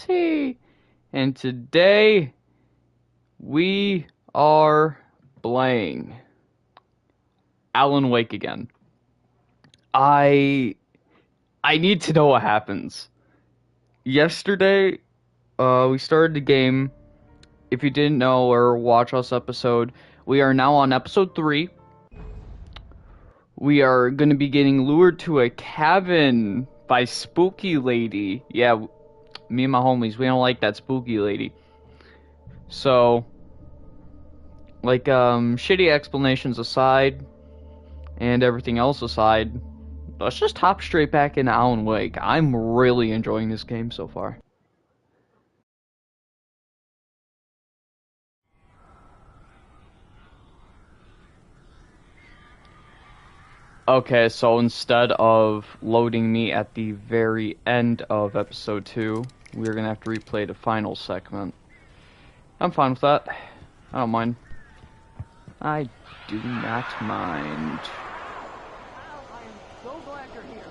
T. And today we are playing Alan Wake again. I need to know what happens. Yesterday, we started the game. If you didn't know or watch us episode, we are now on episode 3. We are going to be getting lured to a cabin by Spooky Lady. Yeah, me and my homies, we don't like that Spooky Lady. So, like, shitty explanations aside, and everything else aside, let's just hop straight back into Alan Wake. I'm really enjoying this game so far. Okay, so instead of loading me at the very end of episode 2, we're gonna have to replay the final segment. I'm fine with that. I don't mind. I do not mind. Al, I am so glad you're here.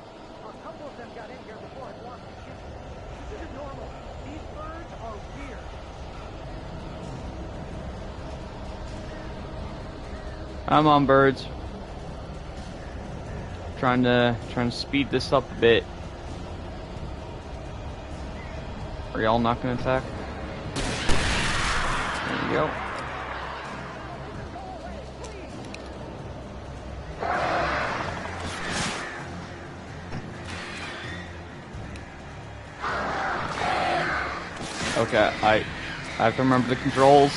A couple of them got in here before I blocked the ship. This isn't normal. These birds are weird. I'm on birds. Trying to speed this up a bit. Are y'all not gonna attack? There you go. Okay, I have to remember the controls.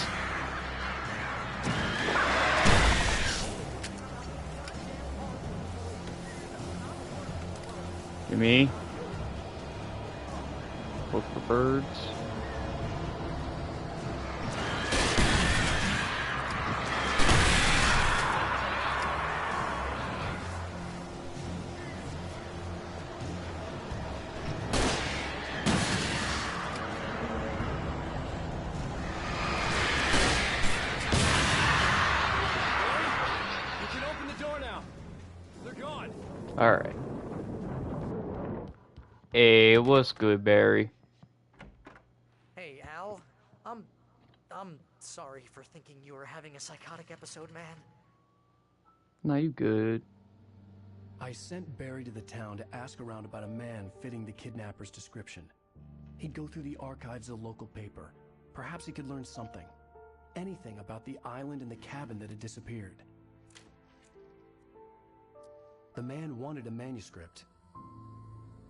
Give me. Look for birds. You can open the door now. They're gone. Alright. Hey, what's good, Barry? Hey, Al. I'm sorry for thinking you were having a psychotic episode, man. No, you good. I sent Barry to the town to ask around about a man fitting the kidnapper's description. He'd go through the archives of the local paper. Perhaps he could learn something. Anything about the island and the cabin that had disappeared. The man wanted a manuscript.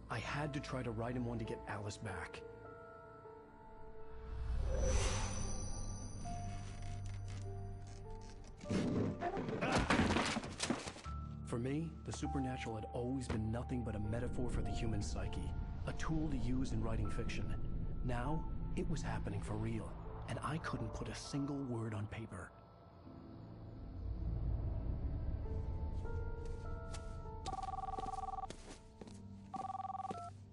I had to try to write him one to get Alice back. For me, the supernatural had always been nothing but a metaphor for the human psyche, a tool to use in writing fiction. Now, it was happening for real, and I couldn't put a single word on paper.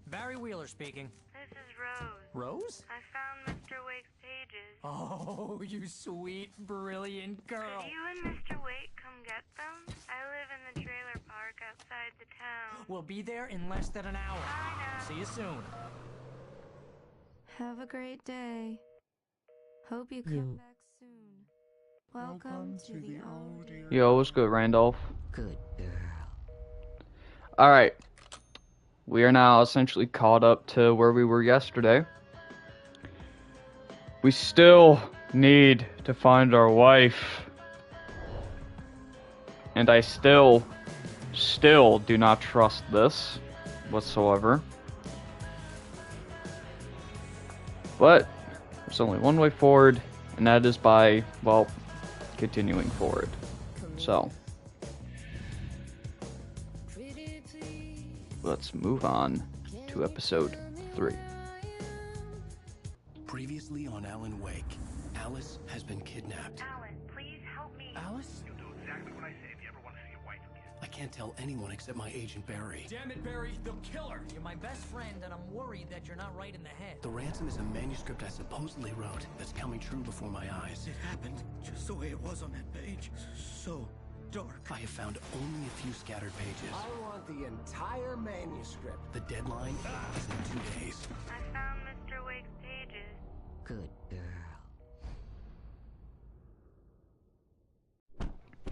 Barry Wheeler speaking. This is Rose. Rose? I found Mr. Wake's pages. Oh, you sweet, brilliant girl. Could you and Mr. Wake come get them? I live in the trailer park outside the town. We'll be there in less than an hour. I know. See you soon. Have a great day. Hope you come back soon. Welcome to the old Yo, what's good, Randolph? Good girl. Alright. We are now essentially caught up to where we were yesterday. We still need to find our wife. And I still do not trust this whatsoever. But there's only one way forward, and that is by, well, continuing forward. So let's move on to episode 3. Previously on Alan Wake, Alice has been kidnapped. Alan, please help me. Alice? You'll do exactly what I say if you ever want to see your wife again. I can't tell anyone except my agent Barry. Damn it, Barry. They'll kill her. You're my best friend, and I'm worried that you're not right in the head. The ransom is a manuscript I supposedly wrote that's coming true before my eyes. It happened just the way it was on that page. So dork. I have found only a few scattered pages. I want the entire manuscript. The deadline is in 2 days. I found Mr. Wake's pages. Good girl.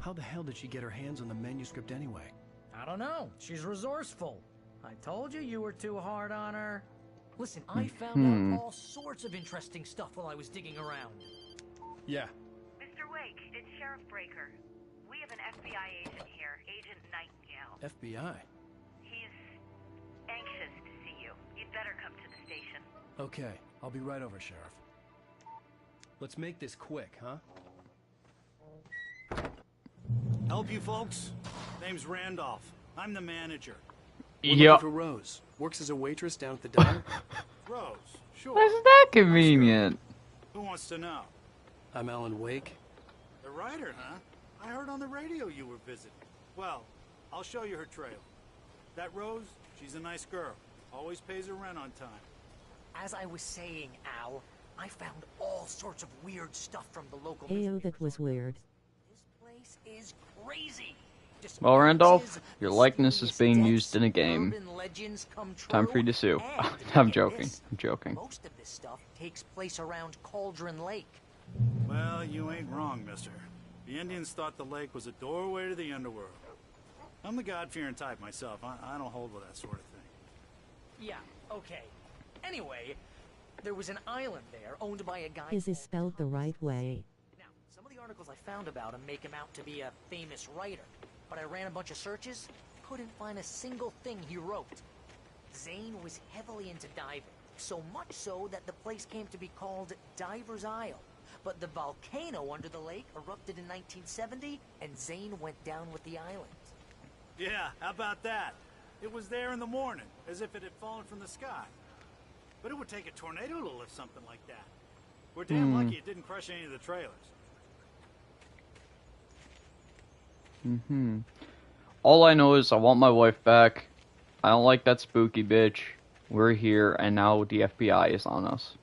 How the hell did she get her hands on the manuscript anyway? I don't know. She's resourceful. I told you were too hard on her. Listen, I found out all sorts of interesting stuff while I was digging around. Yeah. Mr. Wake, it's Sheriff Breaker. We have an FBI agent here, Agent Nightingale. FBI? He's anxious to see you. You'd better come to the station. Okay, I'll be right over, Sheriff. Let's make this quick, huh? Help you folks? Name's Randolph. I'm the manager. We're Yep. looking for Rose. Works as a waitress down at the diner. Rose, sure. Isn't that convenient? Who wants to know? I'm Alan Wake. The writer, huh? I heard on the radio you were visiting. Well, I'll show you her trailer. That Rose, she's a nice girl. Always pays her rent on time. As I was saying, Al, I found all sorts of weird stuff from the local. Ayo, that was weird. This place is crazy. Well, Randolph, Disappearances, your likeness is being mysterious used in a deaths, game. urban legends come Time true, for you to sue. and I'm get joking. this, I'm joking. Most of this stuff takes place around Cauldron Lake. Well, you ain't wrong, mister. The Indians thought the lake was a doorway to the underworld. I'm the God-fearing type myself. I don't hold with that sort of thing. Yeah, okay. Anyway, there was an island there owned by a guy. His is spelled the right way. Now, some of the articles I found about him make him out to be a famous writer, but I ran a bunch of searches, couldn't find a single thing he wrote. Zane was heavily into diving, so much so that the place came to be called Diver's Isle. But the volcano under the lake erupted in 1970, and Zane went down with the island. Yeah, how about that? It was there in the morning, as if it had fallen from the sky. But it would take a tornado to lift something like that. We're damn lucky it didn't crush any of the trailers. All I know is I want my wife back. I don't like that spooky bitch. We're here, and now the FBI is on us.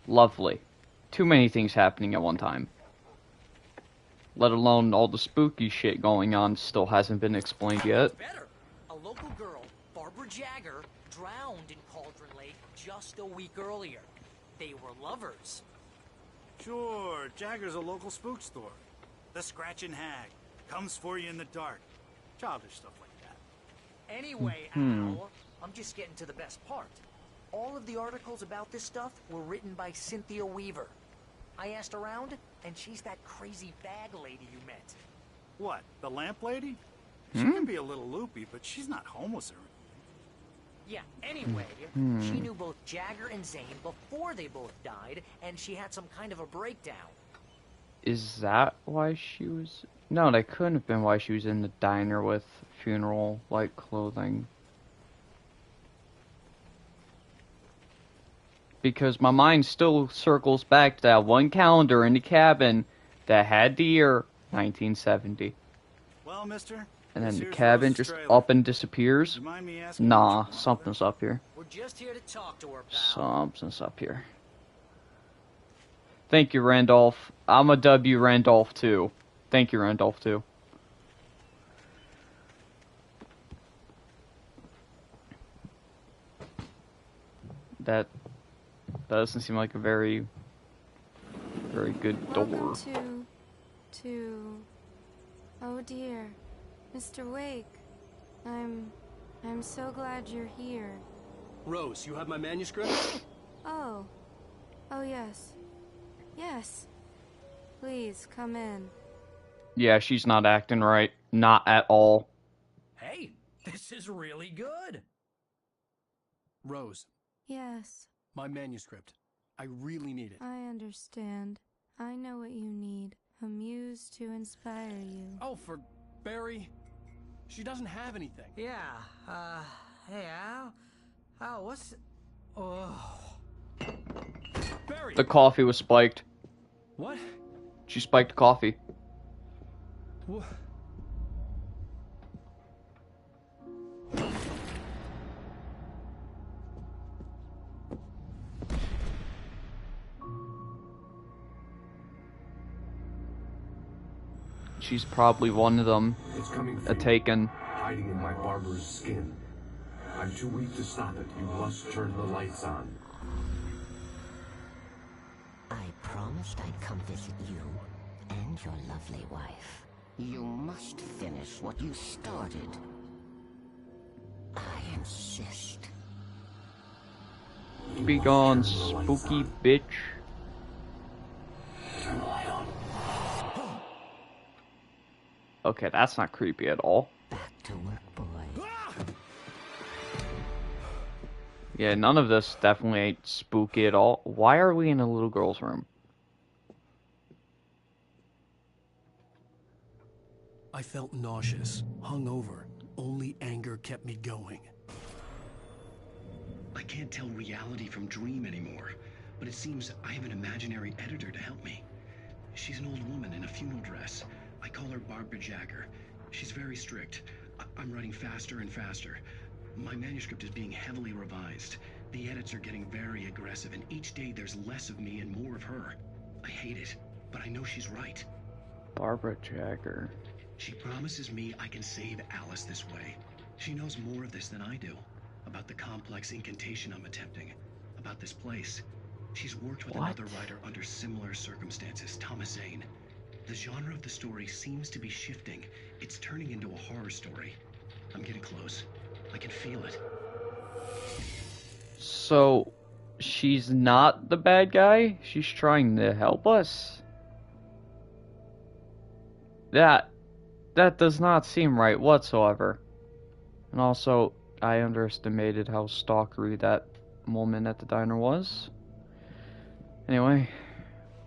Lovely. Too many things happening at one time. Let alone all the spooky shit going on still hasn't been explained yet. Better. A local girl, Barbara Jagger, drowned in Cauldron Lake just a week earlier. They were lovers. Sure, Jagger's a local spook store. The Scratching Hag. Comes for you in the dark. Childish stuff like that. Anyway, Al, I'm just getting to the best part. All of the articles about this stuff were written by Cynthia Weaver. I asked around, and she's that crazy bag lady you met. What, the lamp lady? She can be a little loopy, but she's not homeless or Yeah, anyway, she knew both Jagger and Zane before they both died, and she had some kind of a breakdown. Is that why she was... No, that couldn't have been why she was in the diner with funeral-like clothing. Because my mind still circles back to that one calendar in the cabin that had the year 1970. Well, mister? And then the here's cabin Rose's just trailer. up and disappears. You mind me asking Nah, what you want, something's sir? up here. We're just here to talk to her, pal. Something's up here. Thank you, Randolph. I'm a W Randolph too. Thank you, Randolph too. That doesn't seem like a very good door. Welcome to... Oh dear. Mr. Wake. I'm so glad you're here. Rose, you have my manuscript? Oh. Oh yes. Yes. Please, come in. Yeah, she's not acting right. Not at all. Hey, this is really good. Rose, Yes, my manuscript. I really need it. I understand. I know what you need. A muse to inspire you. Oh, for Barry. She doesn't have anything. Yeah, hey, Al? Al, what's... Oh... Barry! The coffee was spiked. What? She spiked coffee. Wha- she's probably one of them. It's coming for A you, taken. hiding in my barber's skin. I'm too weak to stop it. You must turn the lights on. I promised I'd come visit you and your lovely wife. You must finish what you started. I insist. Be gone, spooky bitch. Turn the light on. Okay, that's not creepy at all. Back to work, boy. Yeah, none of this definitely ain't spooky at all. Why are we in a little girl's room? I felt nauseous, hungover. Only anger kept me going. I can't tell reality from dream anymore, but it seems I have an imaginary editor to help me. She's an old woman in a funeral dress. I call her Barbara Jagger. She's very strict. I'm writing faster and faster. My manuscript is being heavily revised. The edits are getting very aggressive, and each day there's less of me and more of her. I hate it, but I know she's right. Barbara Jagger. She promises me I can save Alice this way. She knows more of this than I do. About the complex incantation I'm attempting. About this place. She's worked with another writer under similar circumstances, Thomas Zane. The genre of the story seems to be shifting. It's turning into a horror story. I'm getting close. I can feel it. So, she's not the bad guy? She's trying to help us? That does not seem right whatsoever. And also, I underestimated how stalkery that woman at the diner was. Anyway.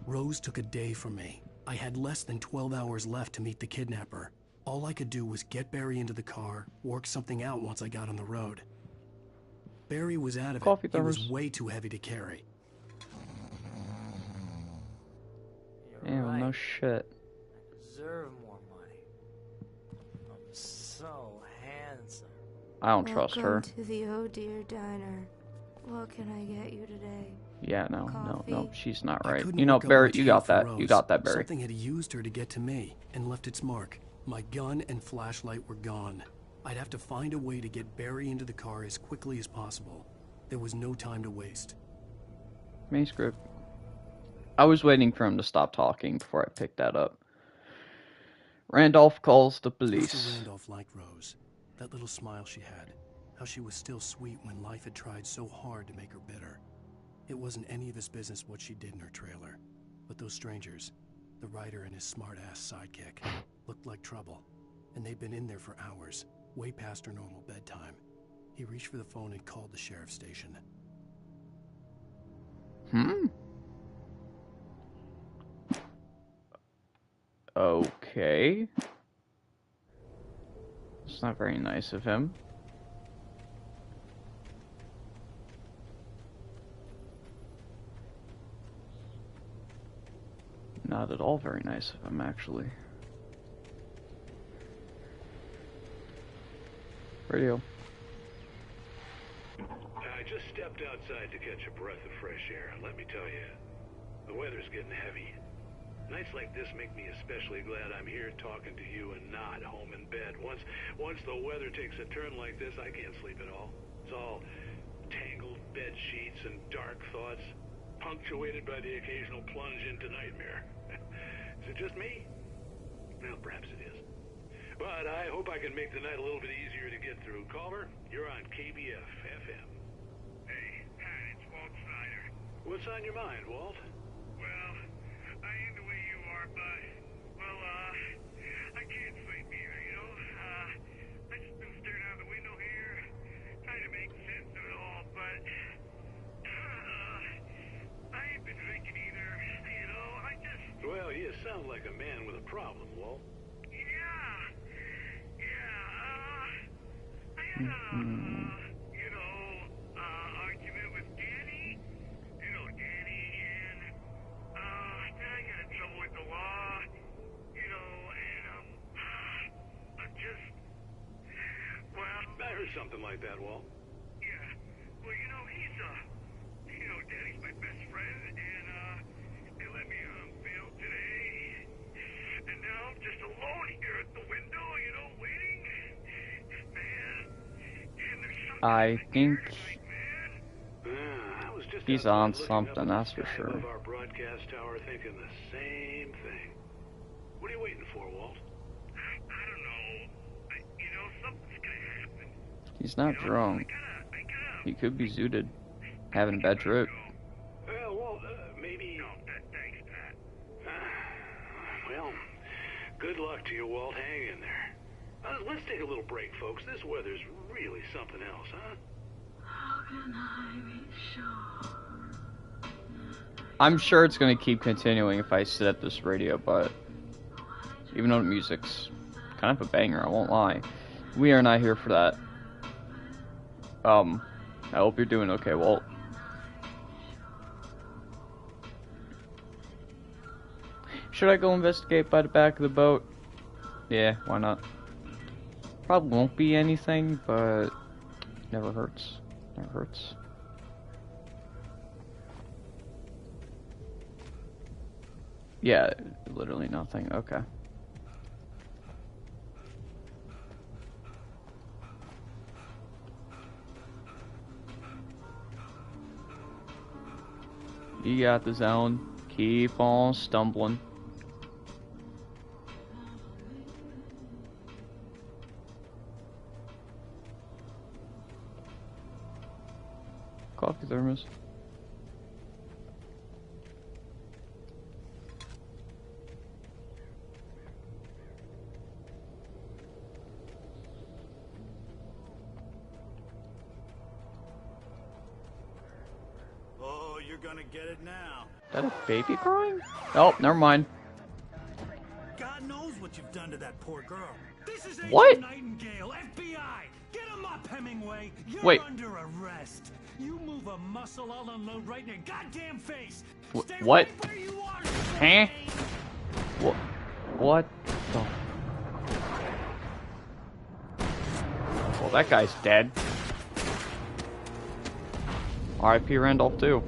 Rose took a day from me. I had less than 12 hours left to meet the kidnapper. All I could do was get Barry into the car, work something out once I got on the road. Barry was out of it. He was way too heavy to carry. Damn, right. no shit. I deserve more money. I'm so handsome. I don't trust her. Welcome to the Oh Dear Diner. What can I get you today? Yeah, no, Coffee? she's not right. couldn't You know, work up Barry, much you hate got for that. Rose. You got that, Barry. Something had used her to get to me and left its mark. My gun and flashlight were gone. I'd have to find a way to get Barry into the car as quickly as possible. There was no time to waste. Manuscript. I was waiting for him to stop talking before I picked that up. Randolph calls the police. Mr. Randolph liked Rose. That little smile she had. How she was still sweet when life had tried so hard to make her bitter. It wasn't any of his business what she did in her trailer. But those strangers, the writer and his smart-ass sidekick, looked like trouble. And they'd been in there for hours, way past her normal bedtime. He reached for the phone and called the sheriff's station. Okay. It's not very nice of him. Not at all very nice of him, actually. Radio. I just stepped outside to catch a breath of fresh air, and let me tell you, the weather's getting heavy. Nights like this make me especially glad I'm here talking to you and not home in bed. Once the weather takes a turn like this, I can't sleep at all. It's all tangled bed sheets and dark thoughts, punctuated by the occasional plunge into nightmare. Is it just me? Well, perhaps it is. But I hope I can make the night a little bit easier to get through. Caller, you're on KBF FM. Hey, Pat, it's Walt Snyder. What's on your mind, Walt? Well, I ain't the way you are, but, well, I can't sleep either, you know? I just been staring out the window here, trying to make sense of it all, but, I ain't been drinking either, you know? Well, you sound like a man with a problem, Walt. I had argument with Danny. You know Danny, and, then I got in trouble with the law, you know, and, I'm just, well... I heard something like that, Walt. Yeah. Well, you know, Danny's my best friend, and, they let me, bail today, and now I'm just alone I think I was just he's outside on looking up something, at the that's for sky sure. above our broadcast tower, thinking the same thing. What are you waiting for, Walt? I don't know. You know, something's gonna happen. He's not drunk. He could be zooted, having a bad trip. Well, maybe... No, thanks, Pat. Well, good luck to you, Walt. Hang in there. Let's take a little break, folks. This weather's really something else, huh? How can I be sure? I'm sure it's going to keep continuing if I sit at this radio, but even though the music's kind of a banger, I won't lie. We are not here for that. I hope you're doing okay, Walt. Should I go investigate by the back of the boat? Yeah, why not? Probably won't be anything, but never hurts. Never hurts. Yeah, literally nothing. Okay. You got the zone. Keep on stumbling. Coffee thermos. Oh, you're gonna get it now. Is that a baby crying? Oh, never mind. God knows what you've done to that poor girl. This is Agent What? Nightingale, FBI. Get him up, Hemingway. You're Wait. under arrest. You move a muscle, I'll unload right in your goddamn face. Stay What? right where you are. Huh? What the? Well, that guy's dead. R.I.P. Randolph too.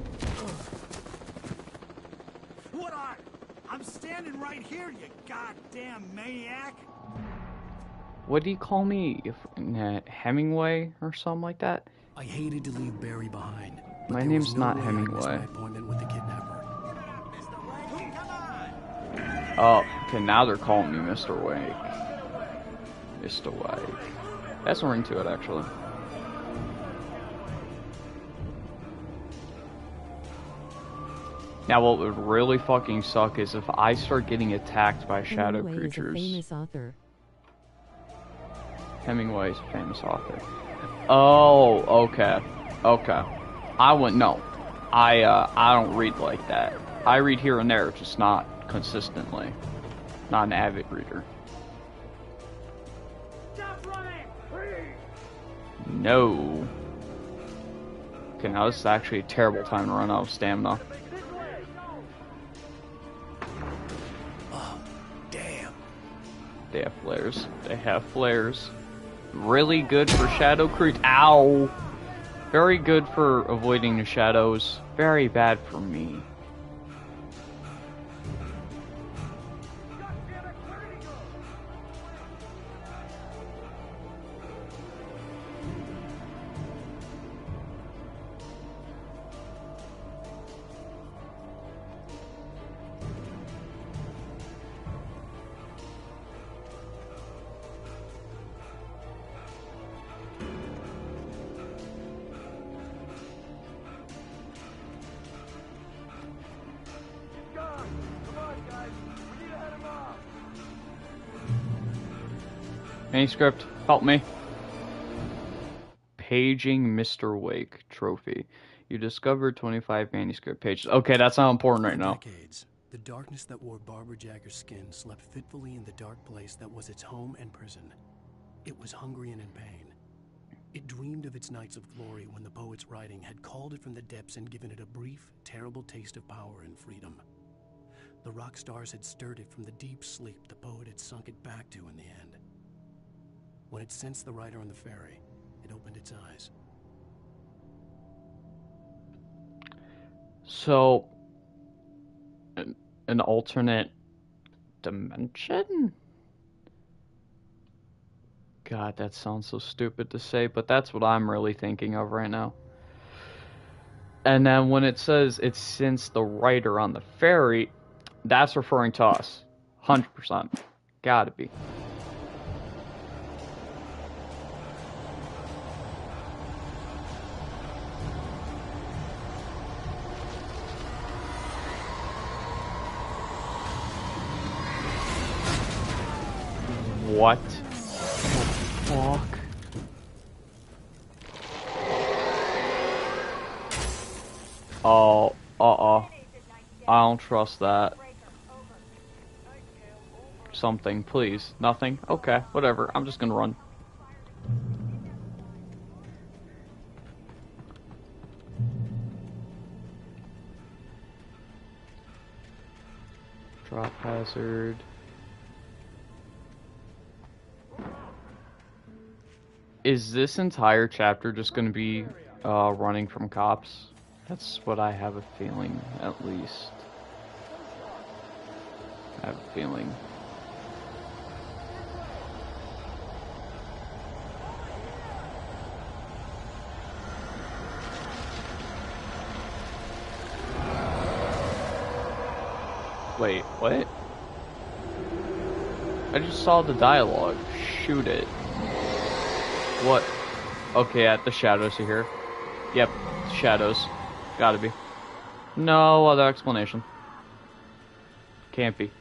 What are? I'm standing right here, you goddamn maniac. What do you call me? Hemingway or something like that? I hated to leave Barry behind. But My there name's was no not way I'd miss Hemingway. my appointment with the kidnapper. Oh, okay, now they're calling me Mr. Wake. Mr. Wake. That's a ring to it, actually. Now, what would really fucking suck is if I start getting attacked by shadow Hemingway is a creatures. famous author. Hemingway is a famous author. Oh, okay. Okay. I wouldn't know. I don't read like that. I read here and there, just not consistently. Not an avid reader. Stop running, please. No. Okay, now this is actually a terrible time to run out of stamina. Oh, damn. They have flares. They have flares. Really good for shadow creep. Ow! Very good for avoiding the shadows. Very bad for me. Manuscript, help me. Paging Mr. Wake trophy. You discovered 25 manuscript pages. Okay, that's not important right now. For decades, the darkness that wore Barbara Jagger's skin slept fitfully in the dark place that was its home and prison. It was hungry and in pain. It dreamed of its nights of glory when the poet's writing had called it from the depths and given it a brief, terrible taste of power and freedom. The rock stars had stirred it from the deep sleep the poet had sunk it back to in the end. When it sensed the writer on the ferry, it opened its eyes. So, an alternate dimension? God, that sounds so stupid to say, but that's what I'm really thinking of right now. And then when it says it's since the writer on the ferry, that's referring to us. 100%. Gotta be. What the fuck? Oh, I don't trust that. Something, please. Nothing? Okay, whatever. I'm just gonna run. Drop hazard. Is this entire chapter just gonna be running from cops? That's what I have a feeling, at least. I have a feeling. Wait, what? I just saw the dialogue. Shoot it. What? Okay, the shadows are here. Yep, shadows. Gotta be. No other explanation. Can't be.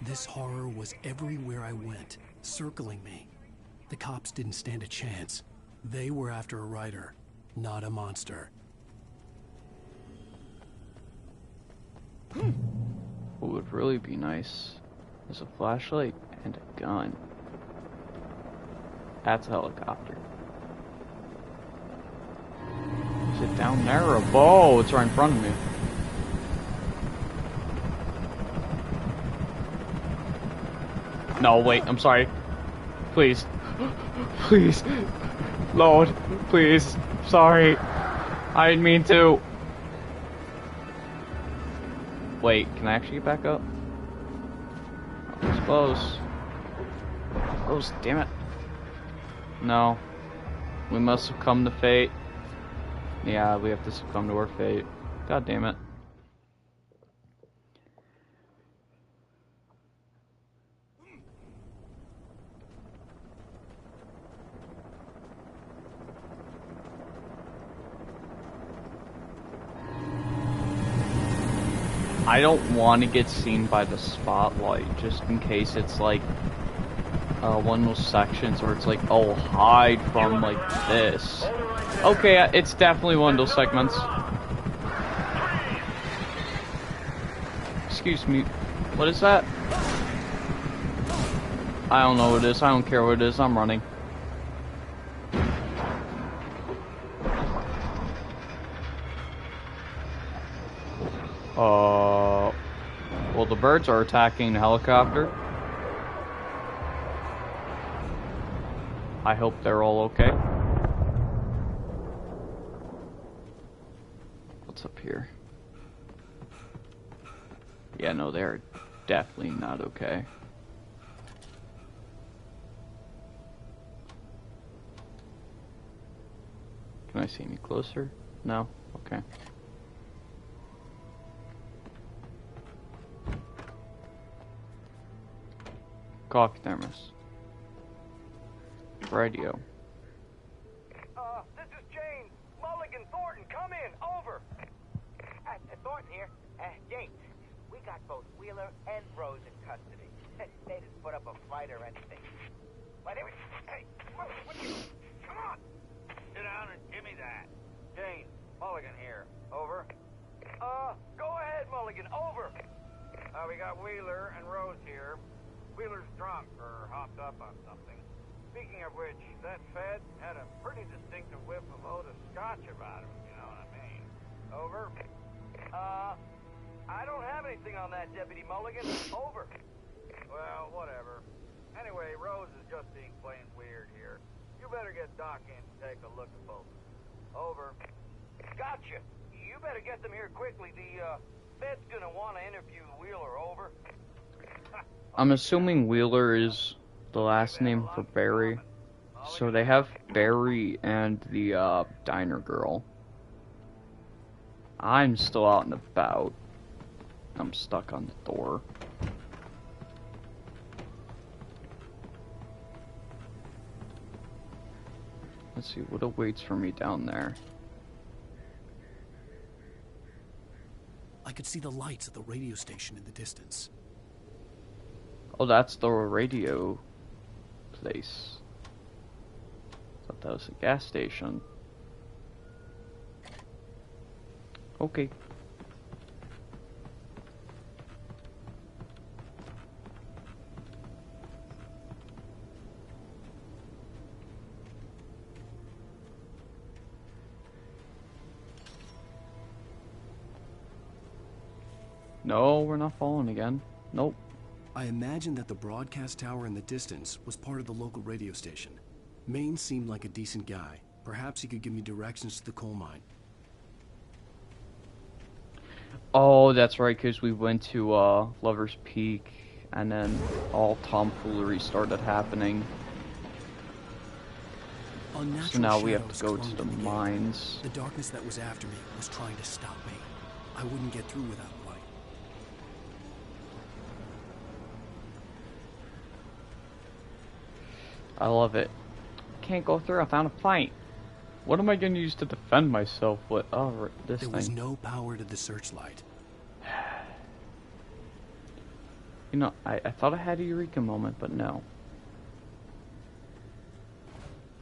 This horror was everywhere I went, circling me. The cops didn't stand a chance. They were after a writer, not a monster. What would really be nice is a flashlight and a gun. That's a helicopter. Is it down there or above? Oh, it's right in front of me. No, wait, I'm sorry. Please. Please. Lord, please. Sorry. I didn't mean to. Wait, can I actually get back up? That was close. Close, damn it. No. We must succumb to fate. Yeah, we have to succumb to our fate. God damn it. I don't want to get seen by the spotlight, just in case it's like one of those sections where it's like, oh, hide from like this. Okay, it's definitely one of those segments. Excuse me, what is that? I don't know what it is, I don't care what it is, I'm running. Well, the birds are attacking the helicopter. I hope they're all okay. What's up here? Yeah, no, they're definitely not okay. Can I see any closer? No? Okay. Coffee thermos. Radio. This is James. Mulligan, Thornton, come in. Over. Thornton here. James, we got both Wheeler and Rose in custody. They didn't put up a fight or anything. But anyway, hey, come on. Sit down and give me that. James, Mulligan here. Over. Go ahead, Mulligan. Over. We got Wheeler and Rose here. Wheeler's drunk or hopped up on something. Speaking of which, that Fed had a pretty distinctive whiff of Otis Scotch about him, you know what I mean? Over. I don't have anything on that, Deputy Mulligan. Over. Well, whatever. Anyway, Rose is just being plain weird here. You better get Doc in to take a look at both. Over. Gotcha. You better get them here quickly. The Fed's gonna want to interview Wheeler. Over. I'm assuming Wheeler is the last name for Barry. So they have Barry and the diner girl. I'm still out and about. I'm stuck on the door. Let's see what awaits for me down there. I could see the lights at the radio station in the distance. Oh, that's the radio place. Thought that was a gas station. Okay. No, we're not falling again. Nope. I imagine that the broadcast tower in the distance was part of the local radio station. Maine seemed like a decent guy. Perhaps he could give me directions to the coal mine. Oh, that's right, because we went to Lover's Peak, and then all tomfoolery started happening. So now we have to go to the mines. The darkness that was after me was trying to stop me. I wouldn't get through without light. I love it. Can't go through. I found a fight. What am I going to use to defend myself with? Oh, this thing. There was no power to the searchlight. You know, I thought I had a eureka moment, but no.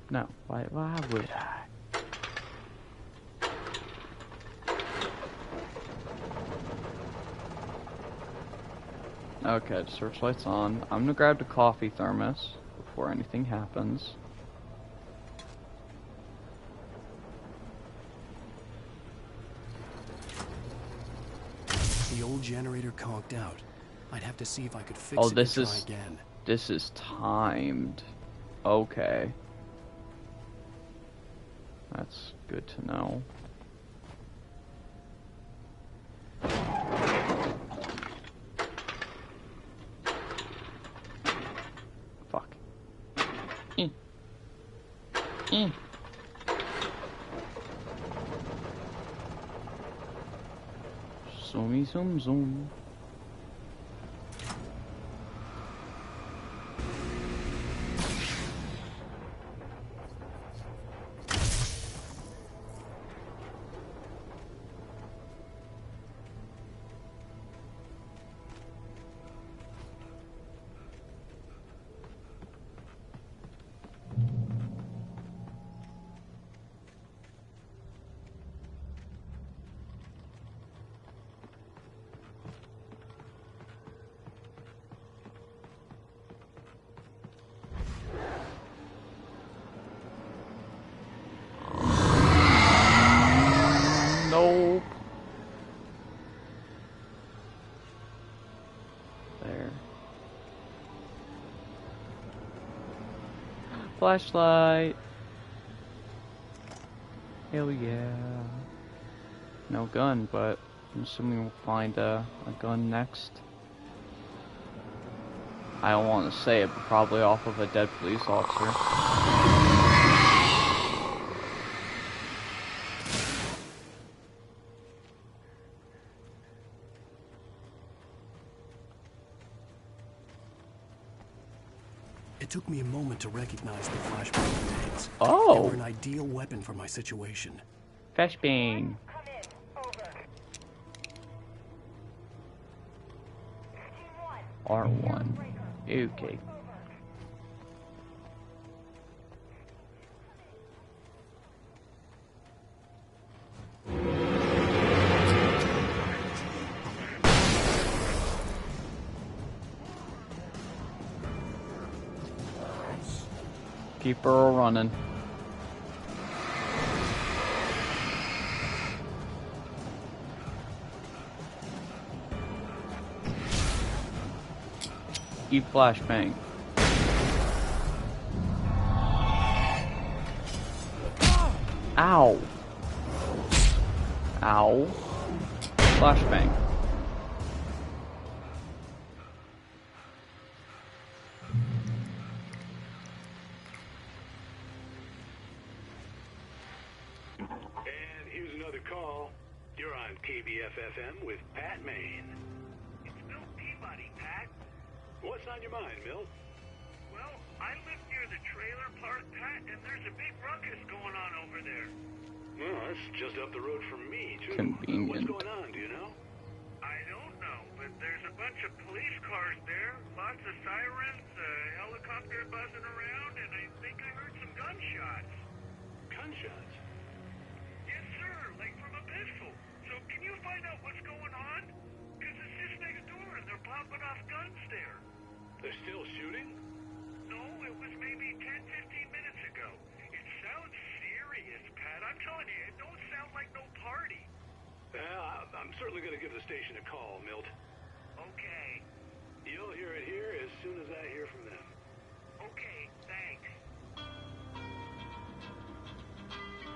No. Why would I? Okay, the searchlight's on. I'm gonna grab the coffee thermos before anything happens. The old generator conked out. I'd have to see if I could fix it and try again. This is timed. Okay. That's good to know. Fuck. Zoomy zoom zoom. Nope. There. Flashlight. Hell yeah. No gun, but I'm assuming we'll find a gun next. I don't want to say it, but probably off of a dead police officer. It took me a moment to recognize the flashbang grenades. Oh! They were an ideal weapon for my situation. Flashbang. R1. Okay. Keep her running. Keep flashbang. Ow. Ow. Flashbang. here's another call. You're on KBF-FM with Pat Maine. It's Milt Peabody, Pat. What's on your mind, Milt? Well, I live near the trailer park, Pat, and there's a big ruckus going on over there. Well, that's just up the road from me, too. Convenient. What's going on, do you know? I don't know, but there's a bunch of police cars there, lots of sirens, a helicopter buzzing around, and I think I heard some gunshots. Gunshots? Yes, sir, like from a pistol. So can you find out what's going on? Because it's just next door and they're popping off guns there. They're still shooting? No, it was maybe 10, 15 minutes ago. It sounds serious, Pat. I'm telling you, it don't sound like no party. Well, I'm certainly going to give the station a call, Milt. Okay. You'll hear it here as soon as I hear from them. Okay, thanks.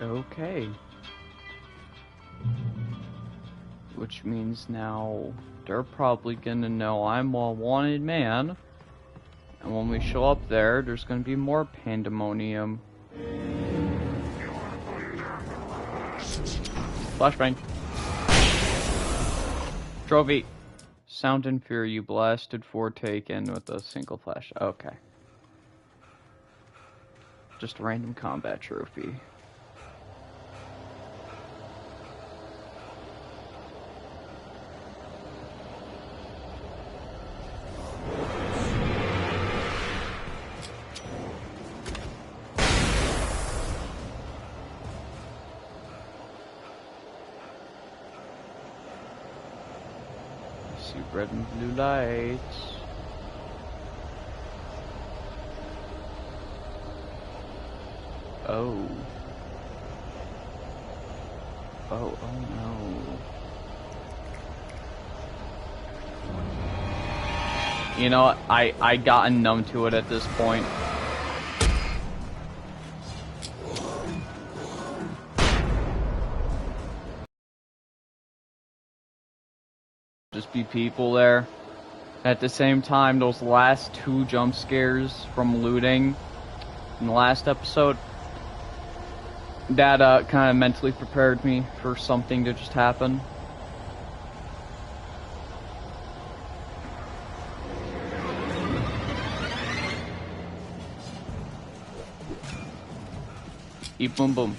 Okay. Which means now they're probably gonna know I'm a wanted man. And when we show up there, there's gonna be more pandemonium. Flashbang. Trophy. Sound and fear you blasted for taken with a single flash. Okay. Just a random combat trophy. See red and blue lights. Oh. Oh no. You know, I gotten numb to it at this point. Just be people there. At the same time, those last 2 jump scares from looting in the last episode, that kind of mentally prepared me for something to just happen. Eat boom boom.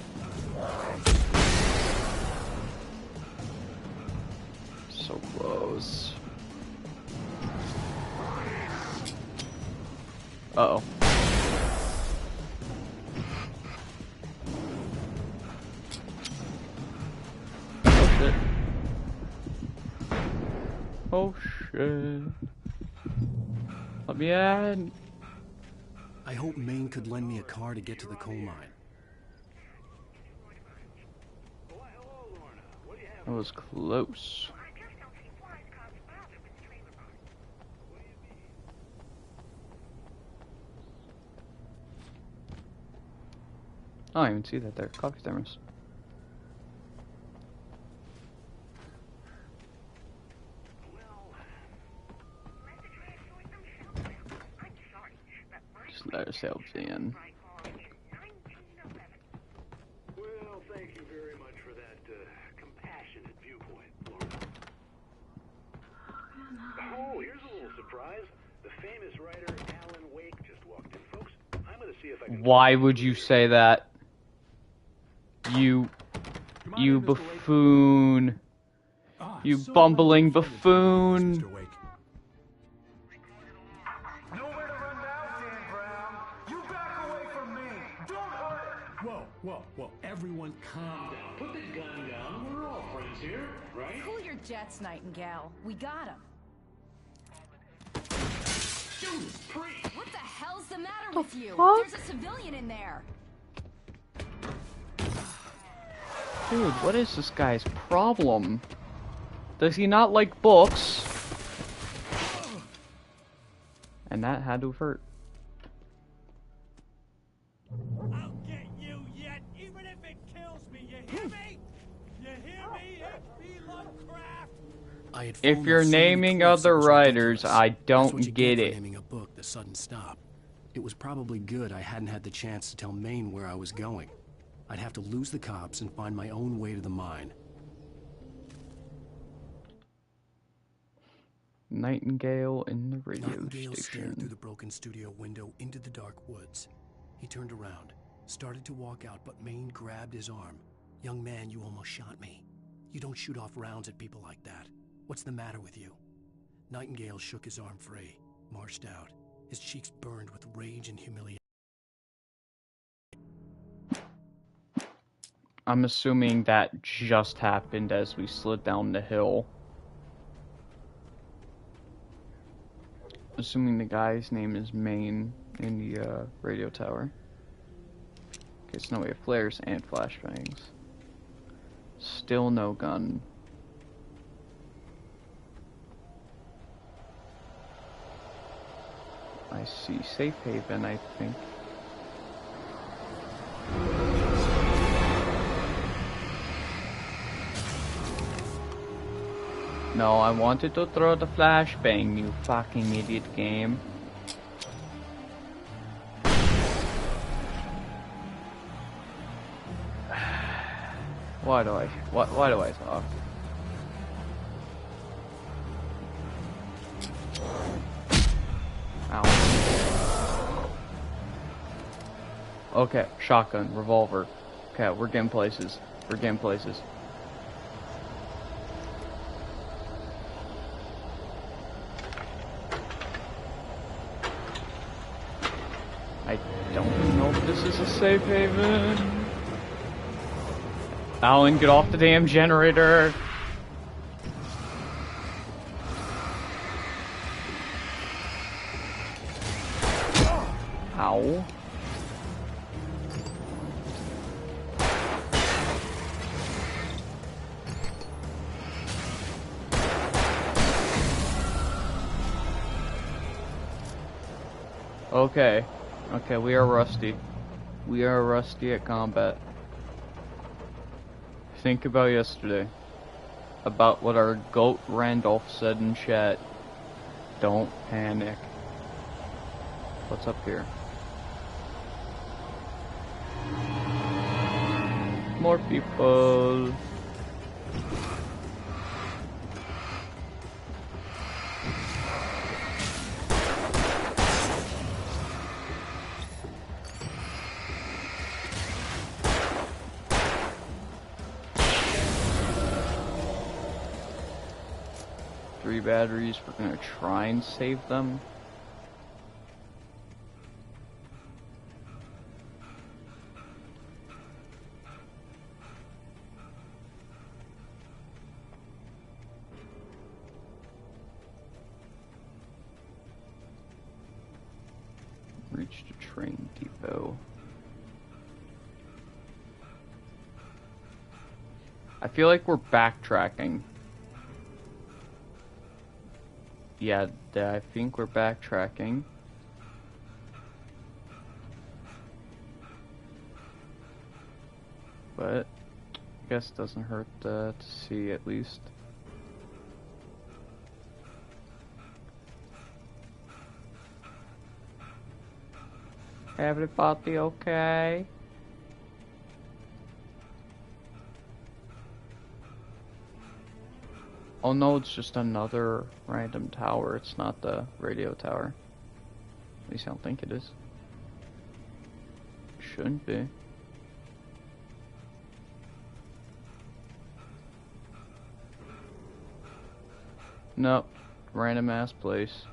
So close. Uh-oh. Oh shit. Oh shit. Let me in. I hope Maine could lend me a car to get to the coal mine. That was close. Oh, I didn't even see that there. Coffee thermos. Just let ourselves in. Well, thank you very much for that compassionate viewpoint, Lorna. Oh, here's a little surprise. The famous writer Alan Wake just walked in, folks. I'm going to see if I can... Why would you say that? You buffoon. You bumbling buffoon. Whoa, everyone calm down. Put the gun down. We're all friends here, right? Cool your jets, Nightingale. We got him. What the hell's the matter with you? fuck? There's a civilian in there. Dude, what is this guy's problem? Does he not like books? And that had to hurt. I'll get you yet, even if it kills me. You hear me? You hear me? H.P. Lovecraft. If you're naming other writers, I don't get it. Naming a book, The Sudden Stop. It was probably good I hadn't had the chance to tell Maine where I was going. I'd have to lose the cops and find my own way to the mine. Nightingale in the radio Nightingale stared through station. the broken studio window into the dark woods. He turned around, started to walk out, but Maine grabbed his arm. "Young man, you almost shot me. You don't shoot off rounds at people like that. What's the matter with you?" Nightingale shook his arm free, marched out. His cheeks burned with rage and humiliation. I'm assuming that just happened as we slid down the hill. Assuming the guy's name is Maine in the radio tower. Okay, so now we have flares and flashbangs. Still no gun. I see safe haven, I think. No, I wanted to throw the flashbang, you fucking idiot game. Why do I talk? Ow. Okay, shotgun, revolver. Okay, we're getting places. We're getting places. I don't know if this is a safe haven. Alan, get off the damn generator. Ow. Okay. Okay, we are rusty. We are rusty at combat. Think about yesterday. About what our goat Randolph said in chat. Don't panic. What's up here? More people. Three batteries. We're gonna try and save them. Reached a train depot. I feel like we're backtracking. Yeah, I think we're backtracking. But I guess it doesn't hurt to see at least. Everybody okay? Oh no, it's just another random tower. It's not the radio tower. At least I don't think it is. Shouldn't be. Nope. Random ass place.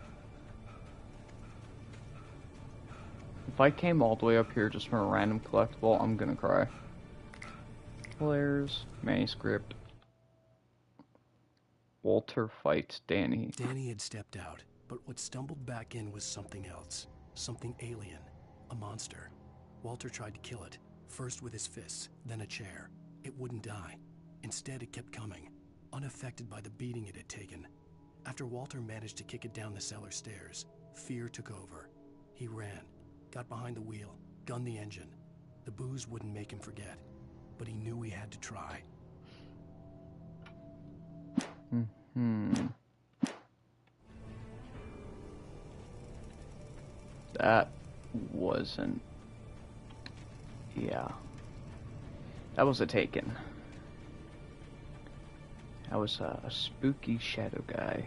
If I came all the way up here just from a random collectible, I'm gonna cry. Players, manuscript. Walter fights Danny. Danny had stepped out, but what stumbled back in was something else. Something alien. A monster. Walter tried to kill it, first with his fists, then a chair. It wouldn't die. Instead, it kept coming, unaffected by the beating it had taken. After Walter managed to kick it down the cellar stairs, fear took over. He ran, got behind the wheel, gunned the engine. The booze wouldn't make him forget, but he knew he had to try. That wasn't... Yeah. That was a Taken. That was a spooky shadow guy.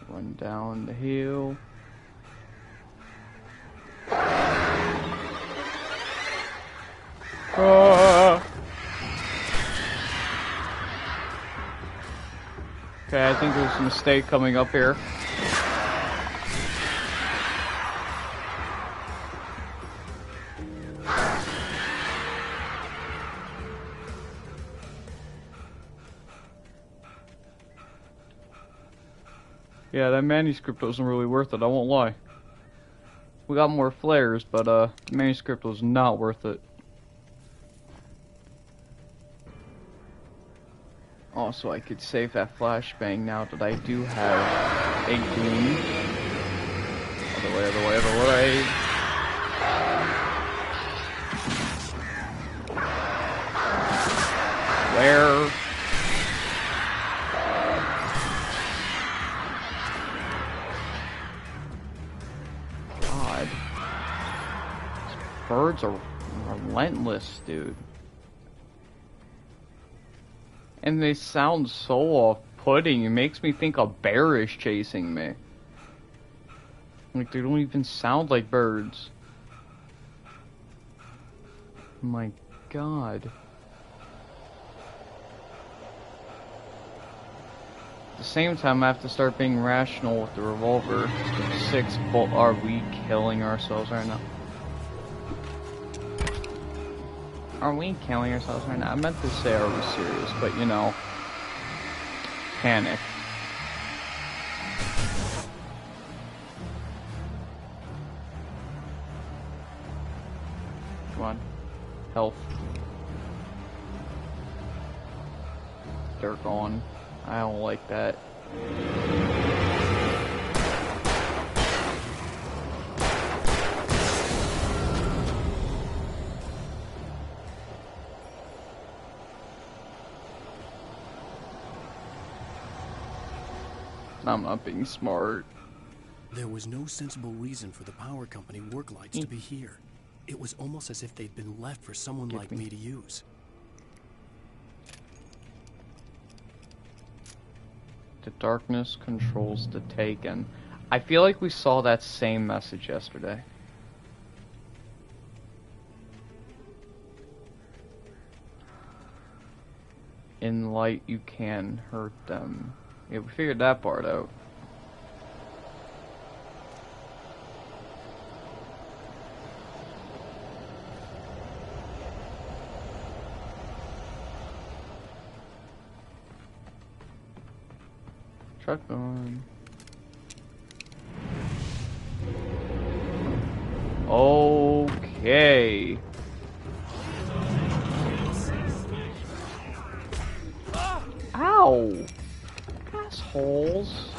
Run down the hill. Okay, I think there's a mistake coming up here. Yeah, that manuscript wasn't really worth it, I won't lie. We got more flares, but the manuscript was not worth it. Also, I could save that flashbang now that I do have a goon. Other way, other way, other way. Where? God. These birds are relentless, dude. And they sound so off-putting. It makes me think a bear is chasing me. Like, they don't even sound like birds. My God. At the same time, I have to start being rational with the revolver. 6 are we killing ourselves right now? Are we killing ourselves right now? I meant to say are we serious, but you know, panic. Come on. Health. They're gone. I don't like that. I'm not being smart. There was no sensible reason for the power company work lights to be here. It was almost as if they'd been left for someone like me to use. The darkness controls the Taken. I feel like we saw that same message yesterday. In light, you can hurt them. Yeah, we figured that part out. Shotgun. Okay. Ow! Assholes.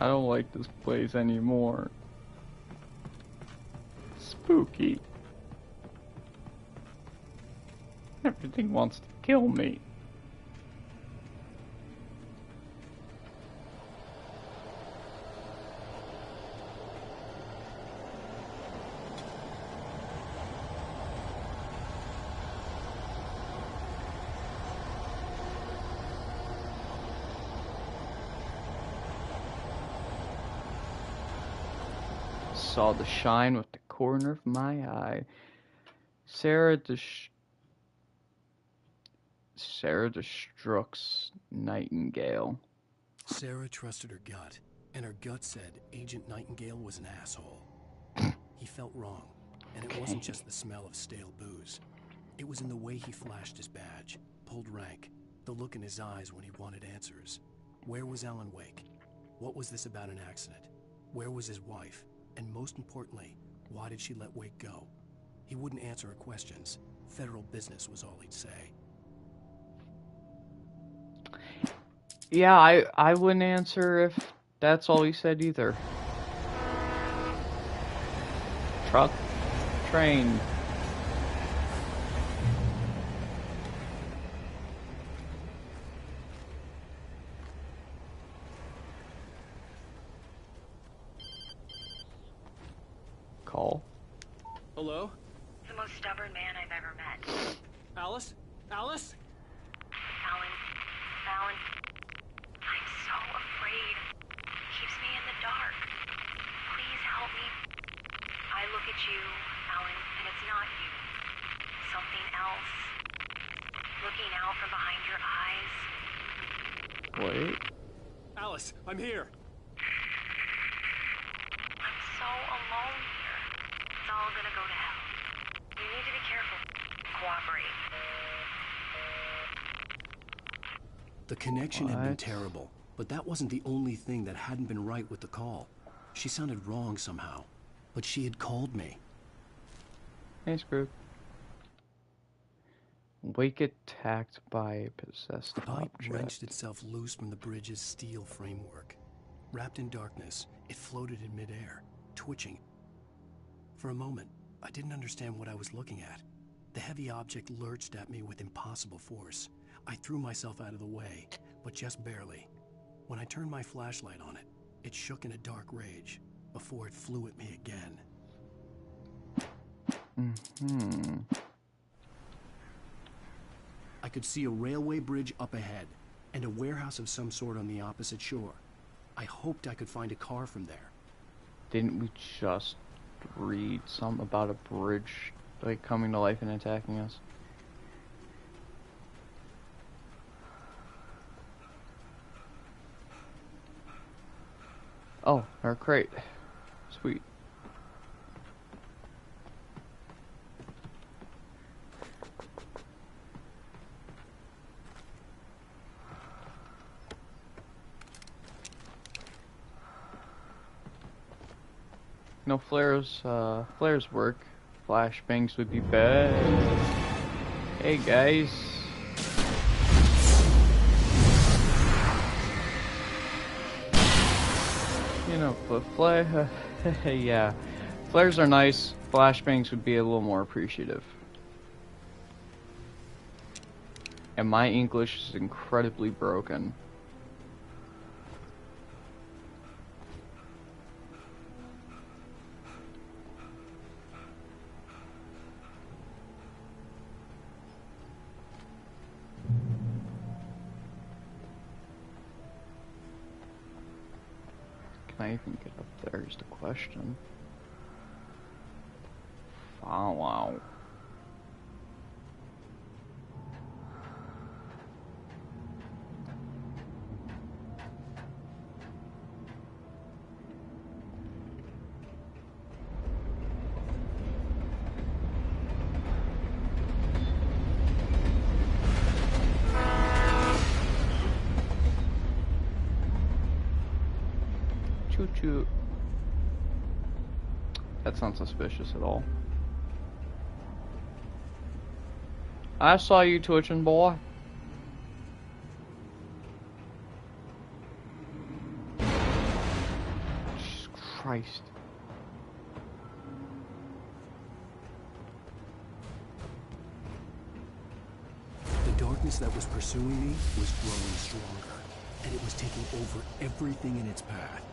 I don't like this place anymore. Spooky. Everything wants to kill me. Saw the shine with the corner of my eye. Sarah Sarah Destruct's Nightingale. Sarah trusted her gut, and her gut said Agent Nightingale was an asshole. He felt wrong, and it wasn't just the smell of stale booze. It was in the way he flashed his badge, pulled rank, the look in his eyes when he wanted answers. Where was Alan Wake? What was this about an accident? Where was his wife? And most importantly, why did she let Wake go? He wouldn't answer her questions. Federal business was all he'd say. Yeah, I wouldn't answer if that's all he said either. Truck, train. Call. Hello? The most stubborn man I've ever met. Alice? Alice? Alan, I'm so afraid. He keeps me in the dark. Please help me. I look at you, Alan, and it's not you. Something else. Looking out from behind your eyes. Wait. Alice, I'm here. I'm so alone here. It's all gonna go to hell. You need to be careful. Cooperate. The connection had been terrible, but that wasn't the only thing that hadn't been right with the call. She sounded wrong somehow, but she had called me. Hey, Screw. Wake attacked by a possessed The pipe object. wrenched itself loose from the bridge's steel framework. Wrapped in darkness, it floated in midair, twitching. For a moment, I didn't understand what I was looking at. The heavy object lurched at me with impossible force. I threw myself out of the way, but just barely. When I turned my flashlight on it, it shook in a dark rage before it flew at me again. I could see a railway bridge up ahead and a warehouse of some sort on the opposite shore. I hoped I could find a car from there. Didn't we just read something about a bridge like coming to life and attacking us? Oh, our crate. Sweet. No flares work. Flashbangs would be bad. Hey guys. You know, but yeah. Flares are nice. Flashbangs would be a little more appreciative. And my English is incredibly broken. Can I even get up there is the question. Oh, wow. Choo-choo. That's not suspicious at all. I saw you twitching, boy. Jesus Christ. The darkness that was pursuing me was growing stronger, and it was taking over everything in its path.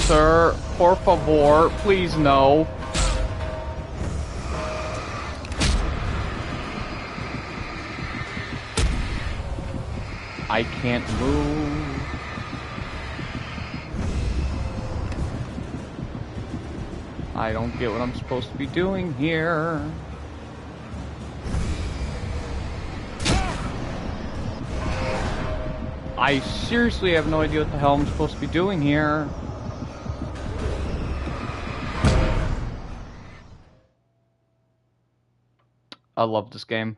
Sir, por favor, please no. I can't move. I don't get what I'm supposed to be doing here. I seriously have no idea what the hell I'm supposed to be doing here. I love this game.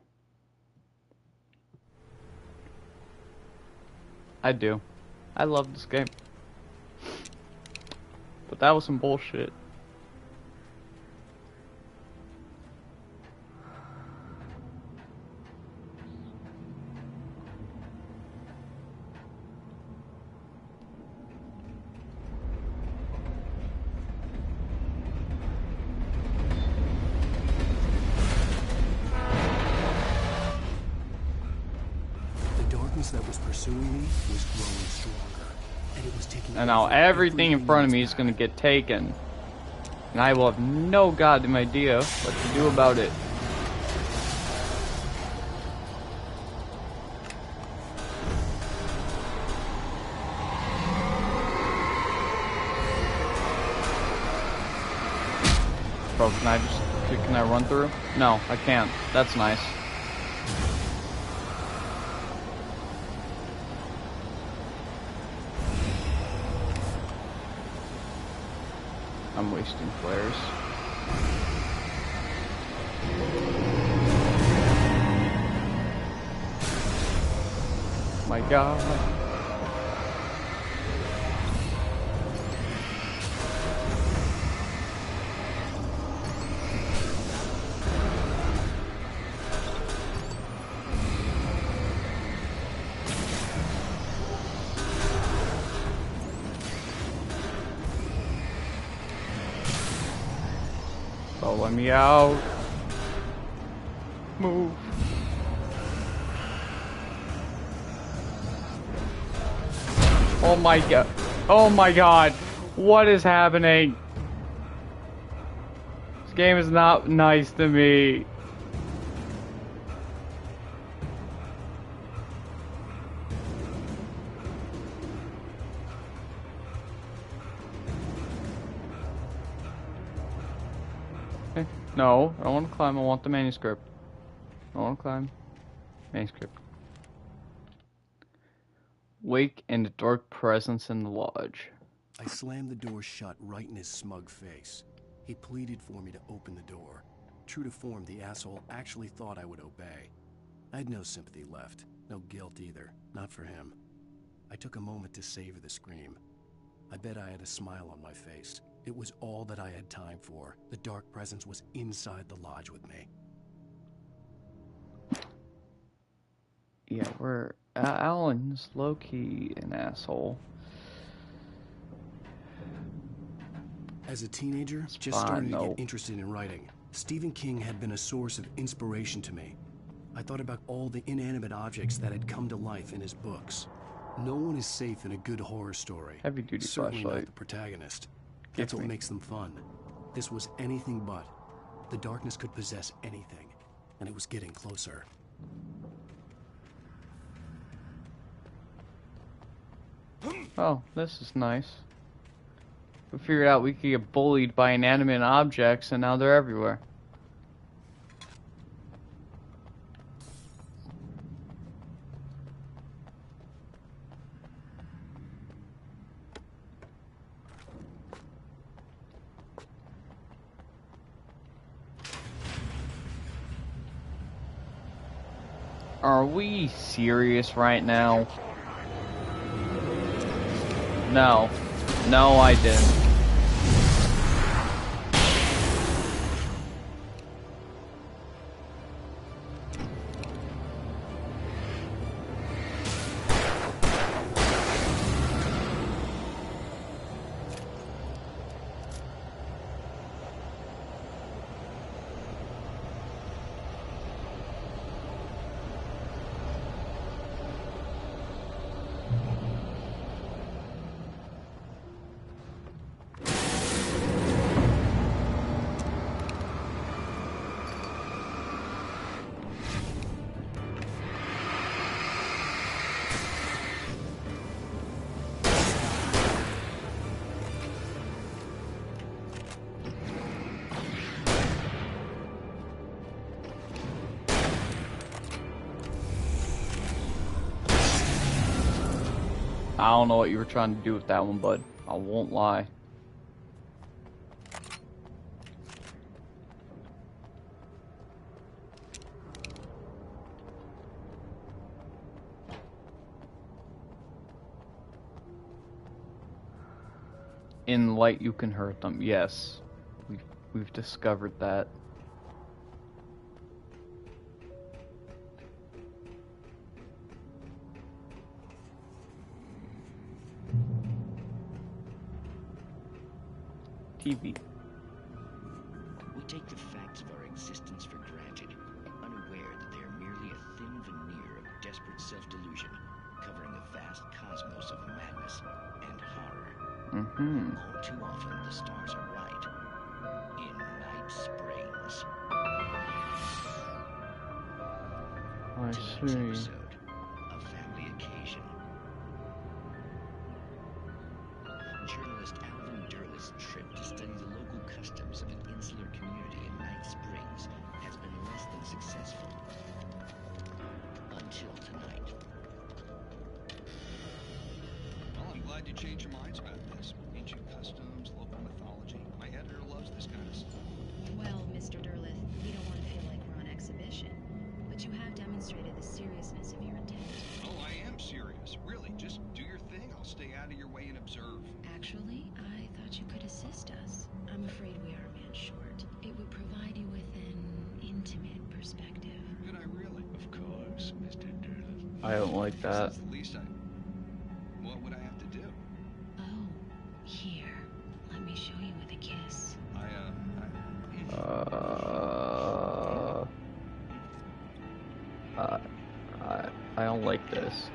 I do. I love this game. But that was some bullshit. That was pursuing me was growing stronger, and it was taking. And now everything in front of me is going to get taken, and I will have no goddamn idea what to do about it. Bro, can I run through? No, I can't. That's nice. I'm wasting flares. My God. Let me out. Move. Oh my God. Oh my God. What is happening? This game is not nice to me. No, I don't want to climb. I want the manuscript. I don't want to climb. Manuscript. Wake and a dark presence in the lodge. I slammed the door shut right in his smug face. He pleaded for me to open the door. True to form, the asshole actually thought I would obey. I had no sympathy left. No guilt either. Not for him. I took a moment to savor the scream. I bet I had a smile on my face. It was all that I had time for. The dark presence was inside the lodge with me. Yeah, Alan's low-key an asshole. As a teenager, just starting to get interested in writing, Stephen King had been a source of inspiration to me. I thought about all the inanimate objects that had come to life in his books. No one is safe in a good horror story. Heavy-duty Certainly flashlight. not the protagonist. That's what makes them fun. This was anything but. The darkness could possess anything, and it was getting closer. Oh, this is nice. We figured out we could get bullied by inanimate objects, and now they're everywhere. Are we serious right now? No. No, I didn't. I don't know what you were trying to do with that one, bud. I won't lie. In light, you can hurt them. Yes, we've discovered that. TV. We take the facts of our existence for granted, unaware that they are merely a thin veneer of desperate self-delusion, covering a vast cosmos of madness and horror. All too often, the stars are right. In Night Springs. I Tonight's see. episode, a family occasion. Journalist Alvin Durley's trip to study the local customs of an insular community in Night Springs has been less than successful. Until tonight. Well, I'm glad you changed your minds about this. Ancient customs, local mythology. My editor loves this kind of stuff. Well, Mr. Durlith, we don't want to feel like we're on exhibition, but you have demonstrated the seriousness of your intent. Oh, I am serious. Really, just do your thing. I'll stay out of your way and observe. Actually, I thought you could assist us. I'm afraid we are a man short. It would provide you with an intimate perspective. Could I really? Of course, Mr. Durlith. I don't like that. That's the least I... What would I have to do? Oh, here. Let me show you with a kiss. I don't like this.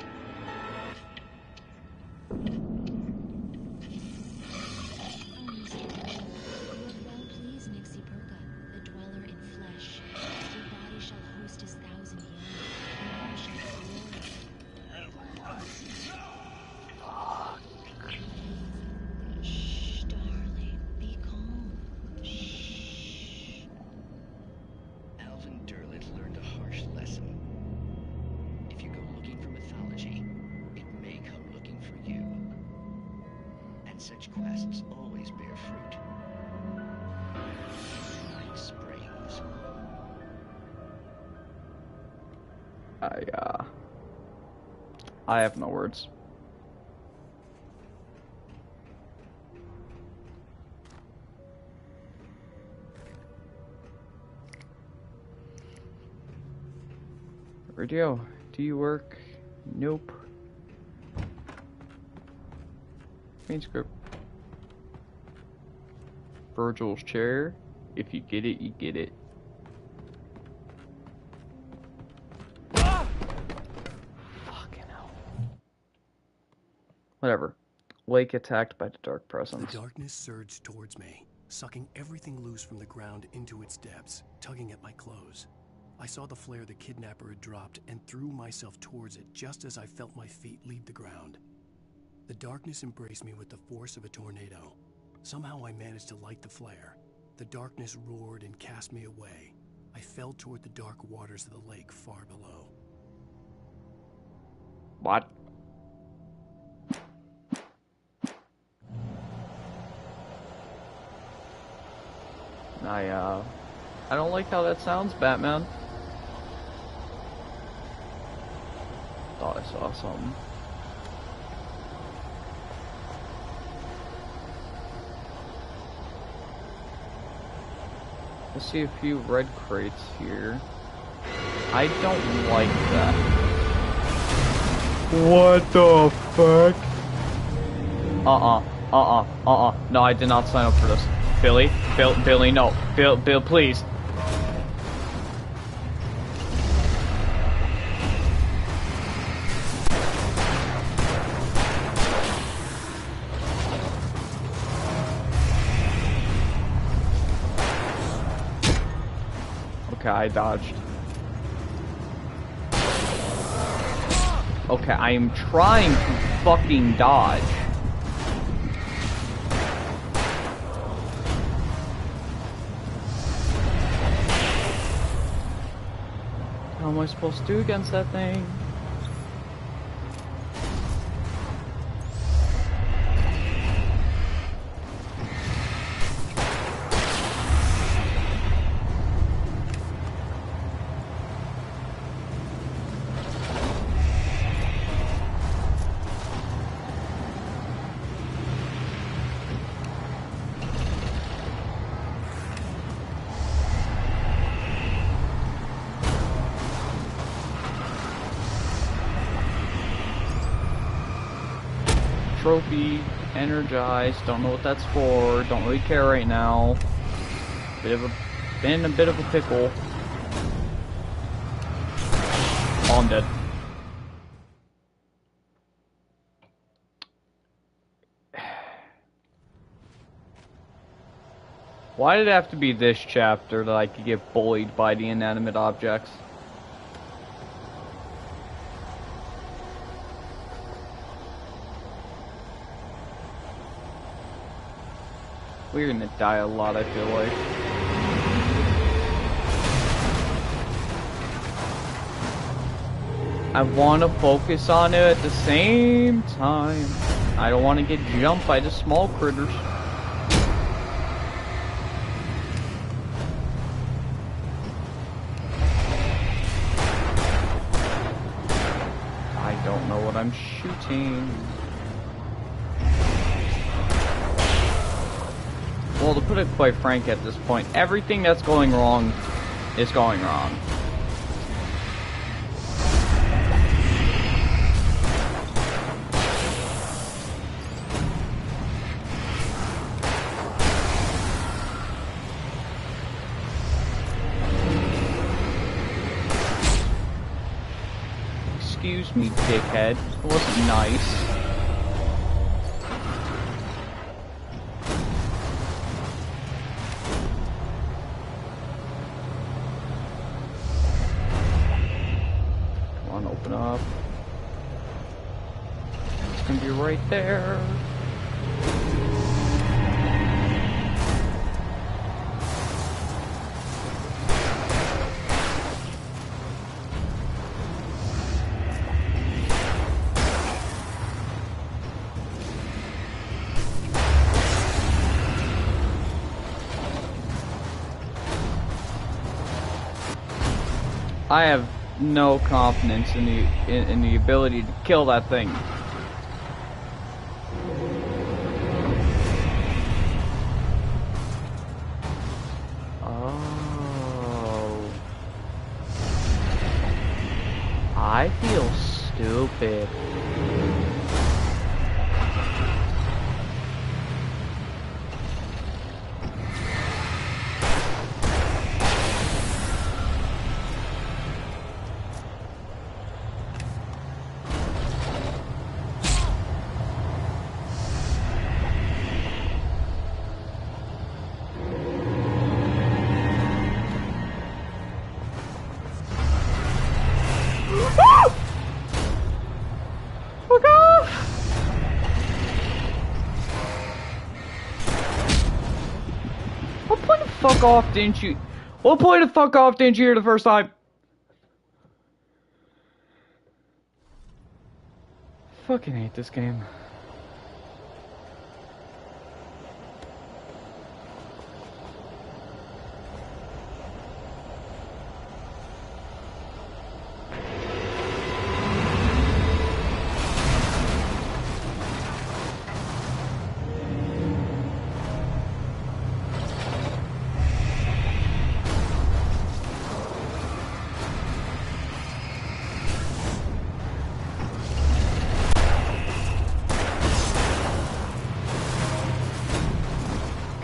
Alvin Durlith learned a harsh lesson. If you go looking for mythology, it may come looking for you. And such quests always bear fruit. Night Springs. I have no words. Radio, do you work? Nope. Main script. Virgil's chair. If you get it, you get it. Fucking hell. Whatever. Lake attacked by the dark presence. The darkness surged towards me, sucking everything loose from the ground into its depths, tugging at my clothes. I saw the flare the kidnapper had dropped and threw myself towards it just as I felt my feet leave the ground. The darkness embraced me with the force of a tornado. Somehow I managed to light the flare. The darkness roared and cast me away. I fell toward the dark waters of the lake far below. What? I don't like how that sounds, Batman. Thought I saw something. I see a few red crates here. I don't like that. What the fuck? No, I did not sign up for this. Billy, Billy, no. Bill, please. Okay, I dodged. Okay, I am trying to fucking dodge. How am I supposed to do against that thing? trophy, energized. Don't know what that's for. Don't really care right now. Been in a bit of a pickle. Oh, I'm dead. Why did it have to be this chapter that I could get bullied by the inanimate objects? We're gonna die a lot, I feel like. I want to focus on it at the same time. I don't want to get jumped by the small critters. I don't know what I'm shooting. Well, to put it quite frank at this point, everything that's going wrong is going wrong. Excuse me, dickhead. It wasn't nice. Come on, open up. It's gonna be right there. I have no confidence in the ability to kill that thing. Oh. I feel stupid. Fuck off, didn't you? What point of fuck off didn't you hear the first time? Fucking hate this game.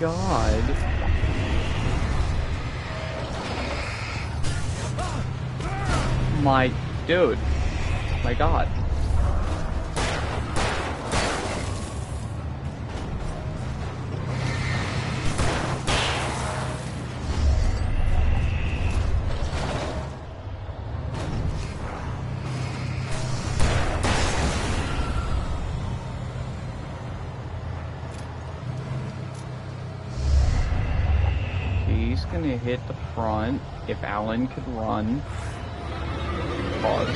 God. My dude. My God. He's gonna hit the front if Alan could run. Pause.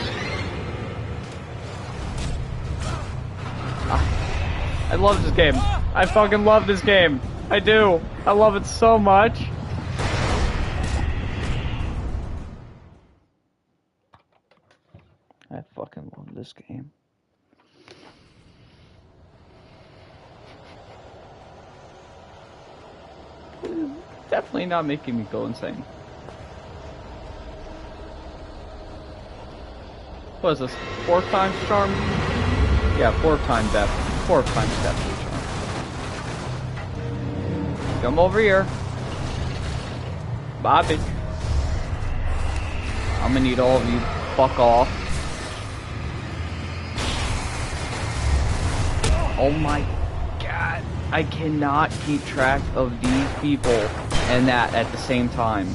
I love this game. I fucking love this game. I do. I love it so much. I fucking love this game. Definitely not making me go insane. What is this? 4 times charm? Yeah, 4 times death. 4 times step each. Come over here. Bobby. I'm gonna need all of you. Fuck off. Oh my god. I cannot keep track of these people and that at the same time.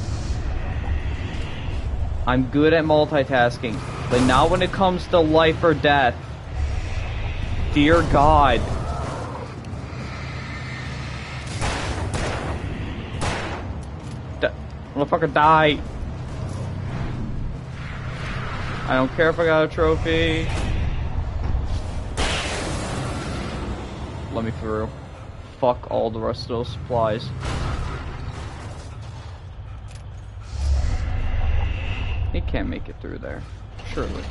I'm good at multitasking, but not when it comes to life or death. Dear God. Motherfucker, die. I don't care if I got a trophy. Let me through. Fuck all the rest of those supplies. He can't make it through there. Surely.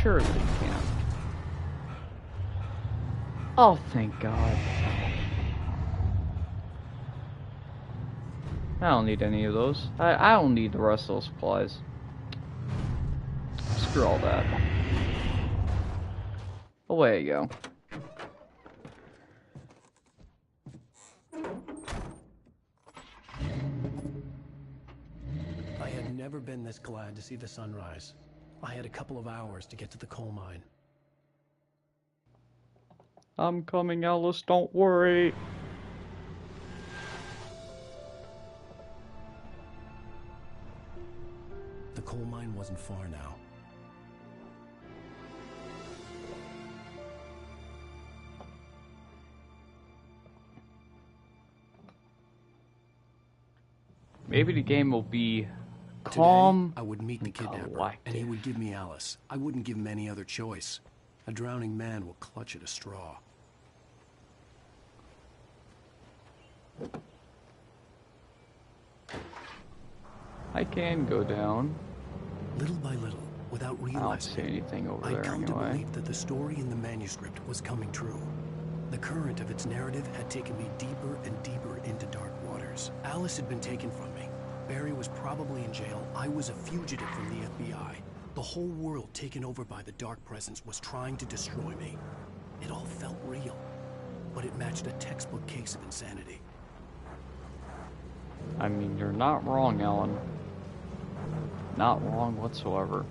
Surely he can't. Oh, thank God. I don't need any of those. I don't need the rest of those supplies. Screw all that. Away you go. I had never been this glad to see the sunrise. I had a couple of hours to get to the coal mine. I'm coming, Alice, don't worry. The coal mine wasn't far now. Maybe the game will be calm. Today, I would meet the kidnapper, and he would give me Alice. I wouldn't give him any other choice. A drowning man will clutch at a straw. I can go down. Little by little, without realizing, I don't see anything over I'd there come to anyway. believe that the story in the manuscript was coming true. The current of its narrative had taken me deeper and deeper into dark waters. Alice had been taken from me. Barry was probably in jail. I was a fugitive from the FBI. The whole world taken over by the dark presence was trying to destroy me. It all felt real, but it matched a textbook case of insanity. I mean, you're not wrong, Ellen. Not wrong whatsoever.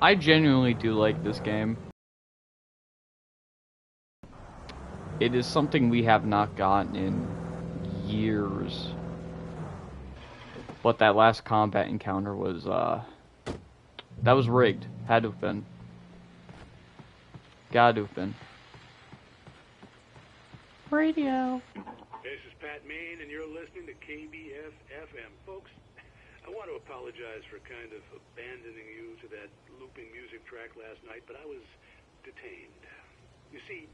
I genuinely do like this game. It is something we have not gotten in years. But that last combat encounter was, that was rigged. Had to have been. Got to have been. Radio. This is Pat Main, and you're listening to KBF FM. Folks, I want to apologize for kind of abandoning you to that looping music track last night, but I was detained. You see,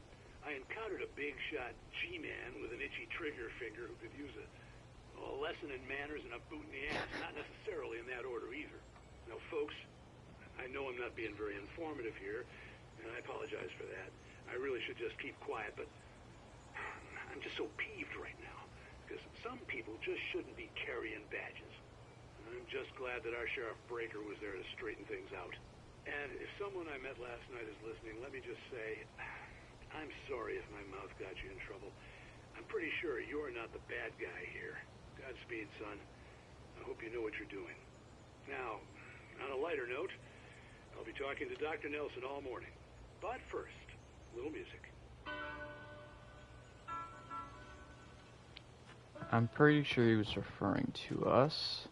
I encountered a big shot G-man with an itchy trigger finger who could use a lesson in manners and a boot in the ass. Not necessarily in that order either. Now, folks, I know I'm not being very informative here, and I apologize for that. I really should just keep quiet, but I'm just so peeved right now, because some people just shouldn't be carrying badges. I'm just glad that our Sheriff Breaker was there to straighten things out. And if someone I met last night is listening, let me just say, I'm sorry if my mouth got you in trouble. I'm pretty sure you're not the bad guy here. Godspeed, son. I hope you know what you're doing. Now, on a lighter note, I'll be talking to Dr. Nelson all morning. But first, a little music. I'm pretty sure he was referring to us.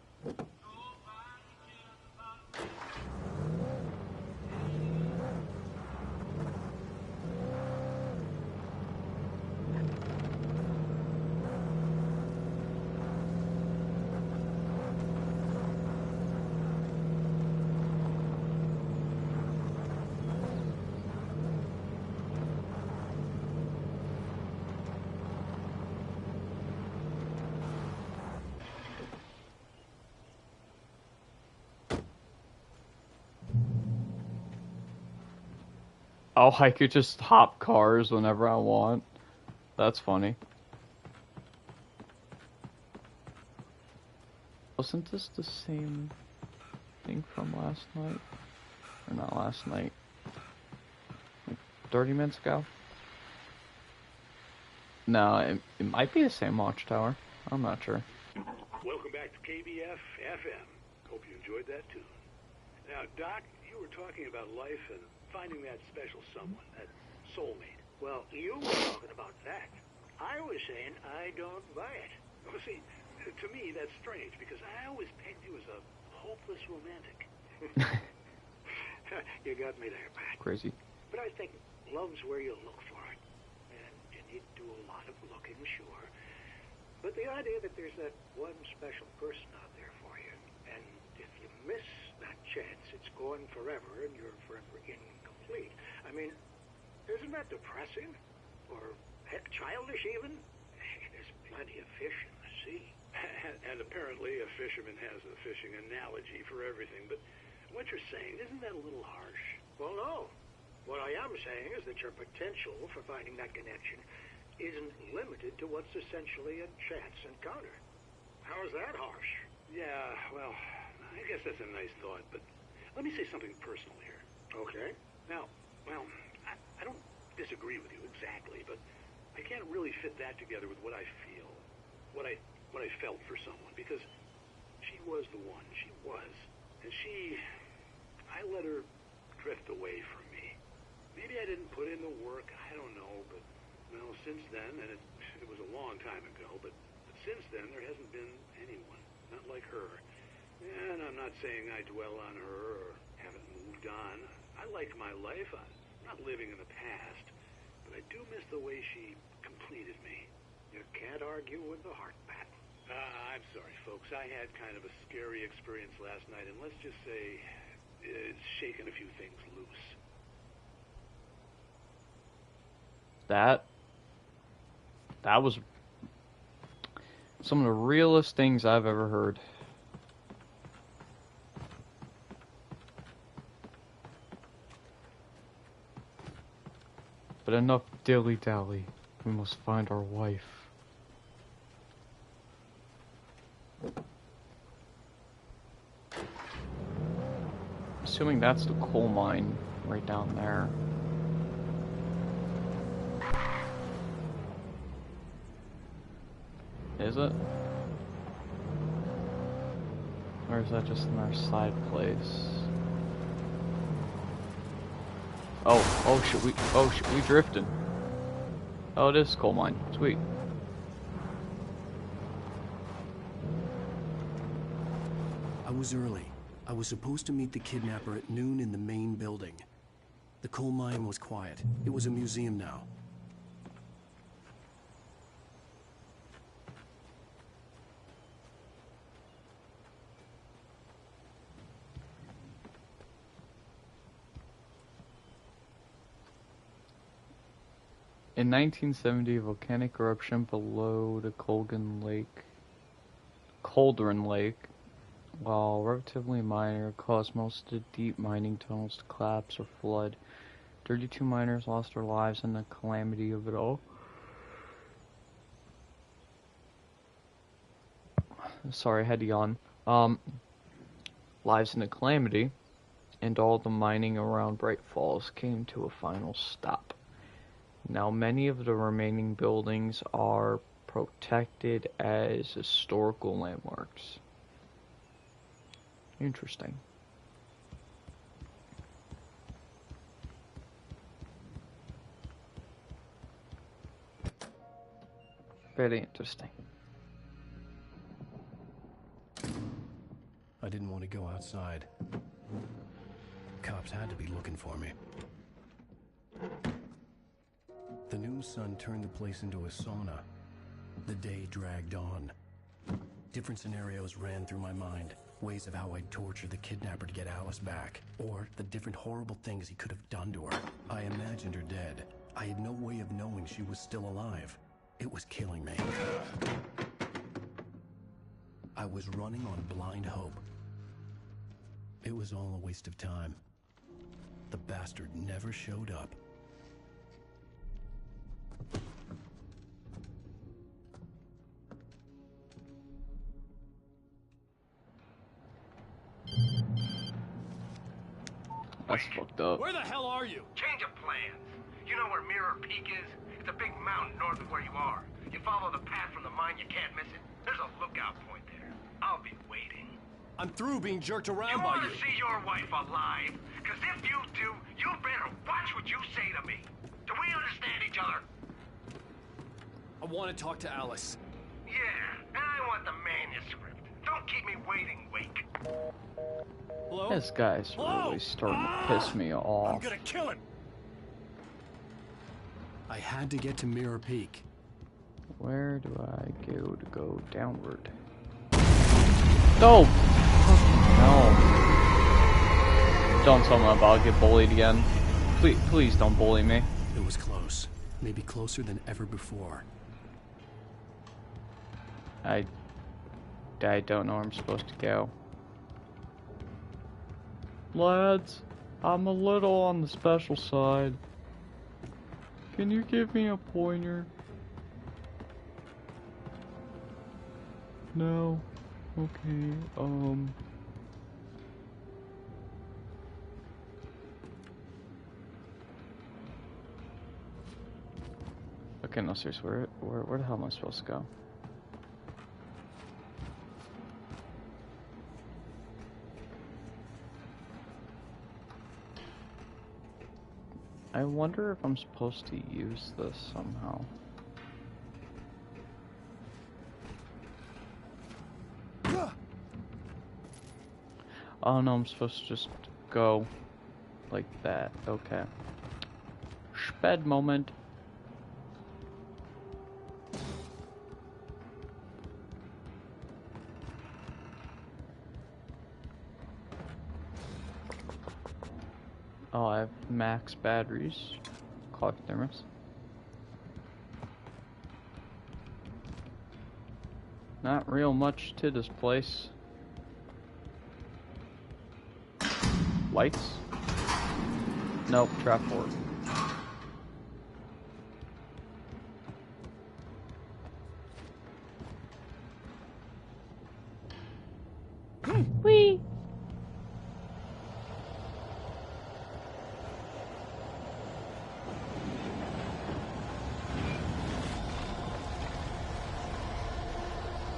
Oh, I could just hop cars whenever I want. That's funny. Wasn't this the same thing from last night? Or not last night? Like 30 minutes ago? No, it might be the same watchtower. I'm not sure. Welcome back to KBF FM. Hope you enjoyed that tune. Now, Doc, you were talking about life and finding that special someone, that soulmate. Well, you were talking about that. I was saying I don't buy it. Well, see, to me, that's strange, because I always pegged you as a hopeless romantic. You got me there, Pat. Crazy. But I think love's where you look for it. And you need to do a lot of looking, sure. But the idea that there's that one special person out there for you, and if you miss that chance, it's gone forever, and you're forever incomplete. I mean, isn't that depressing? Or, heck, childish even? There's plenty of fish in the sea. And apparently a fisherman has a fishing analogy for everything, but what you're saying, isn't that a little harsh? Well, no. What I am saying is that your potential for finding that connection isn't limited to what's essentially a chance encounter. How is that harsh? Yeah, well, I guess that's a nice thought, but let me say something personal here. Okay. Now, well, I don't disagree with you exactly, but I can't really fit that together with what I feel, what I felt for someone, because she was the one. She was. And I let her drift away from me. Maybe I didn't put in the work, I don't know, but, well, since then, and it was a long time ago, but since then, there hasn't been anyone, not like her. And I'm not saying I dwell on her or haven't moved on. I like my life. I'm not living in the past, but I do miss the way she completed me. You can't argue with the heart, Pat. I'm sorry, folks. I had kind of a scary experience last night, and let's just say it's shaken a few things loose. That was some of the realest things I've ever heard. But enough dilly-dally. We must find our wife. Assuming that's the coal mine right down there. Is it? Or is that just another side place? Oh shit, we drifting. Oh, it is coal mine. Sweet. I was early. I was supposed to meet the kidnapper at noon in the main building. The coal mine was quiet. It was a museum now. In 1970, volcanic eruption below the Cauldron Lake, while relatively minor, caused most of the deep mining tunnels to collapse or flood. 32 miners lost their lives in the calamity of it all. Sorry, I had to yawn. Lives in the calamity, and all the mining around Bright Falls came to a final stop. Now, many of the remaining buildings are protected as historical landmarks. Interesting. Very interesting. I didn't want to go outside. Cops had to be looking for me. The noon sun turned the place into a sauna. The day dragged on. Different scenarios ran through my mind. Ways of how I'd torture the kidnapper to get Alice back. Or the different horrible things he could have done to her. I imagined her dead. I had no way of knowing she was still alive. It was killing me. I was running on blind hope. It was all a waste of time. The bastard never showed up. That's fucked up. Where the hell are you? Change of plans. You know where Mirror Peak is? It's a big mountain north of where you are. You follow the path from the mine, you can't miss it. There's a lookout point there. I'll be waiting. I'm through being jerked around You by want you. to see your wife alive? Because if you do, you better watch what you say to me. Do we understand each other? I want to talk to Alice. Yeah, and I want the manuscript. Don't keep me waiting, Wake. Hello? This guy's really starting to piss me I'm off. gonna kill him. I had to get to Mirror Peak. Where do I go downward? No! No. Don't tell me I'll get bullied again. Please don't bully me. It was close. Maybe closer than ever before. I don't know where I'm supposed to go. Lads, I'm a little on the special side. Can you give me a pointer? No. Okay, Okay, no, seriously, where the hell am I supposed to go? I wonder if I'm supposed to use this somehow. Oh no, I'm supposed to just go like that. Okay. Sped moment. Oh, I have max batteries. Clock thermos. Not real much to this place. Lights? Nope, trap board. Whee!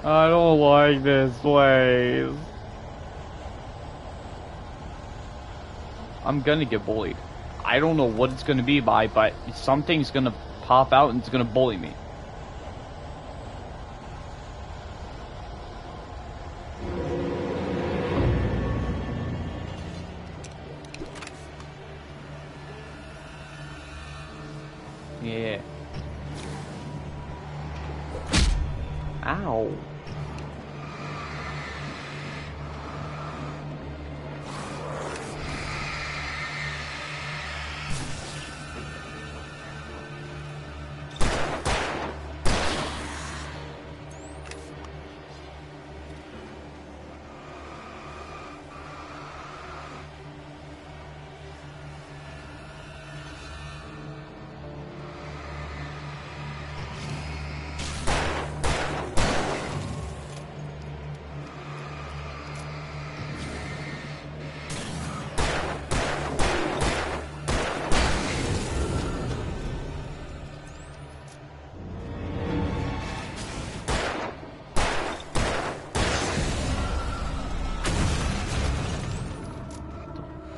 I don't like this place. I'm gonna get bullied. I don't know what it's gonna be by, but something's gonna pop out and it's gonna bully me. Yeah. Ow.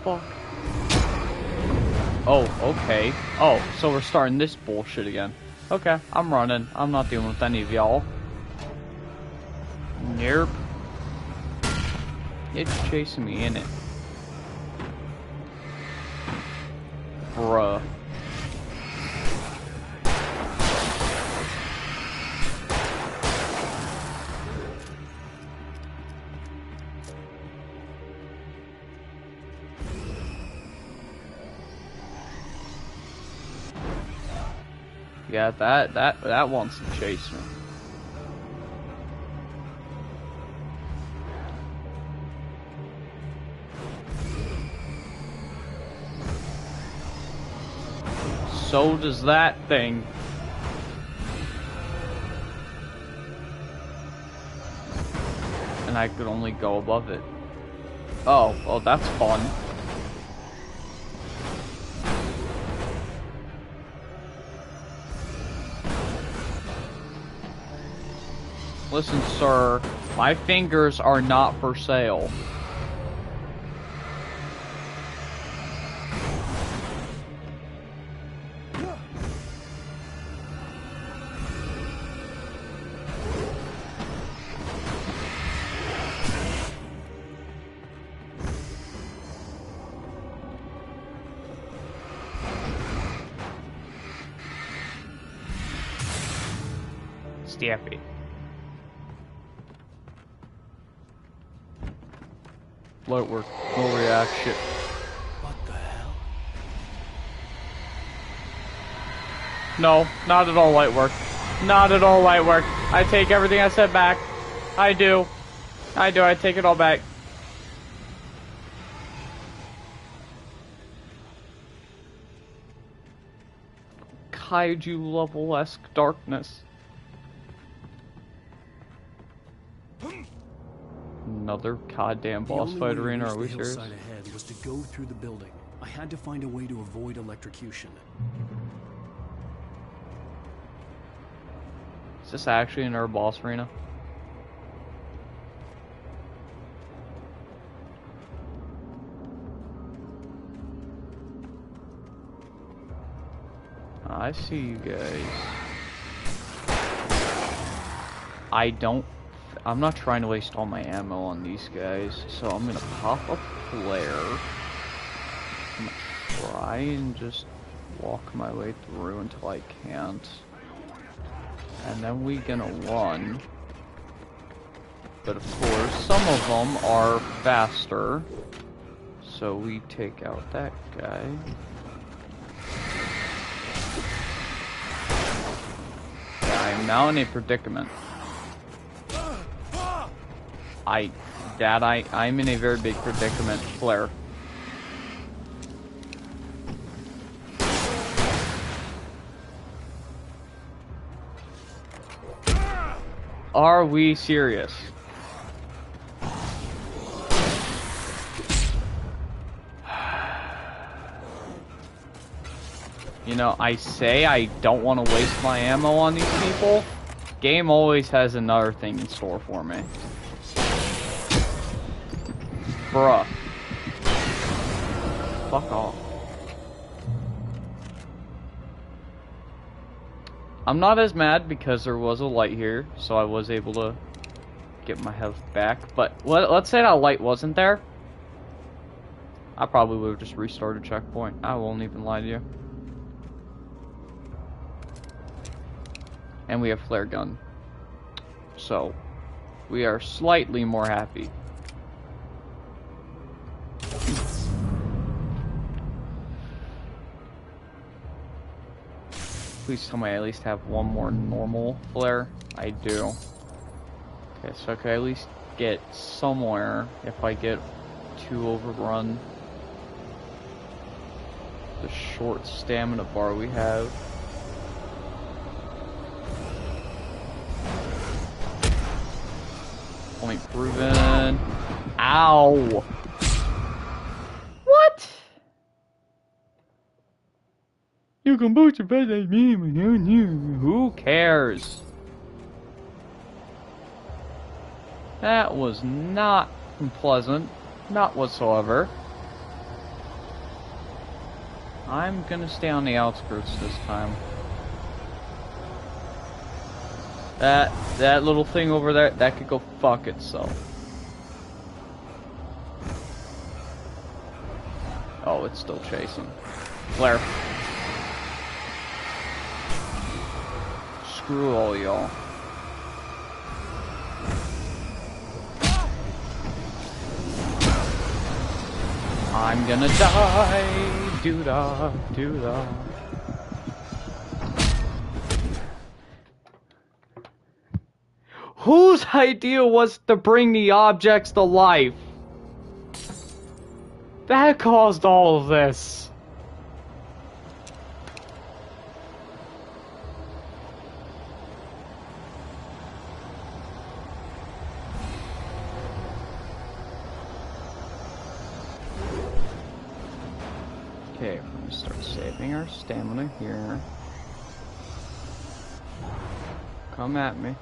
Fuck. Oh, okay. Oh, so we're starting this bullshit again. Okay, I'm running. I'm not dealing with any of y'all. Nope. It's chasing me, innit? Bruh. Yeah, that wants to chase me. So does that thing. And I could only go above it. Oh, well that's fun. Listen, sir, my fingers are not for sale. Staffy. Light work, no reaction. What the hell? No, not at all light work. Not at all light work. I take everything I said back. I do. I take it all back. Kaiju level-esque darkness. Another goddamn boss fight arena, are we serious? The only way to reach the hillside ahead was to go through the building. I had to find a way to avoid electrocution. Is this actually another boss arena? I see you guys. I'm not trying to waste all my ammo on these guys, so I'm gonna pop a flare. I'm gonna try and just walk my way through until I can't. And then we gonna run. But of course, some of them are faster. So we take out that guy. I'm now in a predicament. I'm in a very big predicament. Flare. Are we serious? You know, I say I don't want to waste my ammo on these people. Game always has another thing in store for me. Bruh. Fuck off. I'm not as mad because there was a light here, so I was able to get my health back. But let's say that light wasn't there. I probably would have just restarted checkpoint. I won't even lie to you. And we have flare gun. So, we are slightly more happy. Please tell me I at least have one more normal flare. I do. Okay, so I could at least get somewhere if I get too overrun. The short stamina bar we have. Point proven. Ow! What? You can boot your bed like me. Who cares? That was not pleasant. Not whatsoever. I'm gonna stay on the outskirts this time. That little thing over there, that could go fuck itself. Oh, it's still chasing. Flare. Screw all y'all. I'm gonna die. Doo-da, doo-da. Whose idea was to bring the objects to life? That caused all of this. Okay, we're gonna start saving our stamina here. Come at me.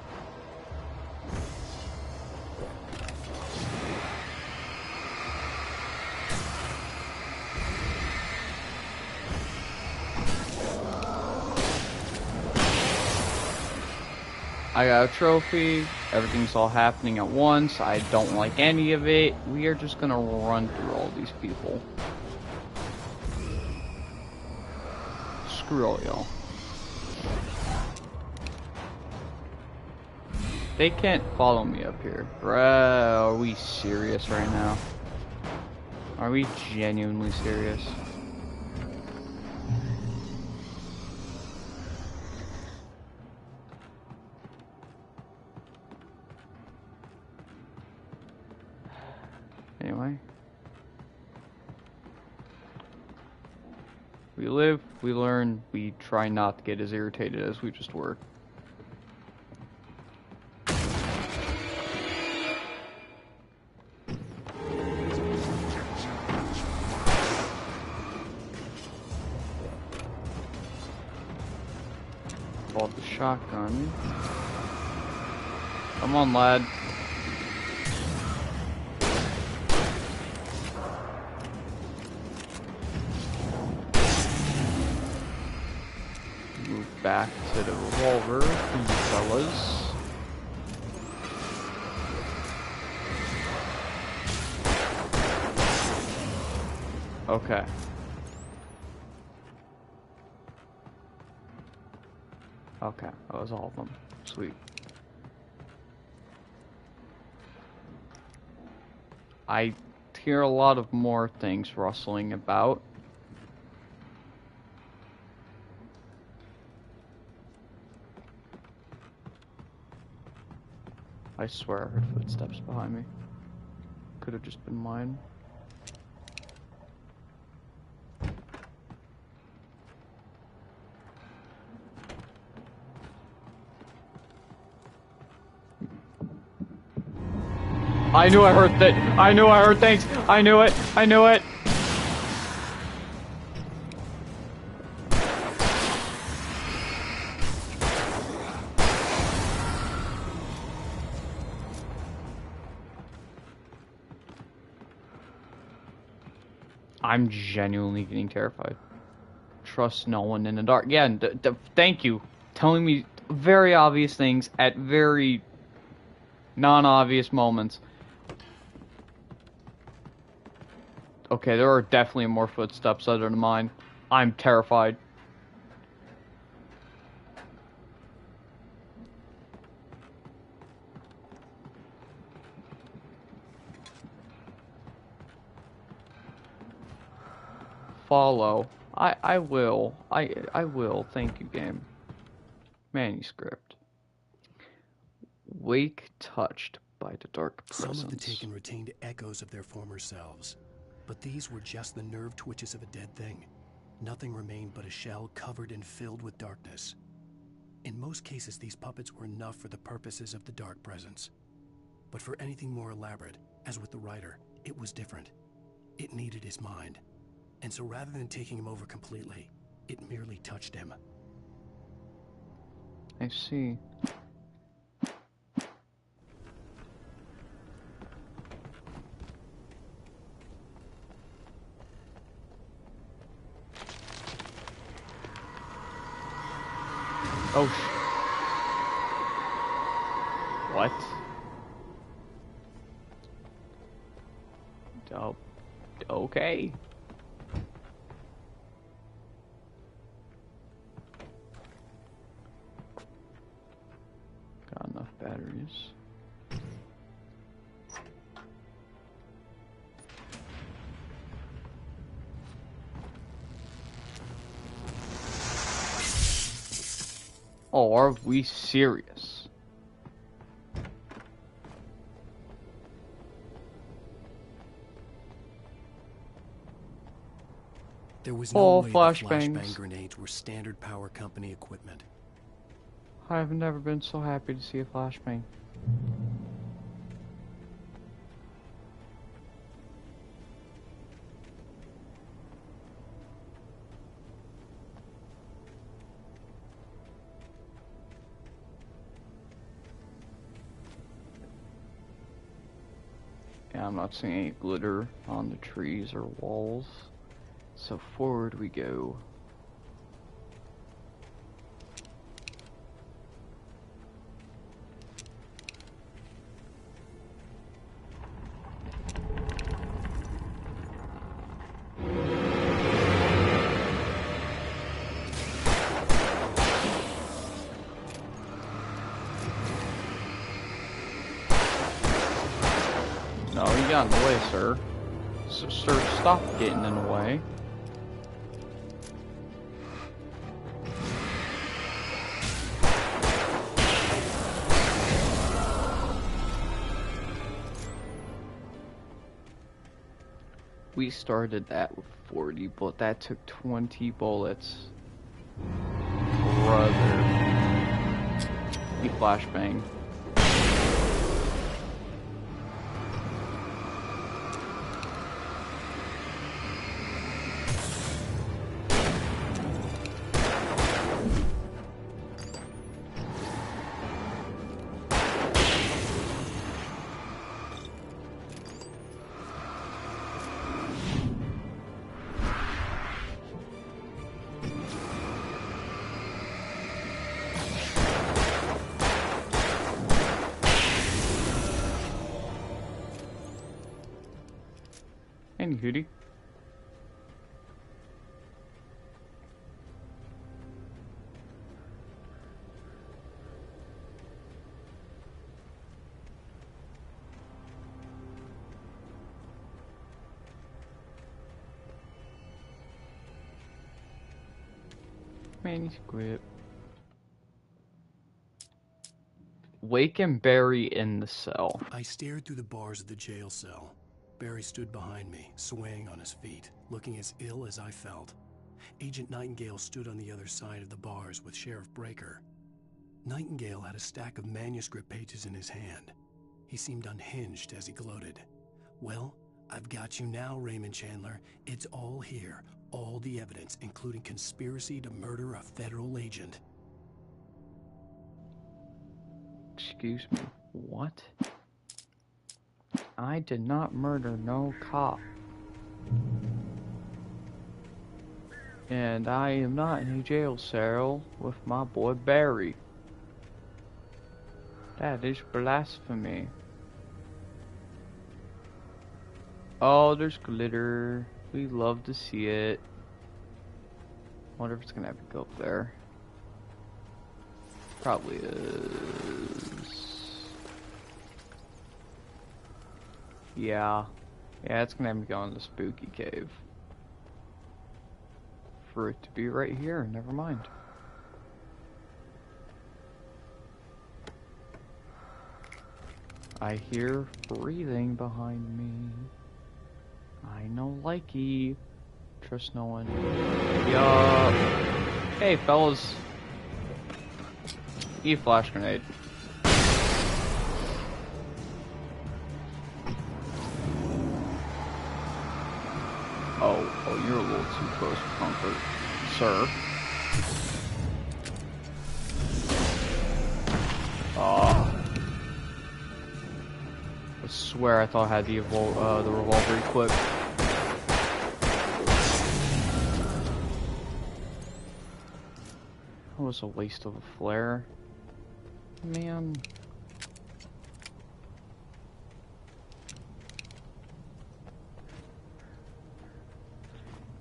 I got a trophy. Everything's all happening at once. I don't like any of it. We are just gonna run through all these people. Screw all y'all. They can't follow me up here. Bruh, are we serious right now? Are we genuinely serious? Anyway. We live, we learn, we try not to get as irritated as we just were. Bought the shotgun. Come on, lad. Move back to the revolver, fellas. Okay. Okay, that was all of them. Sweet. I hear a lot of more things rustling about. I swear I heard footsteps behind me. Could have just been mine. I knew I heard that. I knew I heard things. I knew it. I knew it. I'm genuinely getting terrified. Trust no one in the dark. Yeah, thank you. Telling me very obvious things at very non-obvious moments. Okay, there are definitely more footsteps other than mine. I'm terrified. Follow. I will. I will. Thank you, game. Manuscript. Wake touched by the dark presence. Some of the Taken retained echoes of their former selves, but these were just the nerve twitches of a dead thing. Nothing remained but a shell covered and filled with darkness. In most cases, these puppets were enough for the purposes of the dark presence. But for anything more elaborate, as with the writer, it was different. It needed his mind. And so rather than taking him over completely, it merely touched him. I see. Oh, what? Oh, okay. Got enough batteries. Oh, are we serious? There was no way the flashbangs. flashbang grenades were standard power company equipment. I've never been so happy to see a flashbang. Yeah, I'm not seeing any glitter on the trees or walls. So forward we go. No, you got in the way, sir. Sir, stop getting in the way. We started that with 40, but that took 20 bullets. Brother. He flashbang. Any hootie. Manuscript. Wake and Barry in the cell. I stared through the bars of the jail cell. Barry stood behind me, swaying on his feet, looking as ill as I felt. Agent Nightingale stood on the other side of the bars with Sheriff Breaker. Nightingale had a stack of manuscript pages in his hand. He seemed unhinged as he gloated. Well, I've got you now, Raymond Chandler. It's all here. All the evidence, including conspiracy to murder a federal agent. Excuse me, what? I did not murder no cop. And I am not in a jail cell with my boy Barry. That is blasphemy. Oh, there's glitter. We love to see it. Wonder if it's gonna have to go up there. Probably is. Yeah. Yeah, it's gonna have to go in the spooky cave. For it to be right here, never mind. I hear breathing behind me. I know likey. Trust no one. Yup. Hey, fellas. Flash grenade. Oh, you're a little too close for comfort, sir. I swear I thought I had the revolver equipped. That was a waste of a flare. Man.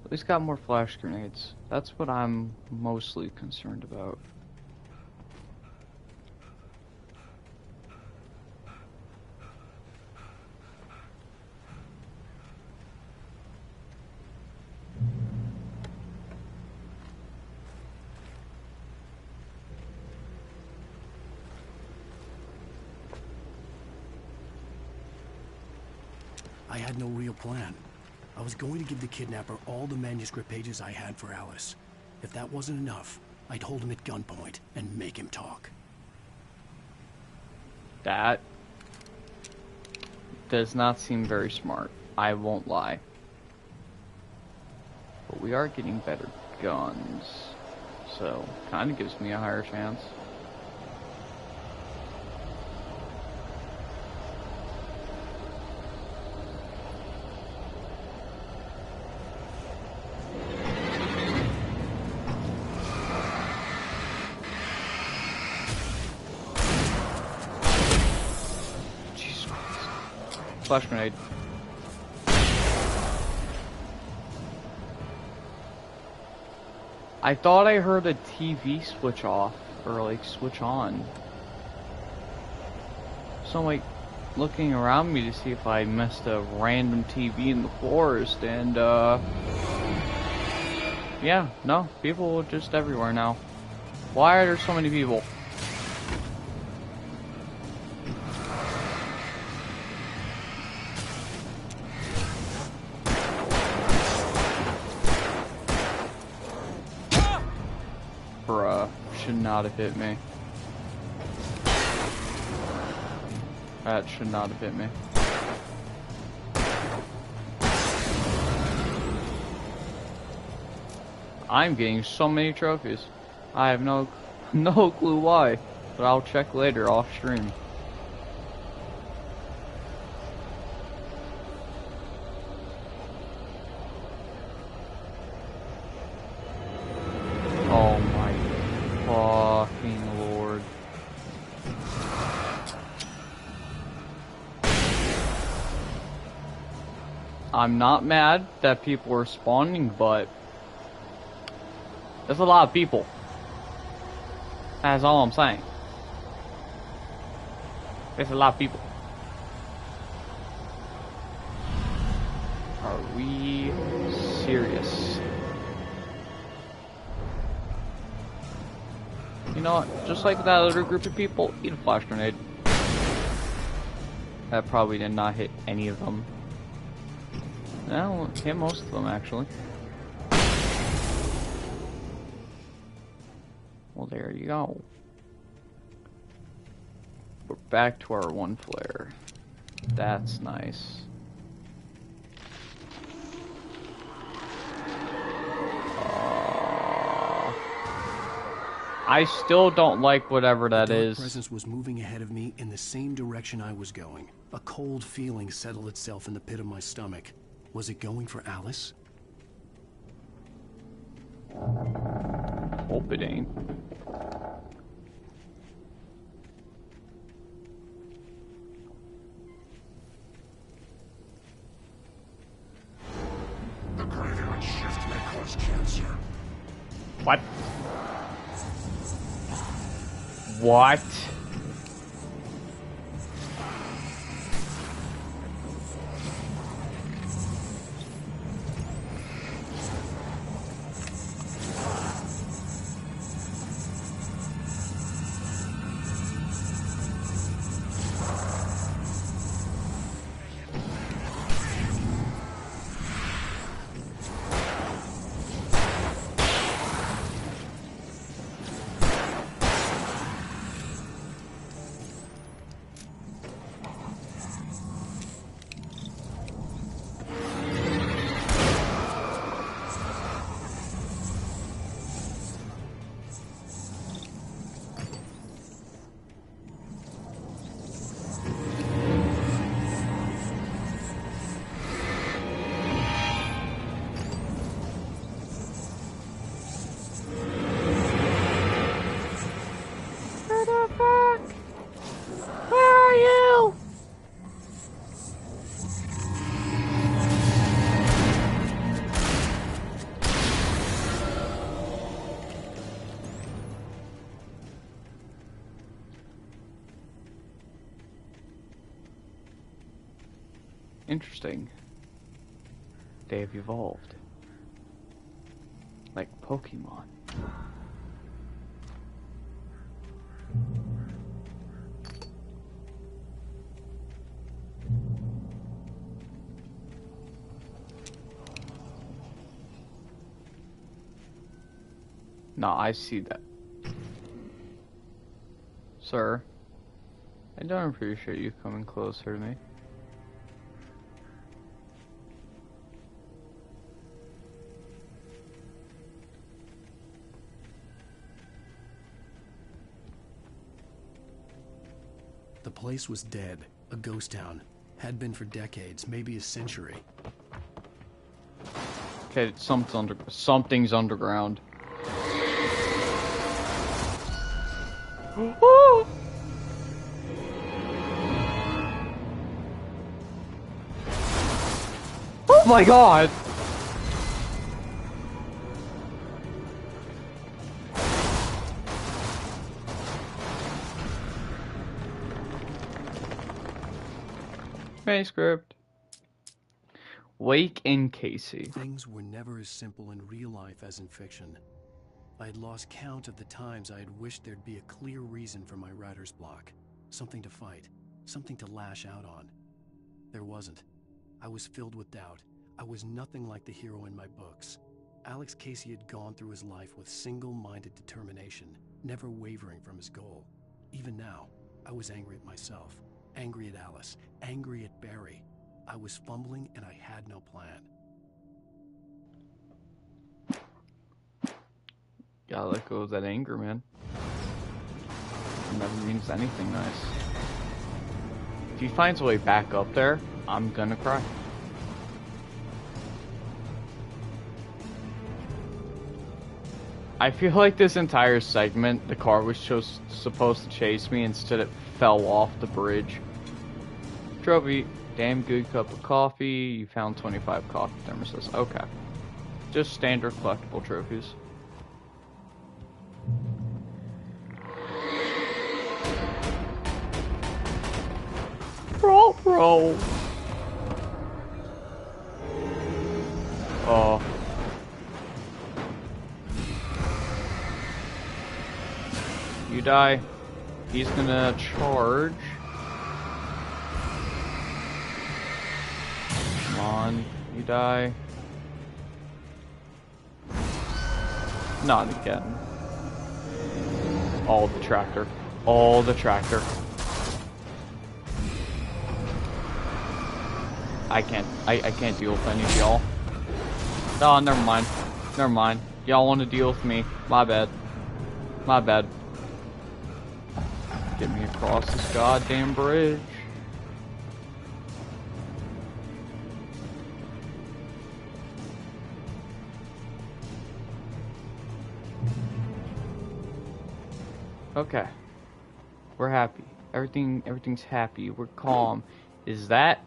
At least got more flash grenades. That's what I'm mostly concerned about. I had no real plan. I was going to give the kidnapper all the manuscript pages I had for Alice. If that wasn't enough, I'd hold him at gunpoint and make him talk. That does not seem very smart. I won't lie. But we are getting better guns, so kind of gives me a higher chance. Flash grenade. I thought I heard a TV switch off, or like switch on. So I'm like, looking around me to see if I missed a random TV in the forest, and yeah, no, people are just everywhere now. Why are there so many people? Bruh, should not have hit me. That should not have hit me. I'm getting so many trophies. I have no clue why, but I'll check later off stream. Oh my fucking lord. I'm not mad that people are spawning, but there's a lot of people. That's all I'm saying. There's a lot of people. Are we serious? You know what? Just like that other group of people, eat a flash grenade. That probably did not hit any of them. No, hit most of them actually. Well, there you go. We're back to our one flare. That's nice. I still don't like whatever that is. The presence was moving ahead of me in the same direction I was going. A cold feeling settled itself in the pit of my stomach. Was it going for Alice? Hope it ain't. The graveyard shift may cause cancer. What? What? Interesting. They have evolved. Like Pokemon. No, I see that. Sir, I don't appreciate you coming closer to me. The place was dead, a ghost town. Had been for decades, maybe a century. Okay, something's underground. Oh my god! Manuscript. Wake and Casey. Things were never as simple in real life as in fiction. I had lost count of the times I had wished there'd be a clear reason for my writer's block. Something to fight, something to lash out on. There wasn't. I was filled with doubt. I was nothing like the hero in my books. Alex Casey had gone through his life with single-minded determination, never wavering from his goal. Even now, I was angry at myself, angry at Alice, angry at Barry. I was fumbling and I had no plan. Gotta let go of that anger, man. It never means anything nice. If he finds a way back up there, I'm gonna cry. I feel like this entire segment, the car was just supposed to chase me, instead it fell off the bridge. Trophy. Damn good cup of coffee. You found 25 coffee thermoses. Okay. Just standard collectible trophies. Bro. Oh. You die. He's gonna charge. Come on, you die. Not again. All the tractor. All the tractor. I can't deal with any of y'all. Oh, never mind. Never mind. Y'all want to deal with me. My bad. My bad. Get me across this goddamn bridge. Okay. We're happy. Everything's happy. We're calm. Is that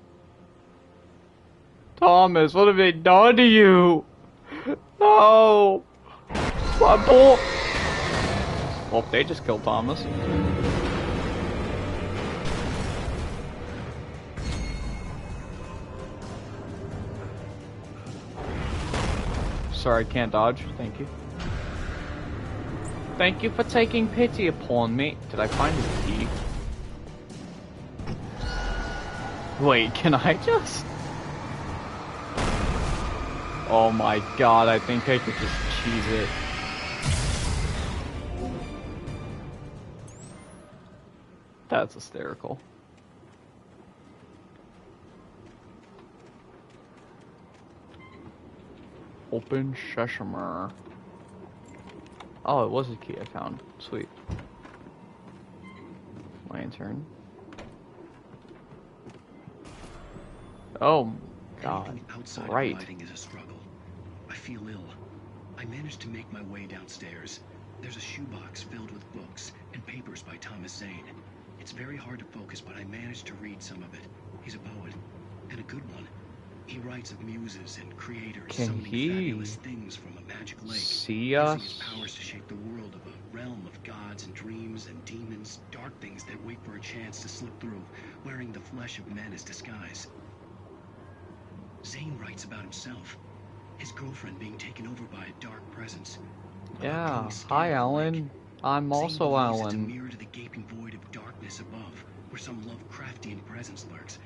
Thomas? What have they done to you? No. My boy. Well, they just killed Thomas. Sorry, can't dodge. Thank you. Thank you for taking pity upon me. Did I find a key? Wait, can I just? Oh my god, I think I could just cheese it. That's hysterical. Open Sesame. Oh, it was a key I found. Sweet. Lantern. Oh, God. Anything outside Right. of writing is a struggle. I feel ill. I managed to make my way downstairs. There's a shoebox filled with books and papers by Thomas Zane. It's very hard to focus, but I managed to read some of it. He's a poet, and a good one. He writes of muses and creators Can summoning he fabulous things from a magic lake, see using us? his powers to shape the world of a realm of gods and dreams and demons, dark things that wait for a chance to slip through, wearing the flesh of men as disguise. Zane writes about himself, his girlfriend being taken over by a dark presence. Yeah. Hi, Alan. I'm also Zane believes it's a Alan. mirror to the gaping void of darkness above, where some Lovecraftian presence lurks.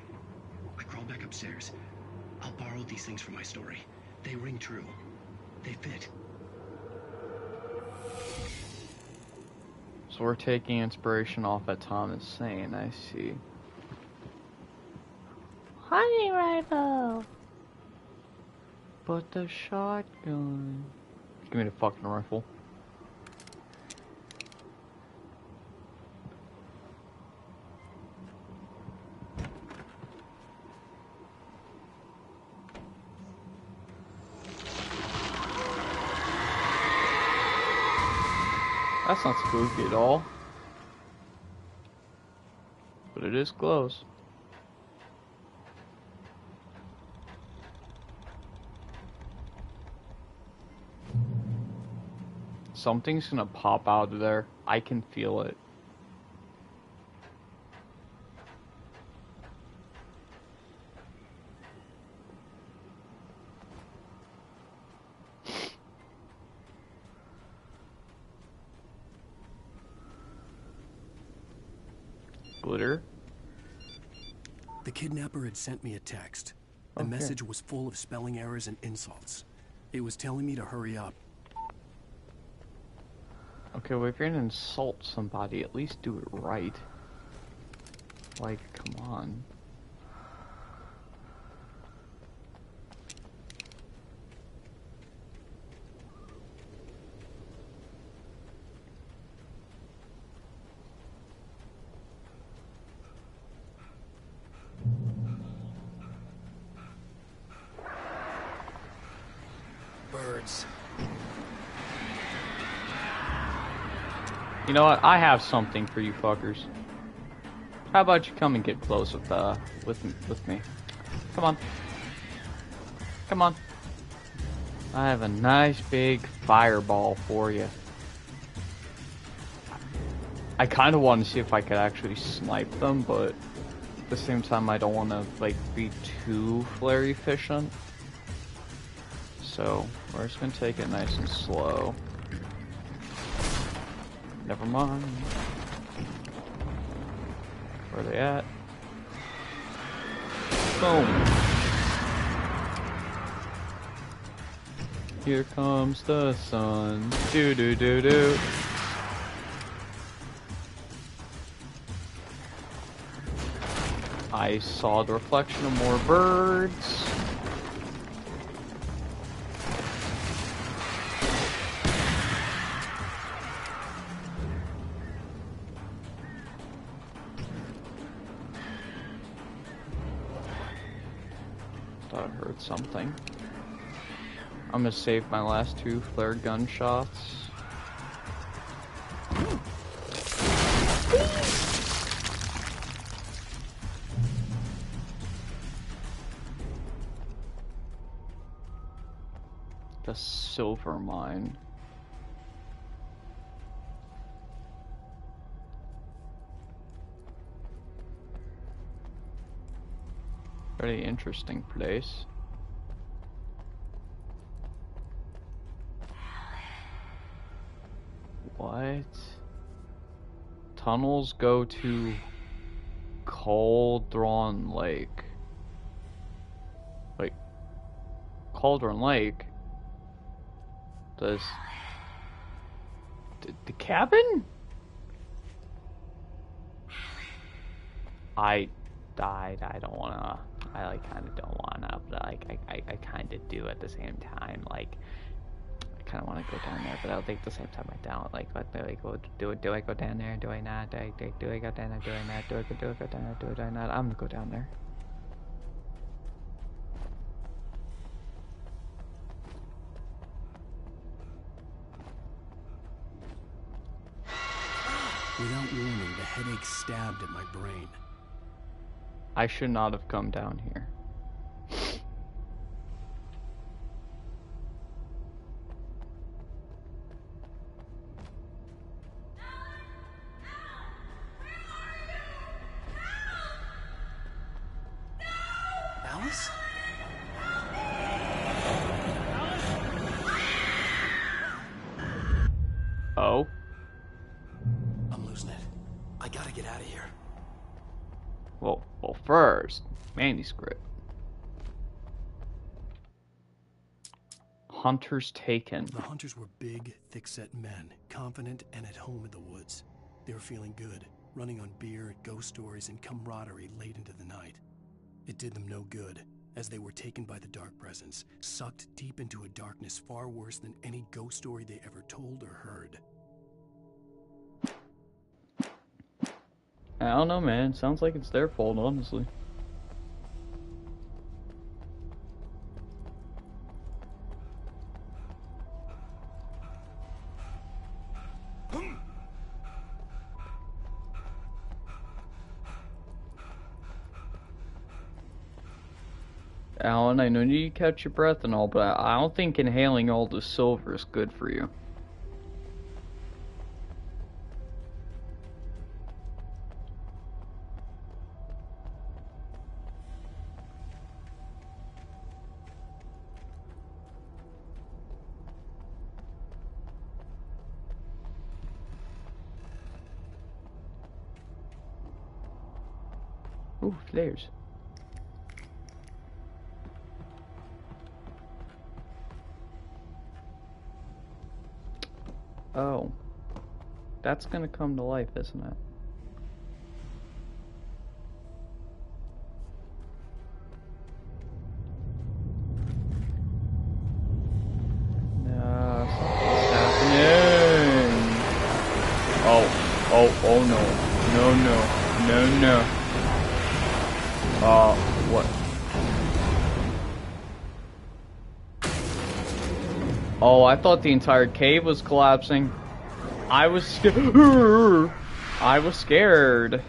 I crawl back upstairs. I'll borrow these things for my story. They ring true. They fit. So we're taking inspiration off at Thomas Zane, I see. Honey rifle! But the shotgun. Give me the fucking rifle. That's not spooky at all. But it is close. Something's gonna pop out of there. I can feel it. splitter. The kidnapper had sent me a text. The Okay. message was full of spelling errors and insults. It was telling me to hurry up. Okay, well, if you're gonna insult somebody, at least do it right. Like, come on. Birds. You know what? I have something for you fuckers. How about you come and get close with me? Come on. Come on. I have a nice big fireball for you. I kind of want to see if I could actually snipe them, but at the same time I don't want to like be too flare efficient. So we're just gonna take it nice and slow. Never mind. Where are they at? Boom. Here comes the sun. Do do do do. I saw the reflection of more birds. Thought I heard something. I'm gonna save my last 2 flare gunshots. The silver mine. Very interesting place. What? Tunnels go to Cauldron Lake. Wait. Cauldron Lake? Does... The cabin? I don't wanna... I like kinda don't wanna, but like I kinda do at the same time. Like I kinda wanna go down there, but I don't think at the same time I don't. Like what do I go do I go down there? Do I not? Do I go down there? Do I not? Do I go down there? Do I not? I'm gonna go down there. Without warning, the headache stabbed at my brain. I should not have come down here. Alice? Oh? I'm losing it. I gotta get out of here. Well, first, manuscript. Hunters taken. The hunters were big, thick-set men, confident and at home in the woods. They were feeling good, running on beer, ghost stories, and camaraderie late into the night. It did them no good, as they were taken by the dark presence, sucked deep into a darkness far worse than any ghost story they ever told or heard. I don't know, man. Sounds like it's their fault, honestly. Alan, I know you catch your breath and all, but I don't think inhaling all the silver is good for you. Ooh, flares. Oh. That's gonna come to life, isn't it? No, something's happening. Oh no. No. What? Oh, I thought the entire cave was collapsing. I was scared. I was scared.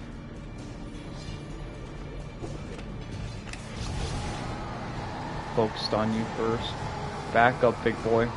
Focused on you first. Back up, big boy.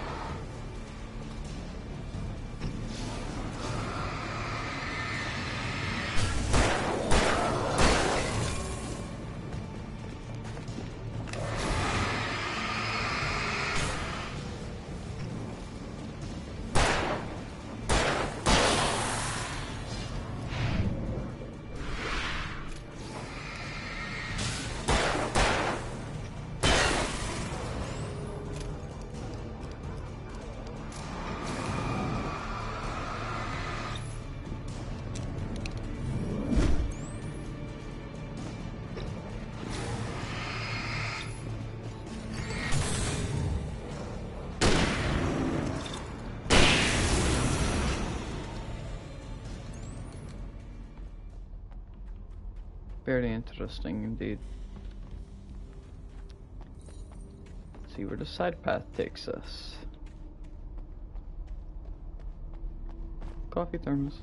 Very interesting indeed. Let's see where the side path takes us. Coffee thermos.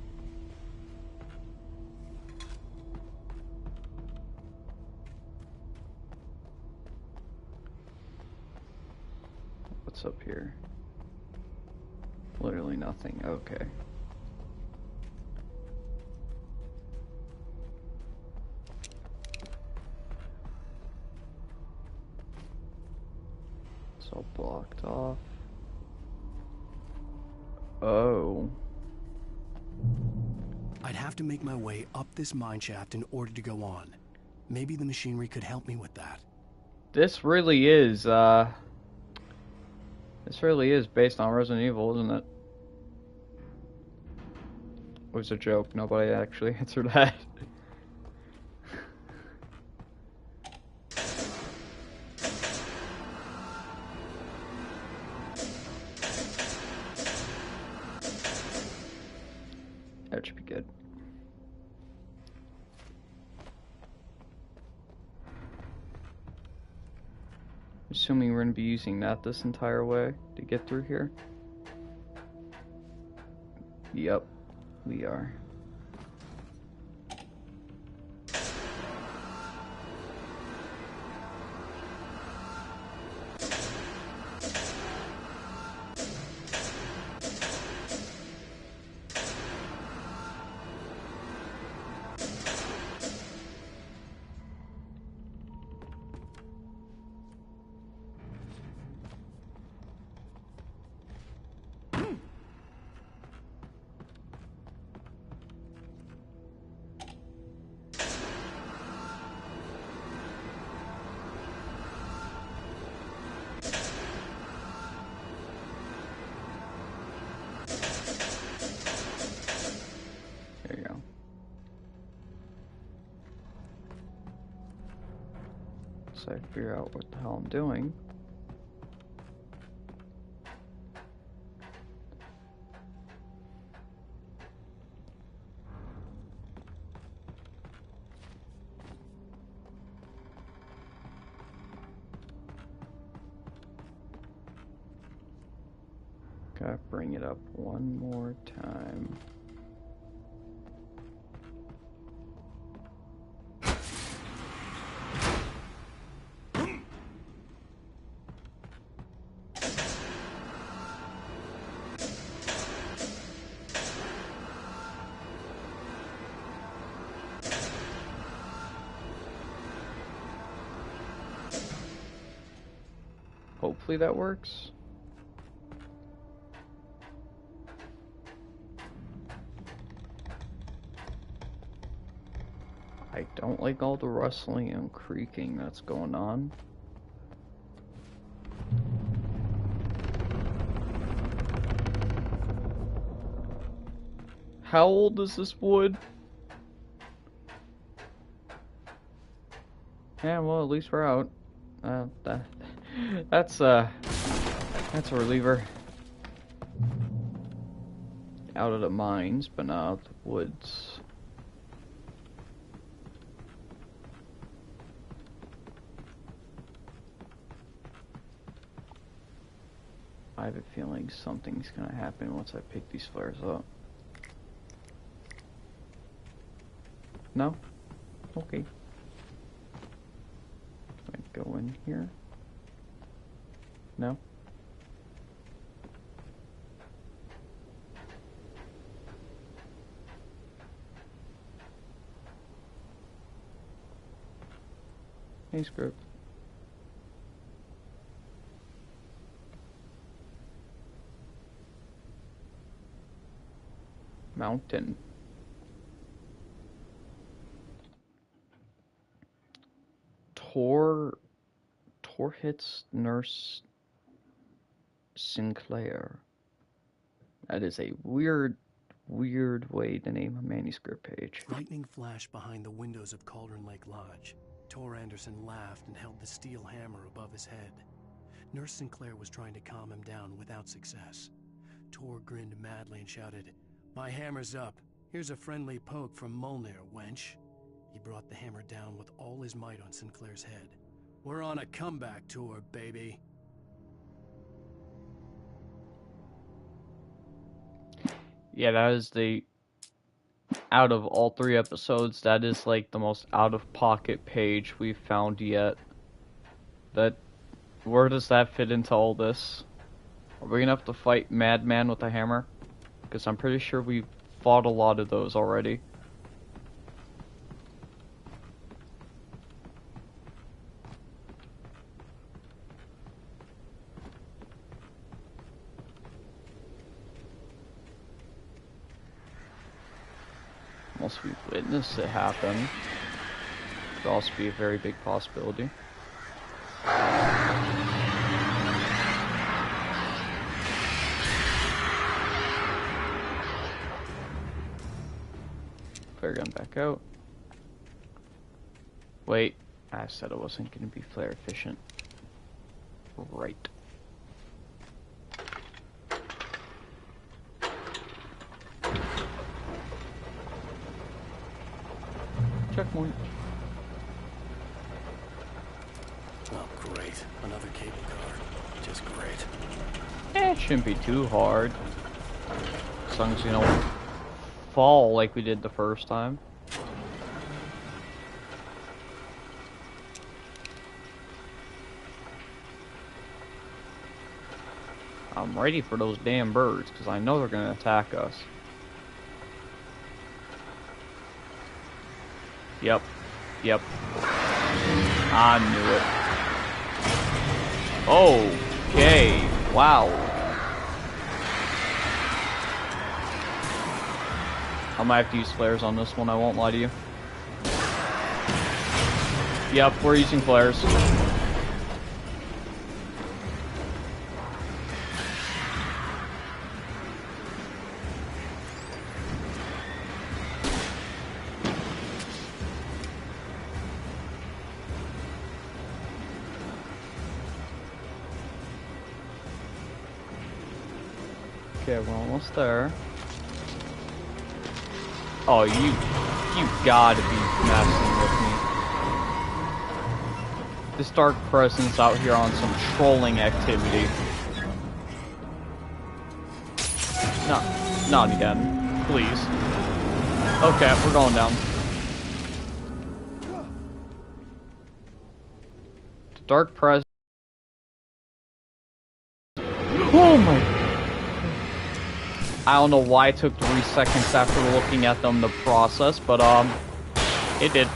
What's up here? Literally nothing. Okay. It's all blocked off. Oh. I'd have to make my way up this mine shaft in order to go on. Maybe the machinery could help me with that. This really is based on Resident Evil, isn't it? It was a joke. Nobody actually answered that. That should be good. Assuming we're going to be using that this entire way to get through here. Yep, we are. There you go. So I figure out what the hell I'm doing. Gotta bring it up one more time. Hopefully that works. I don't like all the rustling and creaking that's going on. How old is this wood? Yeah, well, at least we're out. That's a reliever. Out of the mines, but not out of the woods. I have a feeling something's gonna happen once I pick these flares up. No? Okay. I go in here? No? Hey, script. Mountain. Tor hits Nurse Sinclair. That is a weird way to name a manuscript page. Lightning flashed behind the windows of Cauldron Lake Lodge. Tor Anderson laughed and held the steel hammer above his head. Nurse Sinclair was trying to calm him down without success. Tor grinned madly and shouted, "My hammer's up. Here's a friendly poke from Molnir, wench." He brought the hammer down with all his might on Sinclair's head. "We're on a comeback tour, baby." Yeah, that is out of all 3 episodes, that is like the most out-of-pocket page we've found yet. Where does that fit into all this? Are we gonna have to fight Madman with a hammer? Because I'm pretty sure we've fought a lot of those already. Unless we've witnessed it happen. Could also be a very big possibility. Flare gun back out. Wait, I said it wasn't going to be flare efficient. Right. Checkpoint. Oh, great. Another cable car. Just great. It shouldn't be too hard. As long as you don't fall like we did the first time. I'm ready for those damn birds, because I know they're going to attack us. Yep. I knew it. Okay. Wow. I might have to use flares on this one, I won't lie to you. Yep, we're using flares. Okay, we're almost there. Oh, you gotta be messing with me. This dark presence out here on some trolling activity. No, not again. Please. Okay, we're going down. The dark presence. Oh my. I don't know why it took 3 seconds after looking at them to process, but it did.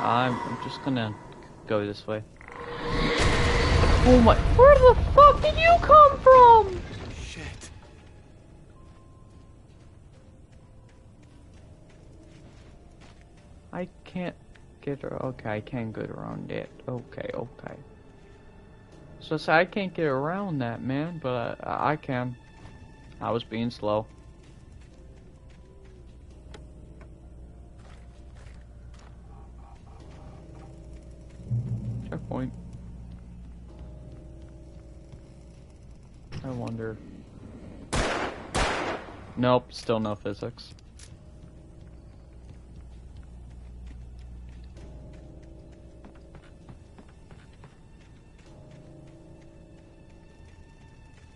I'm just gonna go this way. Oh my, where the fuck did you come from? I can't get her. Okay, I can get around it. Okay, okay. So say I can't get around that, man, but I can. I was being slow. Checkpoint. I wonder. Nope, still no physics.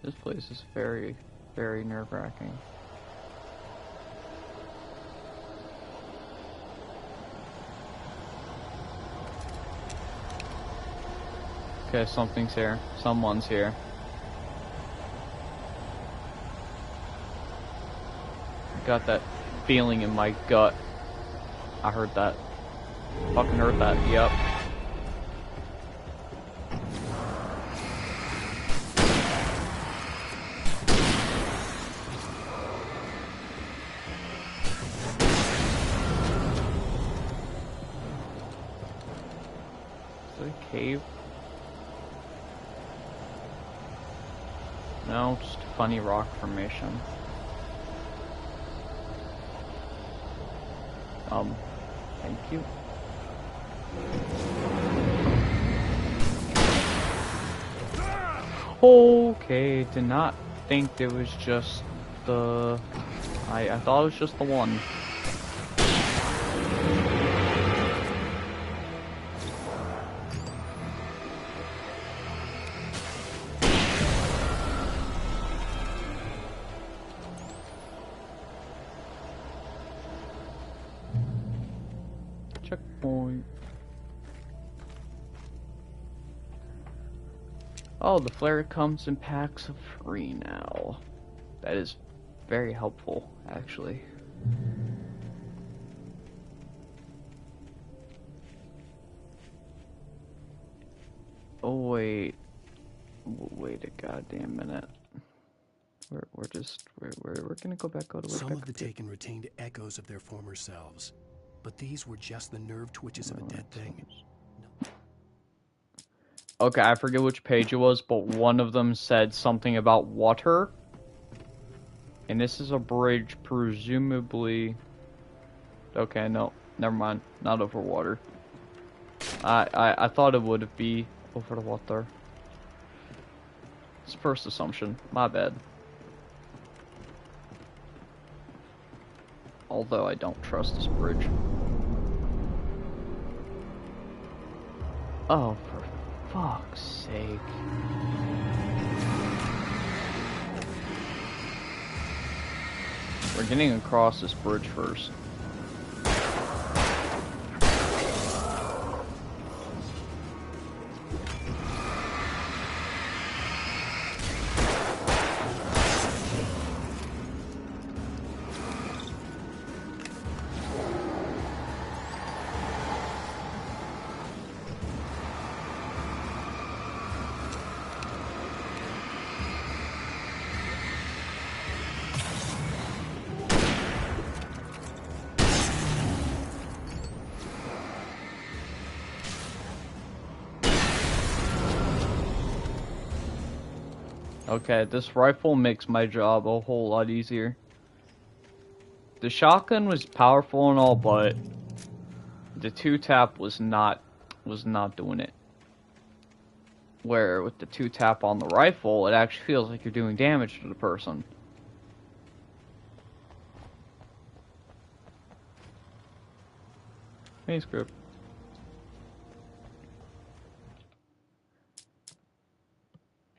This place is very, very nerve-wracking. Okay, something's here. Someone's here. I got that feeling in my gut. I heard that. Fucking heard that. Yep. Is it a cave? No, just a funny rock formation. Thank you. Okay, did not think it was just the... I thought it was just the one. Checkpoint. Oh, the flare comes in packs of 3 now. That is very helpful, actually. Oh wait, wait a goddamn minute. We're gonna go back out. Some of the Taken retained echoes of their former selves, but these were just the nerve twitches of a dead thing. Okay, I forget which page it was, but one of them said something about water. And this is a bridge, presumably... Okay, no, never mind. Not over water. I thought it would be over the water. It's first assumption. My bad. Although I don't trust this bridge. Oh, for fuck's sake. We're getting across this bridge first. Okay, this rifle makes my job a whole lot easier. The shotgun was powerful and all, but the 2-tap was not doing it. Where with the 2-tap on the rifle, it actually feels like you're doing damage to the person. Hey, script.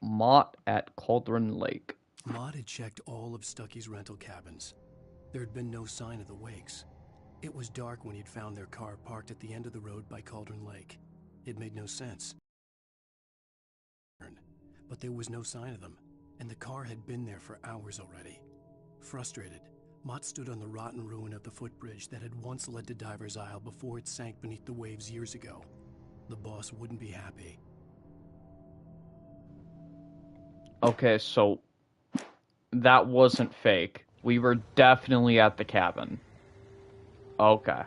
Mott at Cauldron Lake. Mott had checked all of Stucky's rental cabins. There had been no sign of the Wakes. It was dark when he'd found their car parked at the end of the road by Cauldron Lake. It made no sense. But there was no sign of them, and the car had been there for hours already. Frustrated, Mott stood on the rotten ruin of the footbridge that had once led to Diver's Isle before it sank beneath the waves years ago. The boss wouldn't be happy. Okay, so that wasn't fake. We were definitely at the cabin. Okay.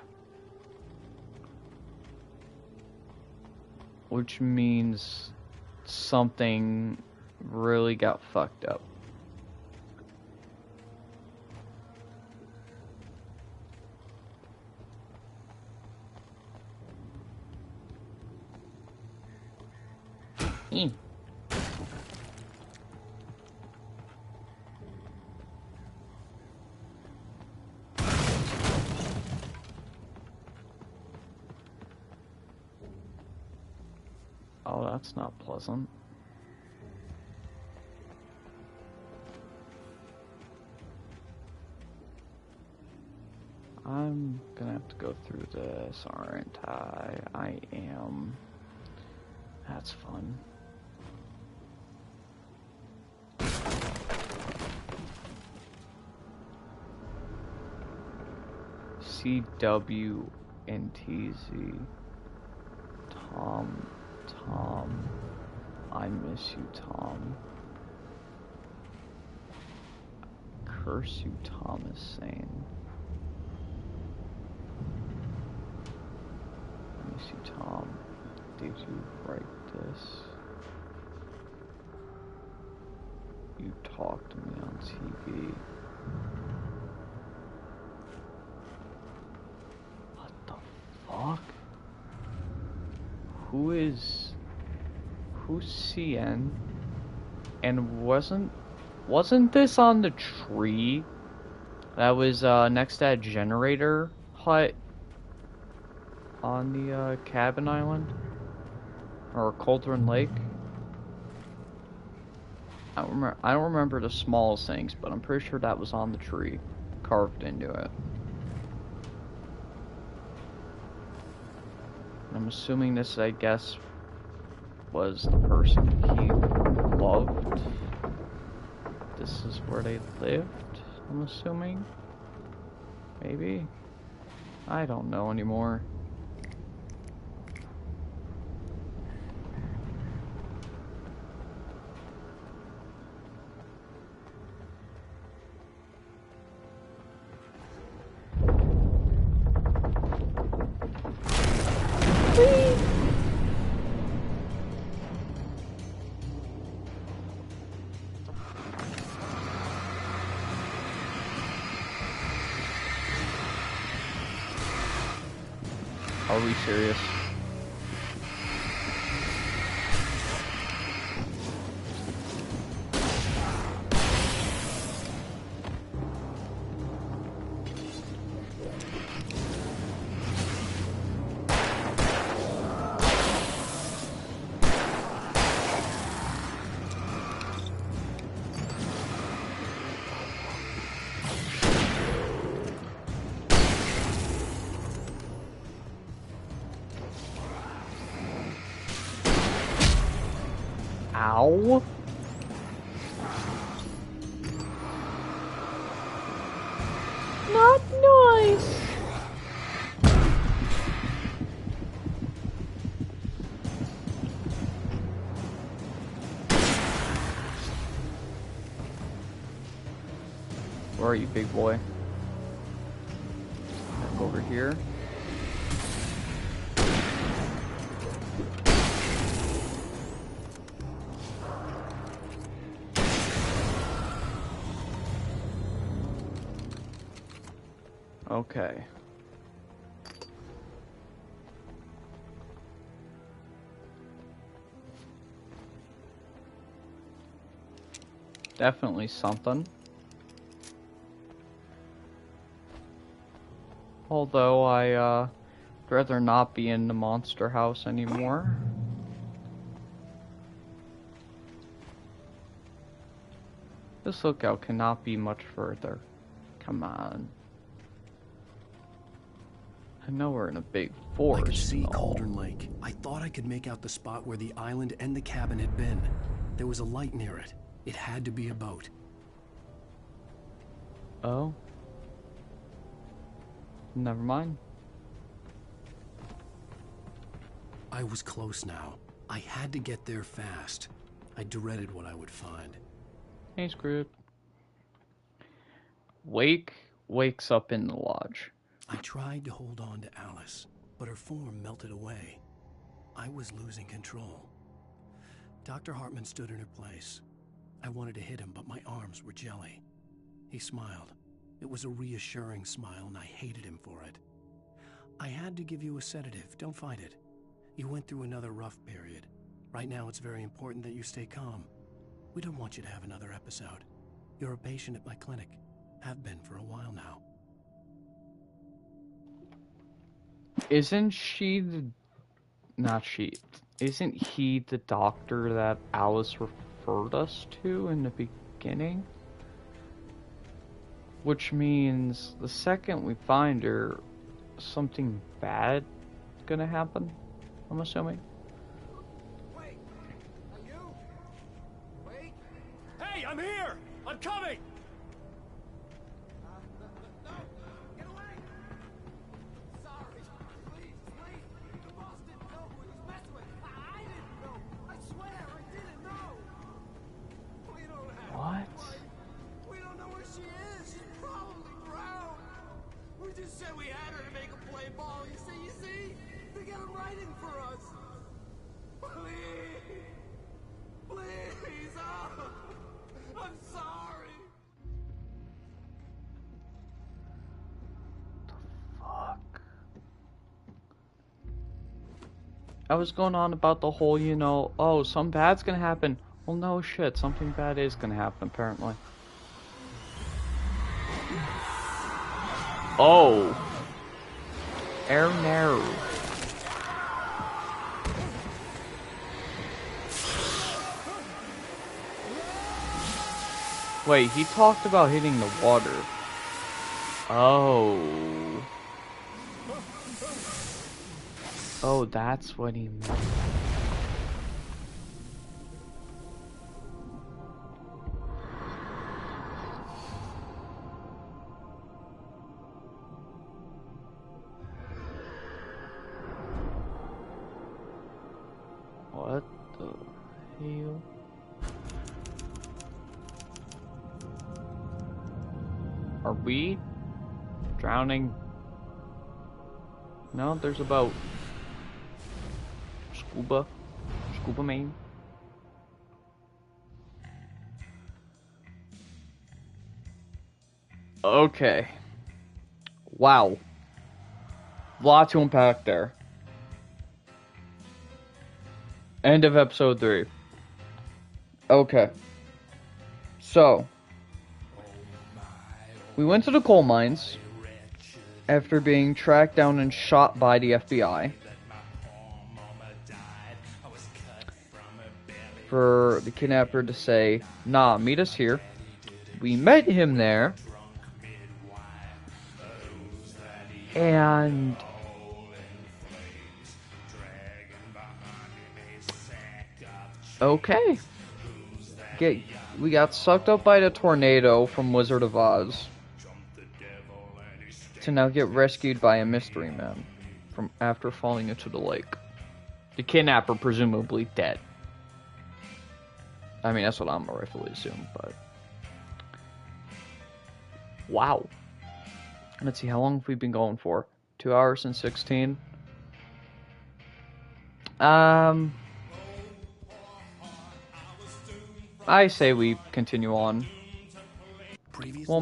which means something really got fucked up. Oh, that's not pleasant. I'm gonna have to go through this, aren't I? I am. That's fun. CW and TZ. Tom. I miss you, Tom. Curse you, Thomas Sane. I miss you, Tom. Did you write this? You talked to me on TV. What the fuck? Who's CN? And wasn't this on the tree that was next to that generator hut on the cabin island or Cauldron Lake? I don't remember the smallest things, but I'm pretty sure that was on the tree, carved into it. I'm assuming this, I guess, was the person he loved. This is where they lived, I'm assuming. Maybe? I don't know anymore. Are we serious? Ow. Not nice. Where are you, big boy? Back over here. Okay. Definitely something. Although I'd rather not be in the monster house anymore. This lookout cannot be much further. Come on. I know we're in a big forest. I could see Cauldron Lake. I thought I could make out the spot where the island and the cabin had been. There was a light near it. It had to be a boat. Oh? Never mind. I was close now. I had to get there fast. I dreaded what I would find. Hey, Script. Wake wakes up in the lodge. I tried to hold on to Alice, but her form melted away. I was losing control. Dr. Hartman stood in her place. I wanted to hit him, but my arms were jelly. He smiled. It was a reassuring smile, and I hated him for it. I had to give you a sedative. Don't fight it. You went through another rough period. Right now, it's very important that you stay calm. We don't want you to have another episode. You're a patient at my clinic. Have been for a while now. Isn't she the... Not she. Isn't he the doctor that Alice referred us to in the beginning? Which means the second we find her, something bad gonna happen, I'm assuming. Wait! Are you? Wait! Hey, I'm here! I'm coming! No! Get away! Sorry. Please, please! The boss didn't know who he was messing with. I didn't know! I swear, I didn't know! We don't have What? We don't know where she is! She's probably drowned! We just said we had her to make a play ball, you see? They got him writing for us! Please! Please! Oh, I'm sorry! Fuck. I was going on about the whole, you know, oh, something bad's gonna happen. Well, no shit, something bad is gonna happen, apparently. Oh. No. Wait, he talked about hitting the water. Oh. Oh, that's what he meant. What the hell? Are we drowning? No, there's a boat. Scuba man. Okay. Wow. Lot to unpack there. End of episode 3. Okay. So, we went to the coal mines after being tracked down and shot by the FBI for the kidnapper to say, nah, meet us here. We met him there, and okay. We got sucked up by the tornado from Wizard of Oz to now get rescued by a mystery man from after falling into the lake. The kidnapper presumably dead. I mean, that's what I'm rightfully assume, but wow. Let's see, how long have we been going for? 2 hours and 16. I say we continue on. We'll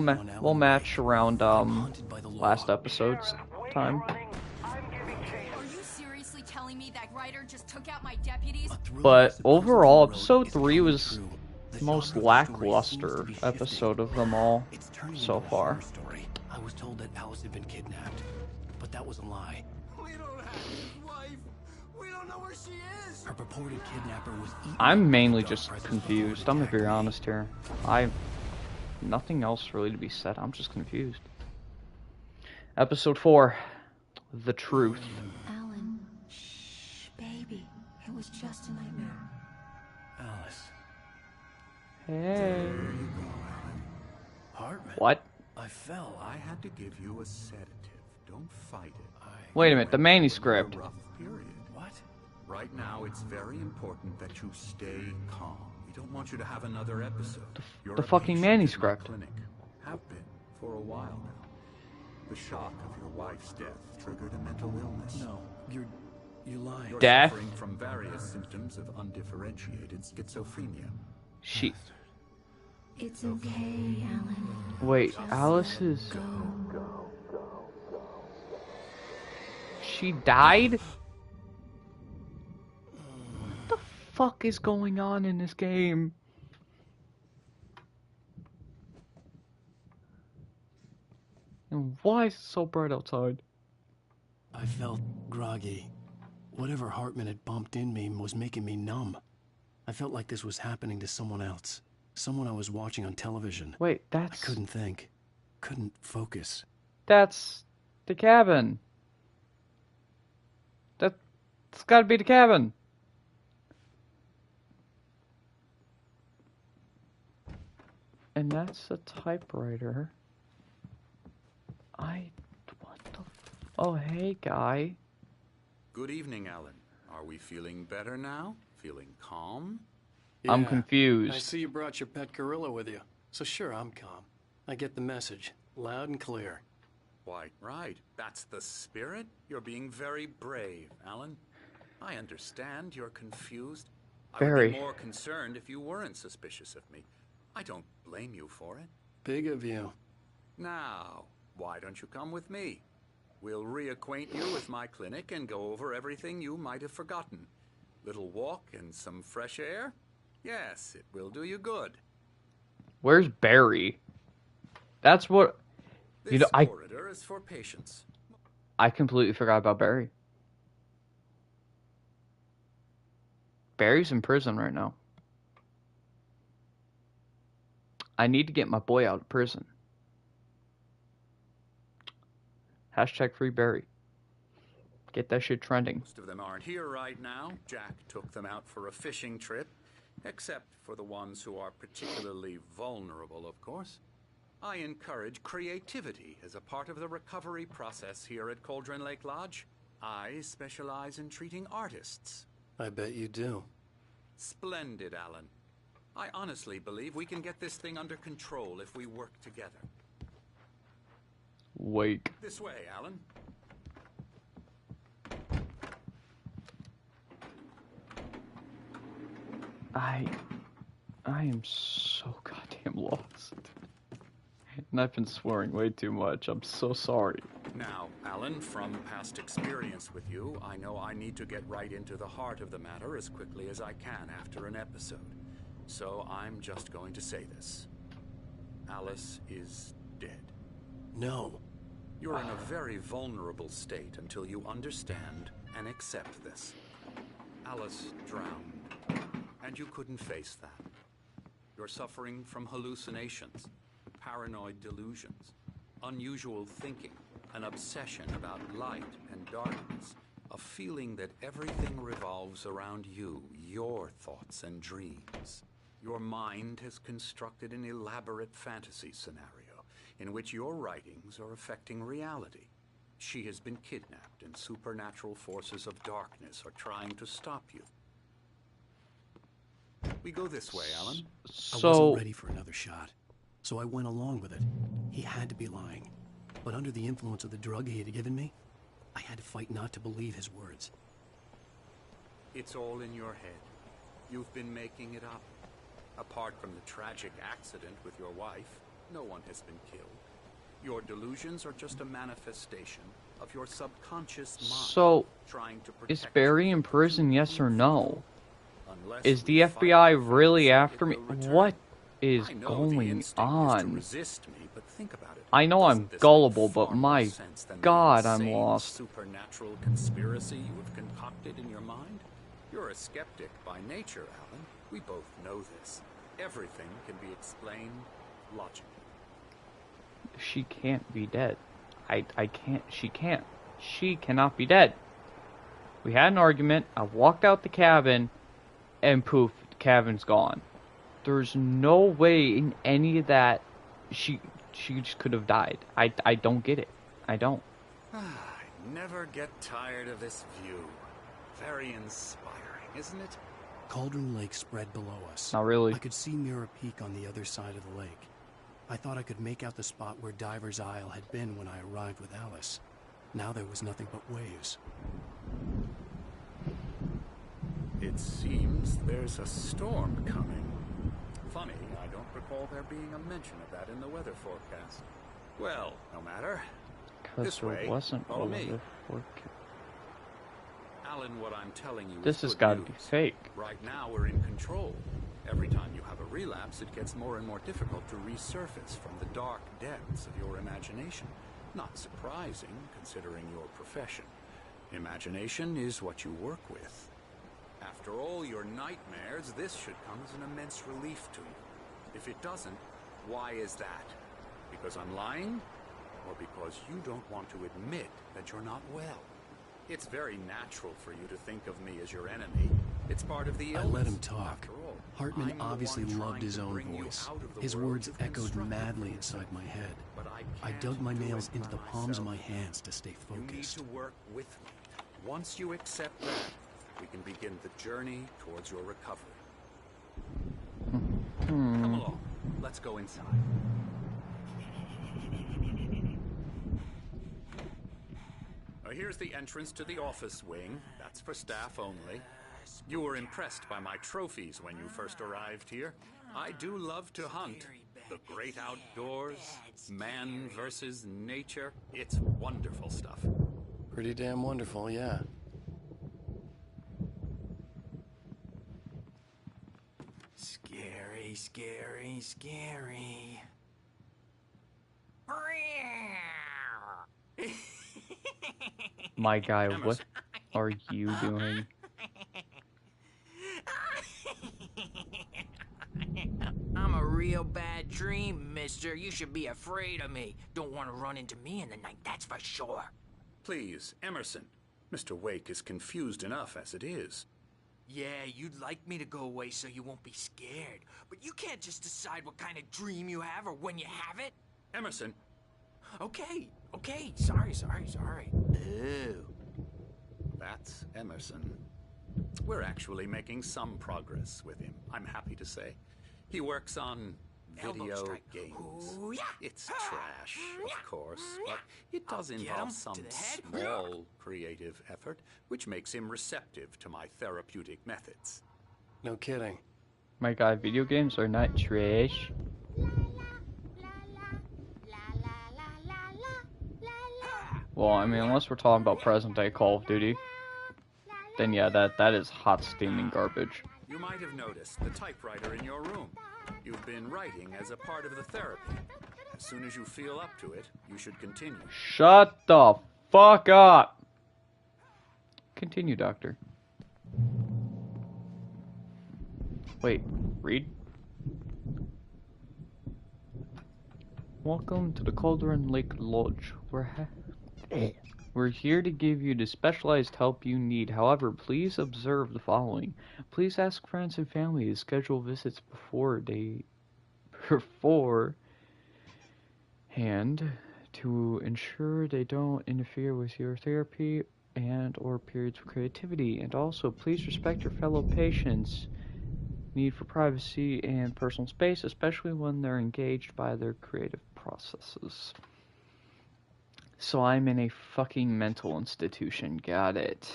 match around last episode's time. Are you seriously telling me that Ryder just took out my deputies? But overall, episode 3 was the most lackluster episode of them all so far. I was told that Alice had been kidnapped, but that was a lie. We don't have his wife. We don't know where she is. Her purported kidnapper was eaten. I'm mainly just confused. I'm gonna be honest here. Nothing else really to be said. I'm just confused. Episode 4, The Truth. Alan, shh, baby. It was just a nightmare. Alice. Hey. There you go, Alan. Hartman. What? I fell. I had to give you a sedative. Don't fight it. Wait a minute, the manuscript. Rough period. What? Right now, it's very important that you stay calm. We don't want you to have another episode. You're The a fucking patient in my manuscript. clinic. Have been for a while now. The shock of your wife's death triggered a mental illness. No, you're You lied. You're Death? suffering from various symptoms of undifferentiated schizophrenia. She... It's okay, Alan. Wait, Just Alice let is... go. She died? What the fuck is going on in this game? And why is it so bright outside? I felt groggy. Whatever Hartman had bumped in me was making me numb. I felt like this was happening to someone else. Someone I was watching on television. Wait, that's... I couldn't think. Couldn't focus. That's the cabin. That's gotta be the cabin. And that's a typewriter. What the... Oh, hey, guy. Good evening, Alan. Are we feeling better now? Feeling calm? I'm Yeah, confused. I see you brought your pet gorilla with you. So sure, I'm calm. I get the message. Loud and clear. Why, right. That's the spirit. You're being very brave, Alan. I understand you're confused. I would Very. be more concerned if you weren't suspicious of me. I don't blame you for it. Big of you. Now, why don't you come with me? We'll reacquaint you with my clinic and go over everything you might have forgotten. Little walk and some fresh air? Yes, it will do you good. Where's Barry? That's what... You know, This corridor is for patients. I completely forgot about Barry. Barry's in prison right now. I need to get my boy out of prison. Hashtag free Barry. Get that shit trending. Most of them aren't here right now. Jack took them out for a fishing trip. Except for the ones who are particularly vulnerable, of course. I encourage creativity as a part of the recovery process here at Cauldron Lake Lodge. I specialize in treating artists. I bet you do. Splendid, Alan. I honestly believe we can get this thing under control if we work together. Wake. This way, Alan. I am so goddamn lost. And I've been swearing way too much. I'm so sorry. Now, Alan, from past experience with you, I know I need to get right into the heart of the matter as quickly as I can after an episode. So I'm just going to say this. Alice is dead. No. You're in a very vulnerable state until you understand and accept this. Alice drowned, and you couldn't face that. You're suffering from hallucinations, paranoid delusions, unusual thinking, an obsession about light and darkness, a feeling that everything revolves around you, your thoughts and dreams. Your mind has constructed an elaborate fantasy scenario in which your writings are affecting reality. She has been kidnapped and supernatural forces of darkness are trying to stop you. We go this way, Alan. I wasn't ready for another shot, so I went along with it. He had to be lying. But under the influence of the drug he had given me, I had to fight not to believe his words. It's all in your head. You've been making it up. Apart from the tragic accident with your wife, no one has been killed. Your delusions are just a manifestation of your subconscious mind. So, trying to is Barry in prison, yes or no? Unless Is the FBI really after me? What is going on? resist me, but think about it. I know I'm gullible, but my God, I'm lost. Supernatural conspiracy you have concocted in your mind? You're a skeptic by nature, Alan. We both know this. Everything can be explained logically. She can't be dead. I can't. She can't. She cannot be dead. We had an argument. I walked out the cabin, and poof, the cabin's gone. There's no way in any of that she just could have died. I don't get it. I don't. I never get tired of this view. Very inspiring, isn't it? Cauldron Lake spread below us. Not really. I could see Mirror Peak on the other side of the lake. I thought I could make out the spot where Diver's Isle had been when I arrived with Alice. Now there was nothing but waves. It seems there's a storm coming. Funny, I don't recall there being a mention of that in the weather forecast. Well, no matter. Because This there way, wasn't a follow me. weather forecast. Alan, what I'm telling you This is has good got to news. be fake. Right now, we're in control. Every time you have a relapse, it gets more and more difficult to resurface from the dark depths of your imagination. Not surprising, considering your profession. Imagination is what you work with. After all your nightmares, this should come as an immense relief to you. If it doesn't, why is that? Because I'm lying? Or because you don't want to admit that you're not well? It's very natural for you to think of me as your enemy. It's part of the illness. I let him talk. After all, Hartman I'm the obviously one loved trying his to own bring you voice. out of the His world words you've echoed constructed madly for inside yourself. my head. But I can't dug my do nails it into the by palms of my myself. hands to stay You need focused. to work with me. Once you accept that, we can begin the journey towards your recovery. Come along. Let's go inside. Here's the entrance to the office wing. That's for staff only. You were impressed by my trophies when you first arrived here. I do love to hunt. The great outdoors, man versus nature. It's wonderful stuff. Pretty damn wonderful, yeah. Scary, scary, scary. My guy, what are you doing? I'm a real bad dream, mister. You should be afraid of me. Don't want to run into me in the night, that's for sure. Please, Emerson. Mr. Wake is confused enough as it is. Yeah, you'd like me to go away so you won't be scared. But you can't just decide what kind of dream you have or when you have it. Emerson. Okay. Sorry. Ew. That's Emerson. We're actually making some progress with him, I'm happy to say. He works on video games. Ooh, yeah. It's trash, of course, but it does I'll get involve him some to the head. small creative effort, which makes him receptive to my therapeutic methods. No kidding. My guy, video games are not trash. Well, I mean, unless we're talking about present-day Call of Duty, then yeah, that is hot steaming garbage. You might have noticed the typewriter in your room. You've been writing as a part of the therapy. As soon as you feel up to it, you should continue. Shut the fuck up! Continue, Doctor. Wait, read? Welcome to the Cauldron Lake Lodge. We're here to give you the specialized help you need. However, please observe the following. Please ask friends and family to schedule visits beforehand to ensure they don't interfere with your therapy and or periods of creativity. And also, please respect your fellow patients' need for privacy and personal space, especially when they're engaged by their creative processes. So I'm in a fucking mental institution. Got it.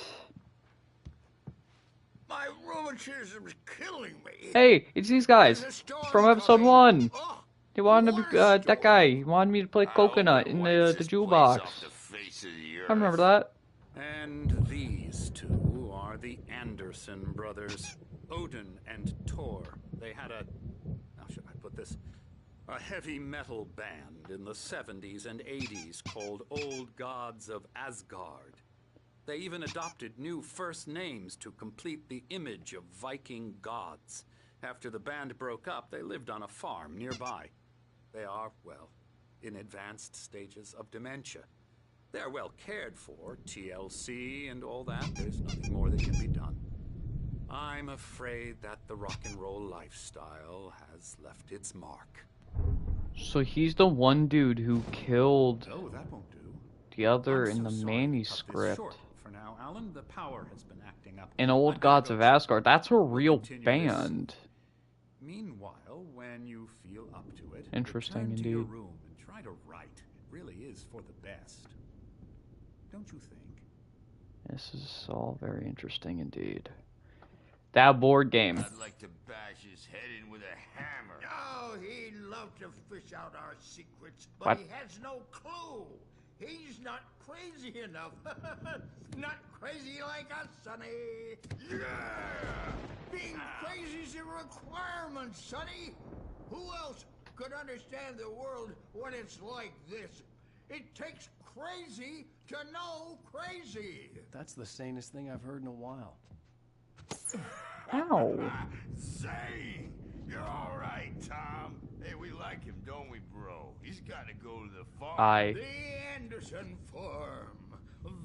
My rheumatism's killing me. Hey, it's these guys from episode 1. They wanted to be, that guy. He wanted me to play Coconut in the jewel box. I remember that. And these two are the Anderson brothers, Odin and Tor. They had how should I put this? A heavy metal band in the 70s and 80s called Old Gods of Asgard. They even adopted new first names to complete the image of Viking gods. After the band broke up, they lived on a farm nearby. They are, well, in advanced stages of dementia. They're well cared for, TLC and all that. There's nothing more that can be done. I'm afraid that the rock and roll lifestyle has left its mark. So he's the one dude who killed Oh, that won't do. the other I'm in the so sorry to cut this manuscript. short for now, Alan. The power has been acting up. In I'd Old better Gods go of check. Asgard. That's a real Continue this. band. Meanwhile, when you feel up to it, Interesting return to your indeed. room and try to write. It really is for the best. Don't you think? This is all very interesting indeed. That board game. I'd like to bash his head in with a hammer. Oh, he'd love to fish out our secrets, but What? he has no clue. He's not crazy enough. Not crazy like us, Sonny. Yeah! Being crazy's a requirement, Sonny. Who else could understand the world when it's like this? It takes crazy to know crazy. That's the sanest thing I've heard in a while. Ow. Say, you're all right, Tom. Hey, we like him, don't we, bro? He's got to go to the farm. The Anderson Farm.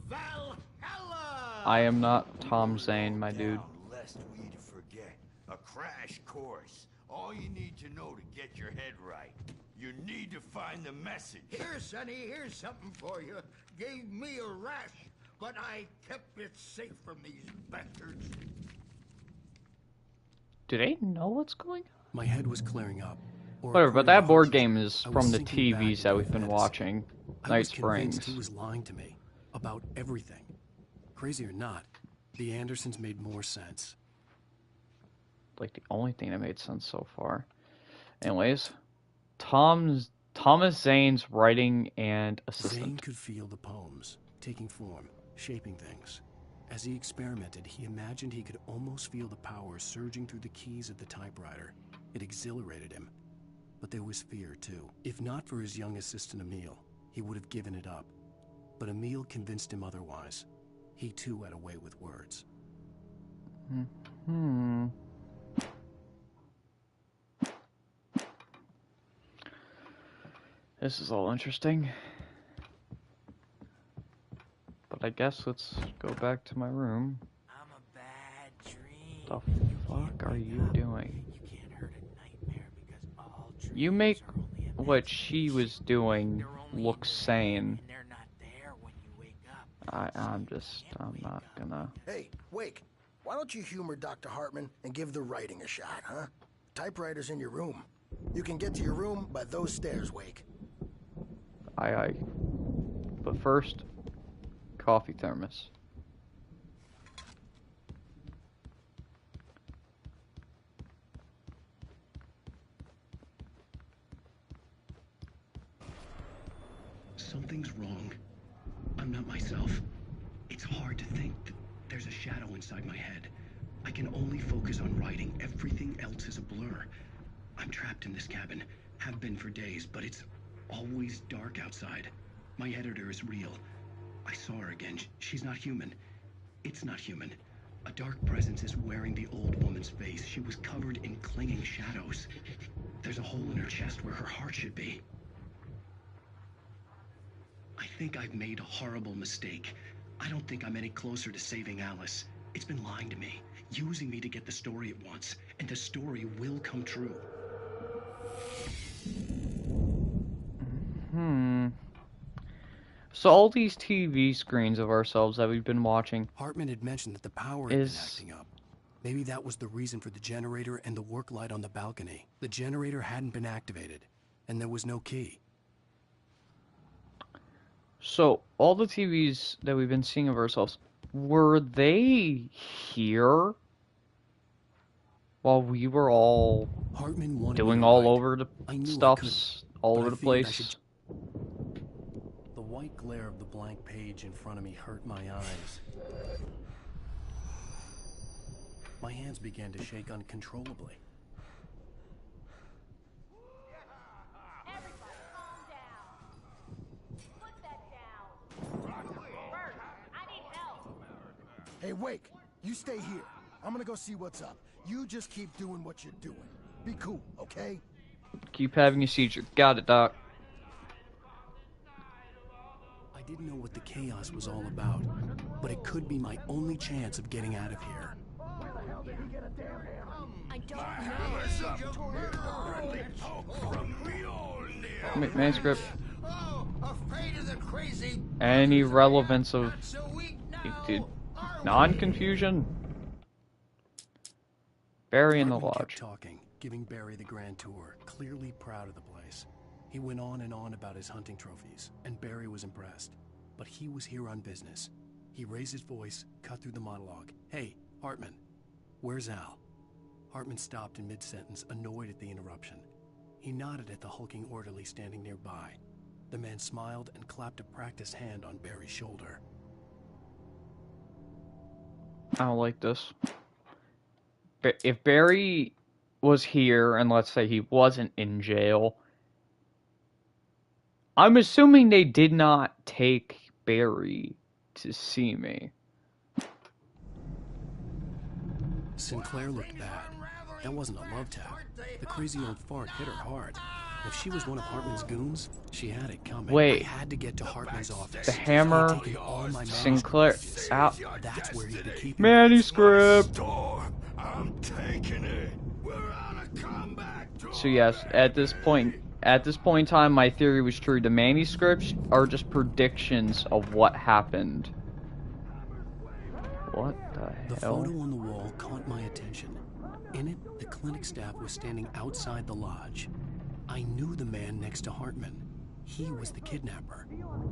Valhalla! I am not Tom Zane, my dude. Lest we forget. A crash course. All you need to know to get your head right. You need to find the message. Here, Sonny, here's something for you. Gave me a rash, but I kept it safe from these bastards. Do they know what's going on? My head was clearing up. Whatever, but that board game is I was from the sinking back TVs into that my we've been fantasy. watching. I Night was convinced Springs. he was lying to me about everything. Crazy or not, the Andersons made more sense. Like the only thing that made sense so far. Anyways, Thomas Zane's writing and Zane assistant. could feel the poems, taking form, shaping things. As he experimented, he imagined he could almost feel the power surging through the keys of the typewriter. It exhilarated him. But there was fear, too. If not for his young assistant Emil, he would have given it up. But Emil convinced him otherwise. He, too, had a way with words. Hmm. This is all interesting. But I guess let's go back to my room. I'm a bad dream. The fuck are you doing? You make what she was doing look sane. I'm not gonna. Hey, Wake, why don't you humor Dr. Hartman and give the writing a shot, huh? Typewriter's in your room. You can get to your room by those stairs, Wake. Aye. But first, coffee thermos. Something's wrong. I'm not myself. It's hard to think that there's a shadow inside my head. I can only focus on writing. Everything else is a blur. I'm trapped in this cabin. Have been for days, but it's always dark outside. My editor is real. I saw her again. She's not human. It's not human. A dark presence is wearing the old woman's face. She was covered in clinging shadows. There's a hole in her chest where her heart should be. I think I've made a horrible mistake. I don't think I'm any closer to saving Alice. It's been lying to me, using me to get the story it wants, and the story will come true. So all these TV screens of ourselves that we've been watching. Hartman had mentioned that the power had been acting up. Maybe that was the reason for the generator and the work light on the balcony. The generator hadn't been activated, and there was no key. So all the TVs that we've been seeing of ourselves, were they here while we were all doing all over the stuffs all over the place? The white glare of the blank page in front of me hurt my eyes. My hands began to shake uncontrollably. Hey, Wake, you stay here. I'm gonna go see what's up. You just keep doing what you're doing. Be cool, okay? Keep having a seizure. Got it, Doc. I didn't know what the chaos was all about, but it could be my only chance of getting out of here. I don't know. Manuscript. Afraid of the crazy. Any relevance of non-confusion? Barry in the Hartman lodge. kept talking, giving Barry the grand tour, clearly proud of the place. He went on and on about his hunting trophies, and Barry was impressed. But he was here on business. He raised his voice, cut through the monologue. Hey, Hartman, Where's Al? Hartman stopped in mid-sentence, annoyed at the interruption. He nodded at the hulking orderly standing nearby. The man smiled and clapped a practiced hand on Barry's shoulder. I don't like this. If Barry was here, and let's say he wasn't in jail, I'm assuming they did not take Barry to see me. Sinclair looked bad. That wasn't a love tap. The crazy old fart hit her hard. If she was one of Hartman's goons, she had it coming. Wait. I had to get to Hartman's office. The hammer, He'd taken all my Sinclair, out. That's where he'd be keeping Manuscript. I'm taking it. We're on a comeback. So yes, at this point in time, my theory was true. The manuscripts are just predictions of what happened. What the hell? The photo on the wall caught my attention. In it, the clinic staff was standing outside the lodge. I knew the man next to Hartman. He was the kidnapper.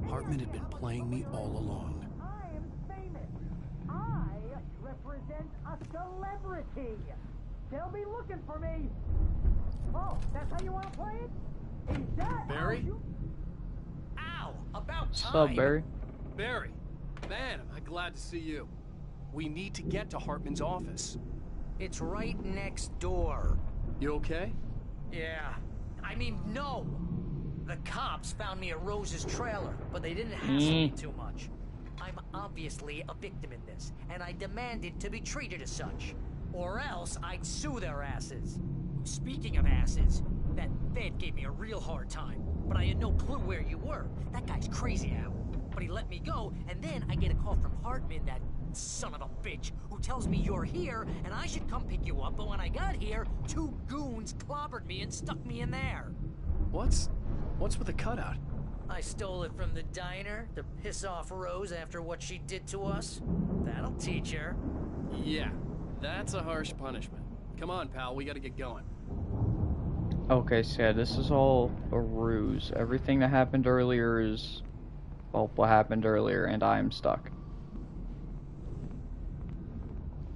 Hartman had been playing me all along. I am famous. I represent a celebrity. They'll be looking for me. Oh, that's how you want to play it? Is that Barry? Ow! About What's time. up, Barry? Barry, man, am I glad to see you. We need to get to Hartman's office. It's right next door. You okay? Yeah. I mean, no. The cops found me at Rose's trailer, but they didn't hassle me too much. I'm obviously a victim in this, and I demanded to be treated as such. Or else I'd sue their asses. Speaking of asses, that Fed gave me a real hard time, but I had no clue where you were. That guy's crazy, Al. But he let me go, and then I get a call from Hartman, that son of a bitch, who tells me you're here, and I should come pick you up, but when I got here, 2 goons clobbered me and stuck me in there. What's with the cutout? I stole it from the diner to piss off Rose after what she did to us. That'll teach her. Yeah, that's a harsh punishment. Come on, pal, we gotta get going. Okay, so yeah, this is all a ruse. Everything that happened earlier is, well, what happened earlier, and I am stuck.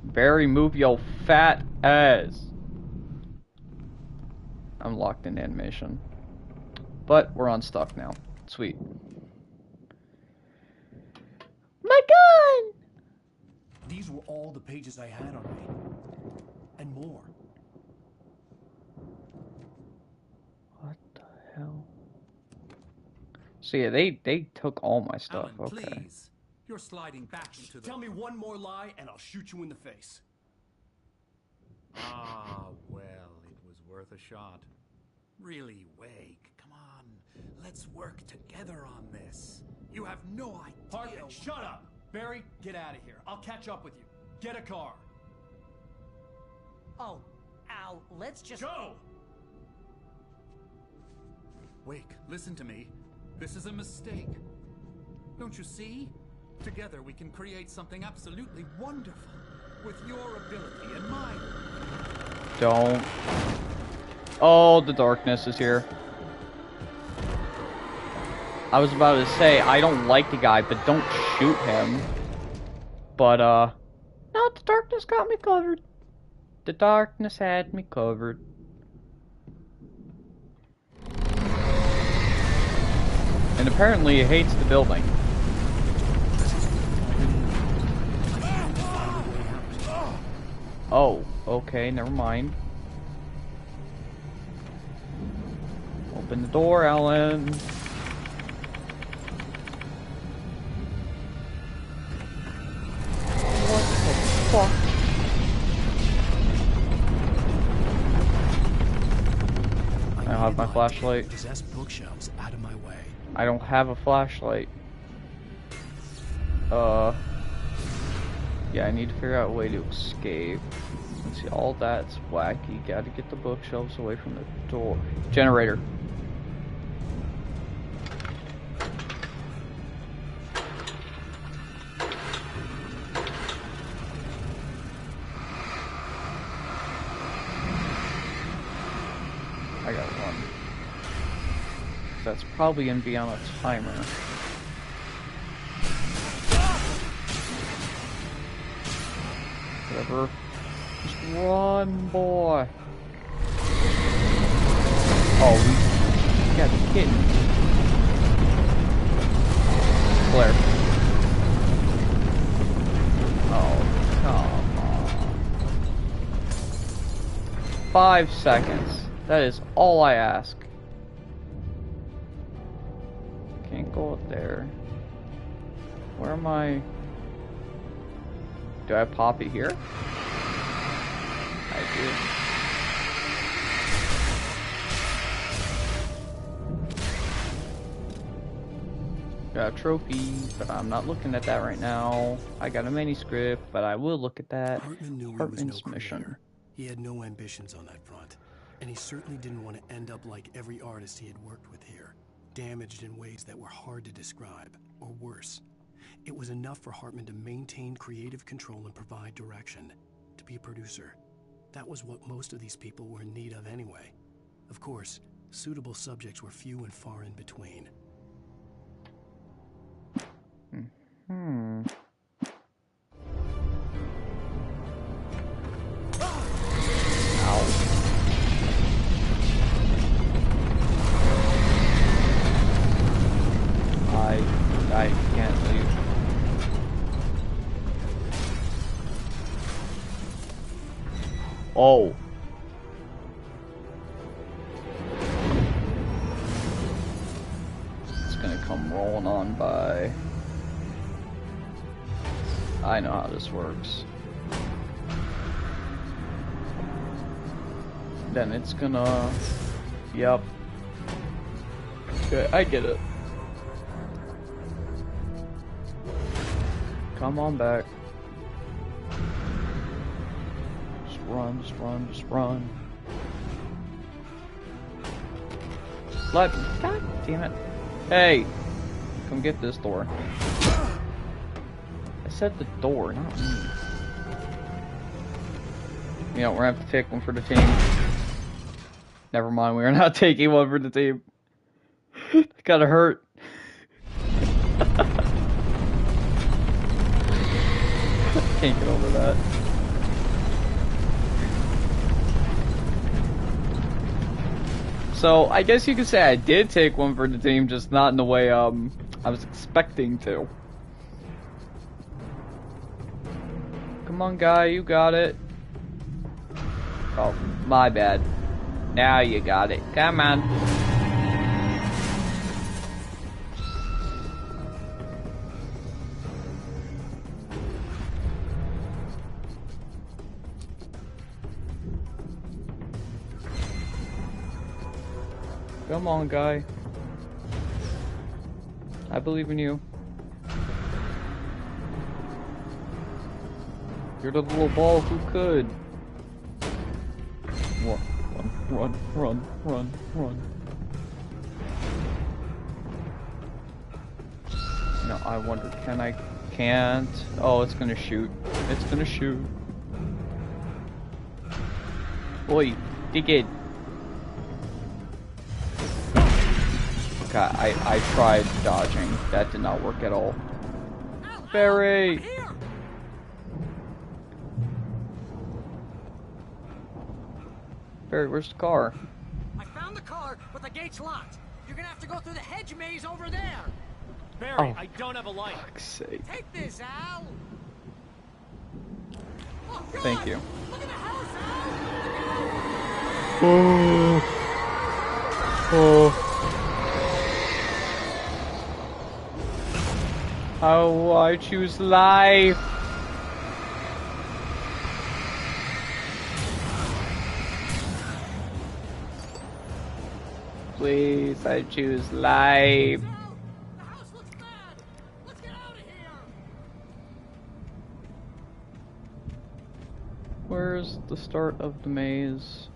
Barry, move your fat ass. I'm locked in animation. But we're unstuck now. Sweet. My gun! These were all the pages I had on me. And more. What the hell? So yeah, they took all my stuff. Alan, Okay. please. You're sliding back into the... Tell me one more lie and I'll shoot you in the face. Ah, well, it was worth a shot. Really, Wake, come on. Let's work together on this. You have no idea... Hartman, shut up! Barry, get out of here. I'll catch up with you. Get a car. Oh, Al, let's just... Go! Wake, listen to me. This is a mistake. Don't you see? Together we can create something absolutely wonderful. With your ability and mine. Don't. Oh, the darkness is here. I was about to say, I don't like the guy, but don't shoot him. But, no, the darkness got me covered. The darkness had me covered. And apparently it hates the building. Oh, okay, never mind. Open the door, Alan. What the fuck? I don't have my flashlight. Possess bookshelves out of my way. I don't have a flashlight. Yeah, I need to figure out a way to escape. Let's see, all that's wacky. Gotta get the bookshelves away from the door. Generator. I got one. That's probably gonna be on a timer. Whatever. Just run, boy. Oh, we got the kitten. Claire. Oh, come on. 5 seconds. That is all I ask. Can't go up there. Where am I? Do I have Poppy here? I do. Got a trophy, but I'm not looking at that right now. I got a manuscript, but I will look at that. Hartman knew he was no creator. He had no ambitions on that front, and he certainly didn't want to end up like every artist he had worked with here, damaged in ways that were hard to describe, or worse. It was enough for Hartman to maintain creative control and provide direction, to be a producer. That was what most of these people were in need of anyway. Of course, suitable subjects were few and far in between. I can't leave. Oh. It's gonna come rolling on by. I know how this works. Then it's gonna... Yep. Okay, I get it. Come on back. Just run, just run, just run. Let me. God damn it. Hey! Come get this door. I said the door, not me. You know, we're gonna have to take one for the team. Never mind, we are not taking one for the team. It gotta hurt. Can't get over that. So, I guess you could say I did take one for the team, just not in the way I was expecting to. Come on, guy, you got it. Oh, my bad. Now you got it. Come on. Come on, guy. I believe in you. You're the little ball who could. Run, run, run, run. No, I wonder, can I? Can't. Oh, it's gonna shoot. It's gonna shoot. Oi, dig it. Okay, I tried dodging. That did not work at all. Barry! Barry, where's the car? I found the car, but the gate's locked. You're gonna have to go through the hedge maze over there. Barry, Oh, I don't have a light. Fuck's sake. Take this, Al. Oh, Thank you. look at the house, Al. Oh. Oh, I choose life. Please, I choose life. The house looks bad. Let's get out of here. Where's the start of the maze?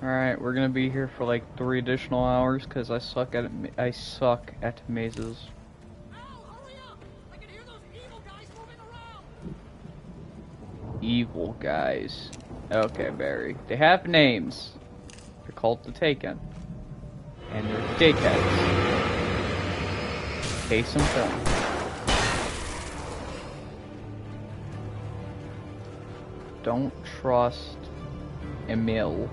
Alright, we're gonna be here for like 3 additional hours because I suck at mazes. Evil guys. Okay, Barry. They have names. They're called the Taken. And they're dickheads. Case in point. don't trust Emil.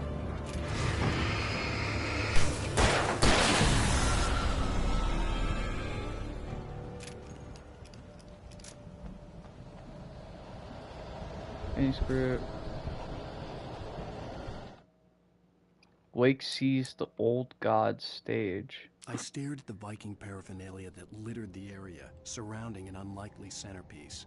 Manuscript. Wake sees the old god stage. I stared at the Viking paraphernalia that littered the area, surrounding an unlikely centerpiece.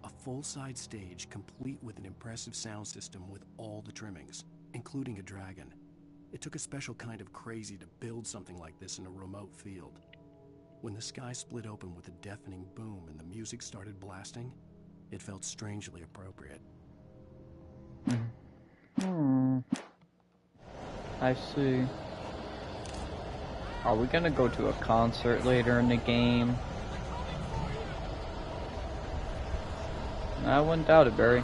A full-size stage complete with an impressive sound system with all the trimmings, including a dragon. It took a special kind of crazy to build something like this in a remote field. When the sky split open with a deafening boom and the music started blasting, it felt strangely appropriate. I see. Are we gonna go to a concert later in the game? I wouldn't doubt it, Barry.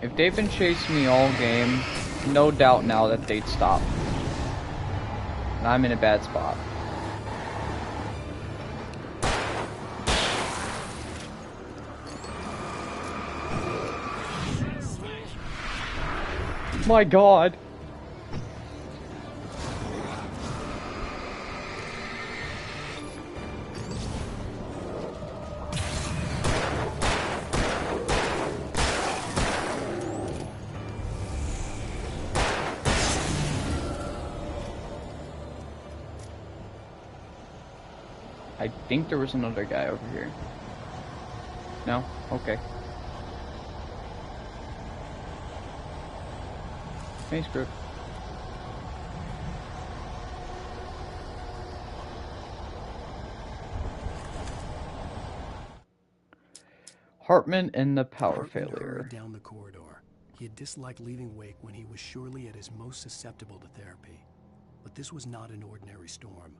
If they've been chasing me all game, no doubt now that they'd stop. And I'm in a bad spot. My God. I think there was another guy over here. No? Okay. Manuscript. Hartman and the power failure. Hurried down the corridor. He had disliked leaving Wake when he was surely at his most susceptible to therapy. But this was not an ordinary storm.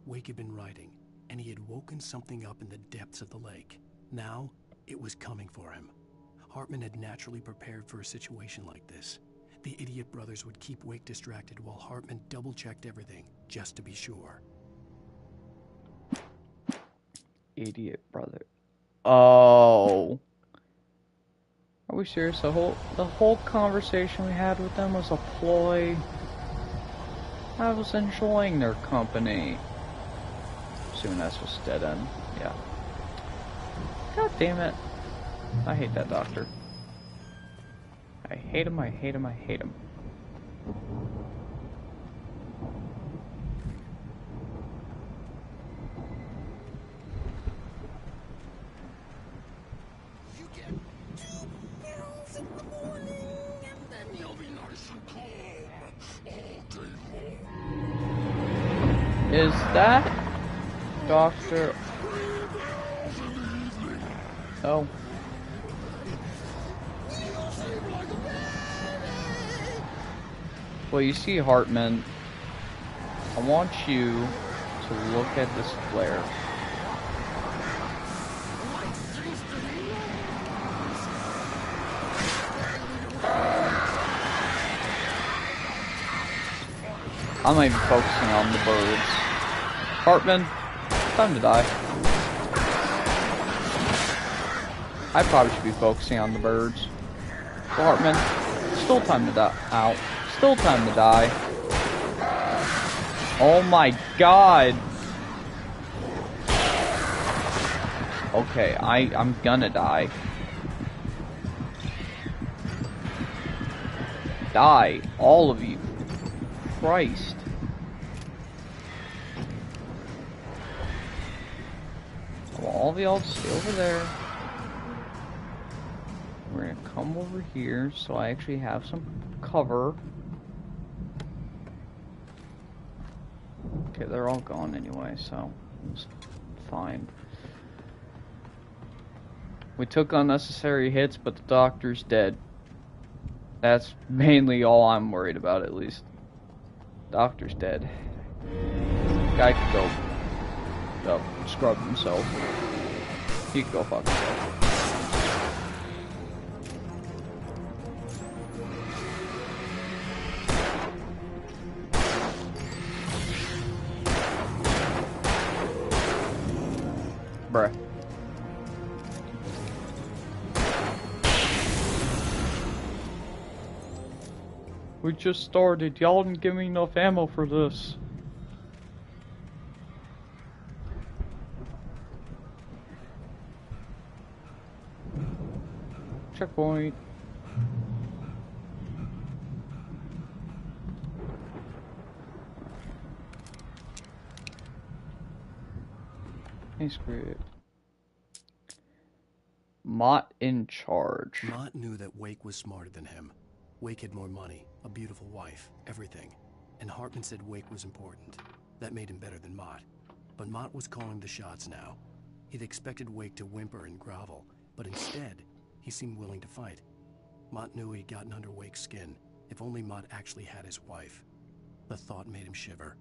Wake had been writing, and he had woken something up in the depths of the lake. Now, it was coming for him. Hartman had naturally prepared for a situation like this. The idiot brothers would keep Wake distracted while Hartman double-checked everything, just to be sure. Idiot brother. Oh. Are we serious? The whole conversation we had with them was a ploy. I was enjoying their company. Assuming that's just dead end. Yeah. God damn it. I hate that doctor. I hate him, I hate him, I hate him. You get 2 pills in the morning, and then you'll be nice and calm all day long. Is that Doctor? Oh. Well, you see, Hartman, I want you to look at this flare. I'm not even focusing on the birds. Hartman, time to die. I probably should be focusing on the birds. So Hartman, still time to die. Ow. Still time to die. Oh my God. Okay, I'm gonna die. Die, all of you. Christ. Well, all of y'all stay over there. We're gonna come over here so I actually have some cover. Okay, they're all gone anyway, so it's fine. We took unnecessary hits, but the doctor's dead. That's mainly all I'm worried about, at least. Doctor's dead. Guy could go scrub himself. He could go fuck himself. Bruh. We just started. Y'all didn't give me enough ammo for this. Checkpoint. Hey, script. Mott in charge. Mott knew that Wake was smarter than him. Wake had more money, a beautiful wife, everything. And Hartman said Wake was important. That made him better than Mott. But Mott was calling the shots now. He'd expected Wake to whimper and grovel, but instead, he seemed willing to fight. Mott knew he'd gotten under Wake's skin. If only Mott actually had his wife. The thought made him shiver.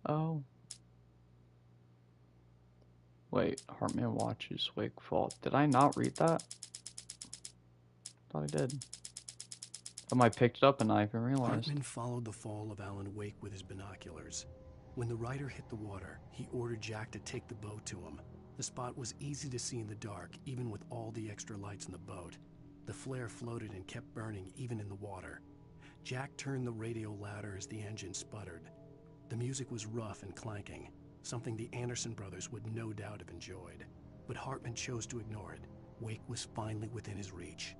Oh. Wait, Hartman watches Wake fall. Did I not read that? Thought I did. I picked it up and I even realized. Hartman followed the fall of Alan Wake with his binoculars. When the rider hit the water, he ordered Jack to take the boat to him. The spot was easy to see in the dark, even with all the extra lights in the boat. The flare floated and kept burning even in the water. Jack turned the radio louder as the engine sputtered. The music was rough and clanking, something the Anderson brothers would no doubt have enjoyed. But Hartman chose to ignore it. Wake was finally within his reach.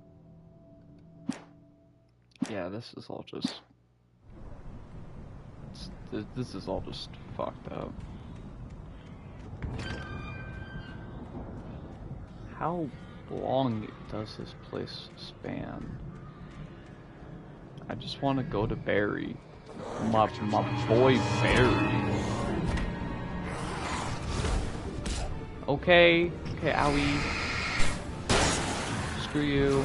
Yeah, this is all just... This is all just fucked up. How long does this place span? I just want to go to Barry. My boy Barry. Okay, owie. Screw you.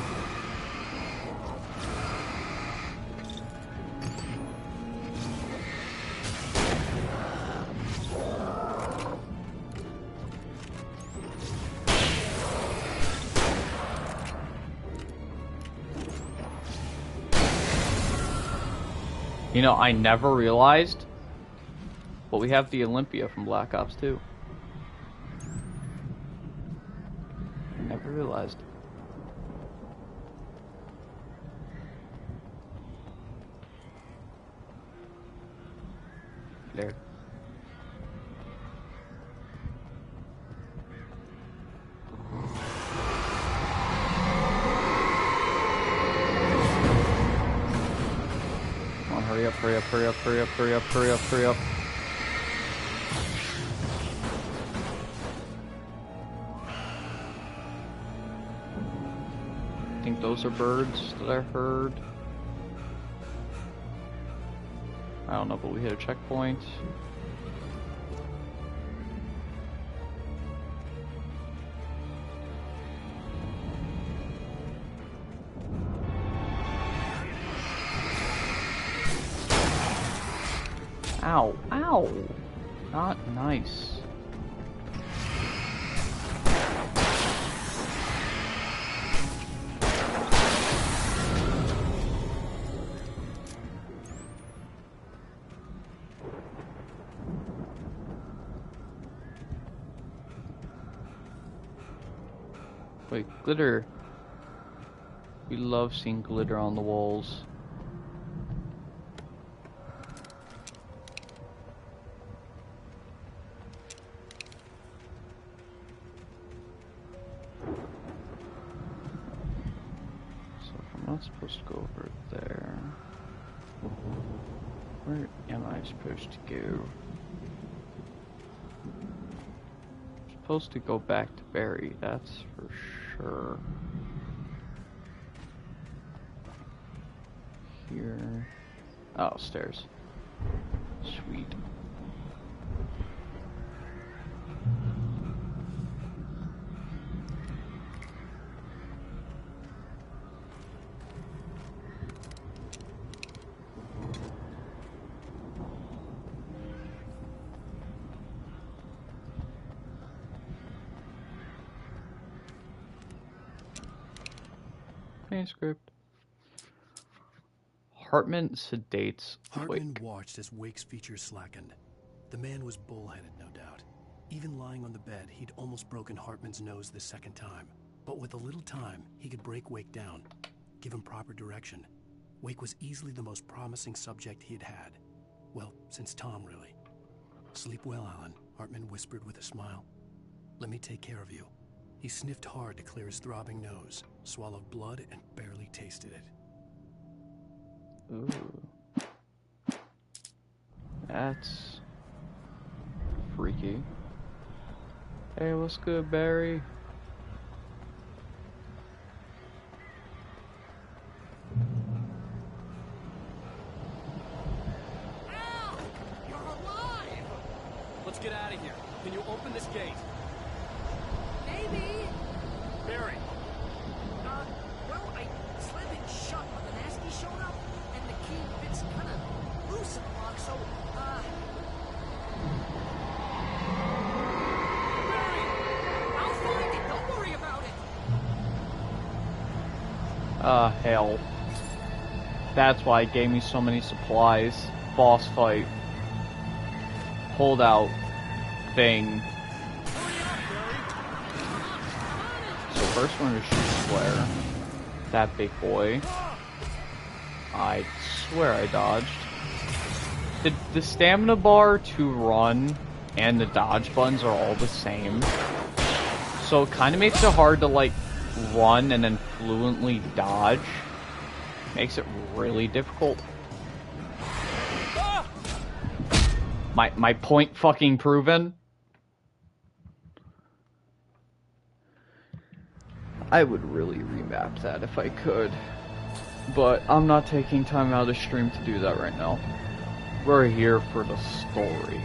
You know, I never realized, but we have the Olympia from Black Ops 2. Never realized. There. Hurry up, hurry up, hurry up, hurry up, hurry up, hurry up, hurry up. I think those are birds that I heard. I don't know, but we hit a checkpoint. Ow, ow! Not nice. Wait, glitter. We love seeing glitter on the walls. Not supposed to go over there. Where am I supposed to go? I'm supposed to go back to Barry, that's for sure. Here. Oh, stairs. Sweet. Manuscript. Hartman sedates Hartman Wake. watched as Wake's features slackened. The man was bullheaded, no doubt. Even lying on the bed, he'd almost broken Hartman's nose the second time. But with a little time, he could break Wake down, give him proper direction. Wake was easily the most promising subject he had had. Well, since Tom, really. Sleep well, Alan, Hartman whispered with a smile. Let me take care of you. He sniffed hard to clear his throbbing nose, swallowed blood, and barely tasted it. Ooh. That's freaky. Hey, what's good, Barry? You're alive! Let's get out of here. Can you open this gate? Maybe. Barry! Well, I slammed it shut when the nasty showed up, and the key fits kind of loose in the lock, so, Barry! I'll find it, don't worry about it! Hell. That's why it gave me so many supplies. Boss fight. Holdout. Thing. So first one to shoot Flare. That big boy. I swear I dodged. The stamina bar to run and the dodge buttons are all the same. So it kind of makes it hard to like run and then fluently dodge. Makes it really difficult. My point fucking proven. I would really remap that if I could. But I'm not taking time out of the stream to do that right now. We're here for the story.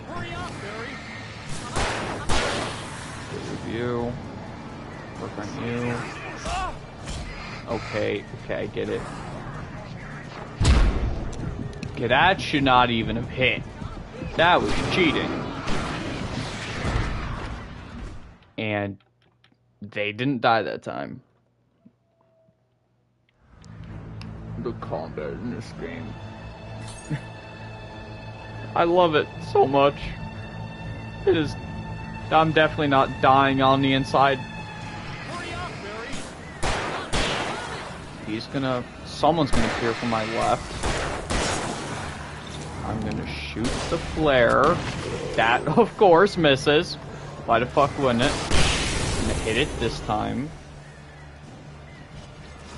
Hurry up, Barry! Good review. Work on you. Okay, I get it. Okay, that should not even have hit. That was cheating. And they didn't die that time. The combat in this game. I love it so much. It is. I'm definitely not dying on the inside. Someone's gonna appear from my left. I'm gonna shoot the flare. That, of course, misses. Why the fuck wouldn't it? I'm gonna hit it this time.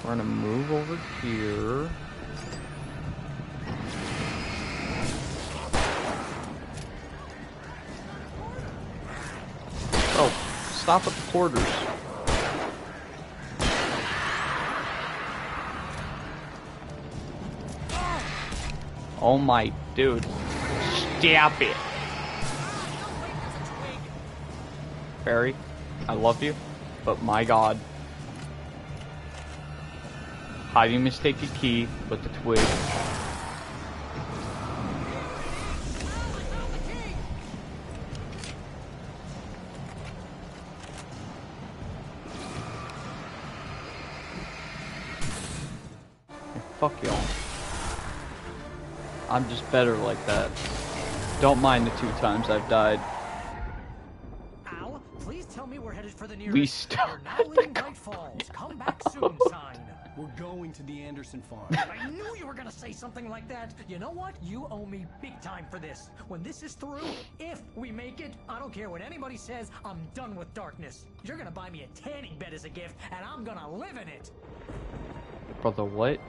We're gonna move over here. Oh, stop at the porters. Oh my dude. Stop it. Barry, I love you, but my god. How do you mistake a key with the twig? Fuck y'all. I'm just better like that. Don't mind the 2 times I've died. Al, please tell me we're headed for the nearest. We still You're now leaving Bright Falls. Come back soon sign. We're going to the Anderson farm. I knew you were gonna say something like that. You know what? You owe me big time for this. When this is through, if we make it, I don't care what anybody says, I'm done with darkness. You're gonna buy me a tanning bed as a gift, and I'm gonna live in it. Brother, what?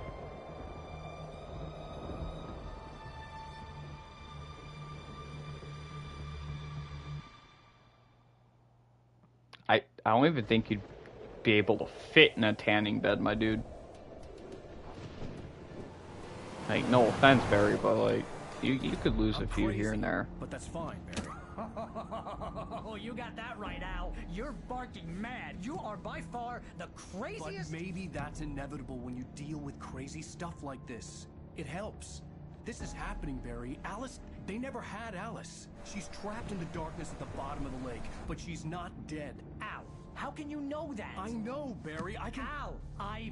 I don't even think you'd be able to fit in a tanning bed, my dude. Like, no offense, Barry, but like, you could lose a few here and there. But that's fine, Barry. Oh, you got that right, Al. You're barking mad. You are by far the craziest. But maybe that's inevitable when you deal with crazy stuff like this. It helps. This is happening, Barry. Alice, they never had Alice. She's trapped in the darkness at the bottom of the lake, but she's not dead. Al, How can you know that? I know, Barry. I can... Al,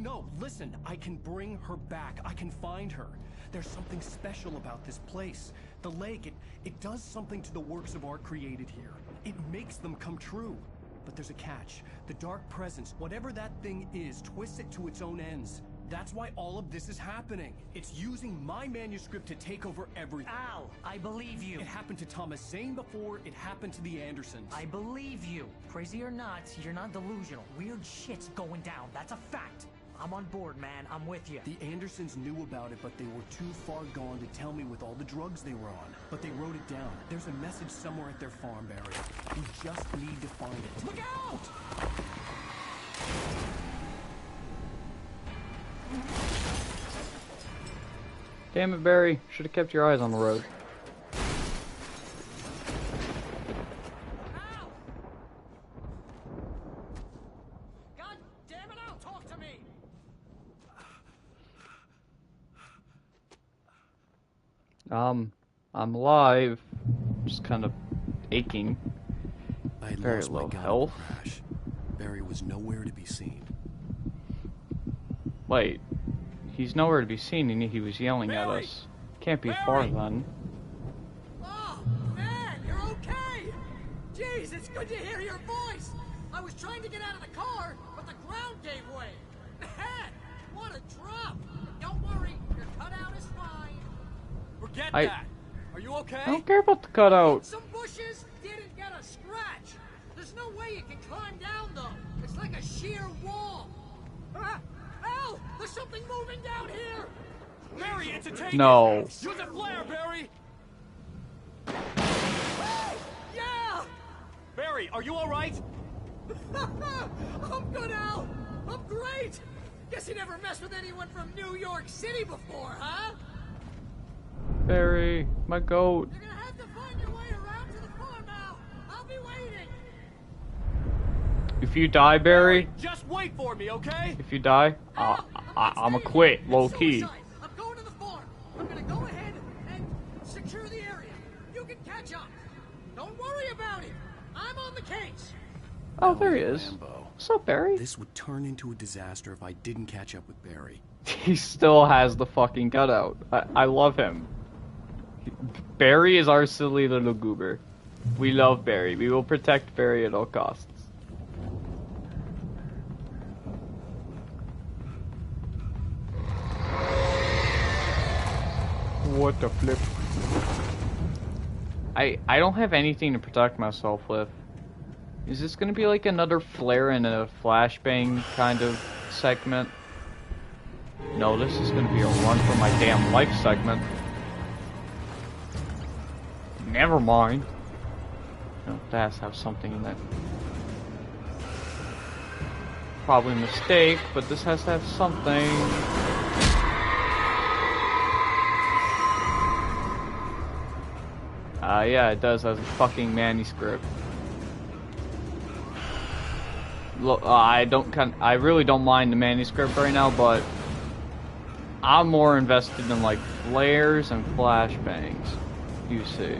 No, listen. I can bring her back. I can find her. There's something special about this place. The lake, it does something to the works of art created here. It makes them come true. But there's a catch. The dark presence, whatever that thing is, twists it to its own ends. That's why all of this is happening. It's using my manuscript to take over everything. Al, I believe you. It happened to Thomas Zane before, it happened to the Andersons. I believe you. Crazy or not, you're not delusional. Weird shit's going down. That's a fact. I'm on board, man. I'm with you. The Andersons knew about it, but they were too far gone to tell me with all the drugs they were on. But they wrote it down. There's a message somewhere at their farm, Barry. We just need to find it. Look out! Damn it, Barry. Should have kept your eyes on the road. God damn it, Al, talk to me! I'm alive. Just kind of aching. I had Very lost my low gun in the health. crash. Barry was nowhere to be seen. Wait. He's nowhere to be seen and he was yelling at Barry! us. Can't be Barry! far then. Oh, man, you're okay! Jeez, it's good to hear your voice! I was trying to get out of the car, but the ground gave way. Man, what a drop! Don't worry, your cutout is fine. Forget I- that. Are you okay? I don't care about the cutout. Some bushes didn't get a scratch. There's no way you can climb down, though. It's like a sheer wall. Ah, Al, there's something moving down here! Barry, it's a tank! No. Use a flare, Barry! Yeah! Barry, are you alright? I'm good, Al. I'm great. Guess you never messed with anyone from New York City before, huh? Barry, my goat. You're gonna have to find your way around to the farm now. I'll be waiting. If you die, Barry, Just wait for me, okay? if you die, I'ma quit, low key. I'm going to the farm. I'm gonna go ahead and secure the area. You can catch up. Don't worry about it. I'm on the case. Oh, there he is. Rambo. What's up, Barry? This would turn into a disaster if I didn't catch up with Barry. He still has the fucking cutout. I love him. Barry is our silly little goober. We love Barry. We will protect Barry at all costs. What the flip? I don't have anything to protect myself with. Is this gonna be like another flare and a flashbang kind of segment? No, this is gonna be a run for my damn life segment. Never mind. No, that has to have something in it. Probably a mistake, but this has to have something. Yeah, it does have a fucking manuscript. Look, I really don't mind the manuscript right now, but I'm more invested in like flares and flashbangs. You see.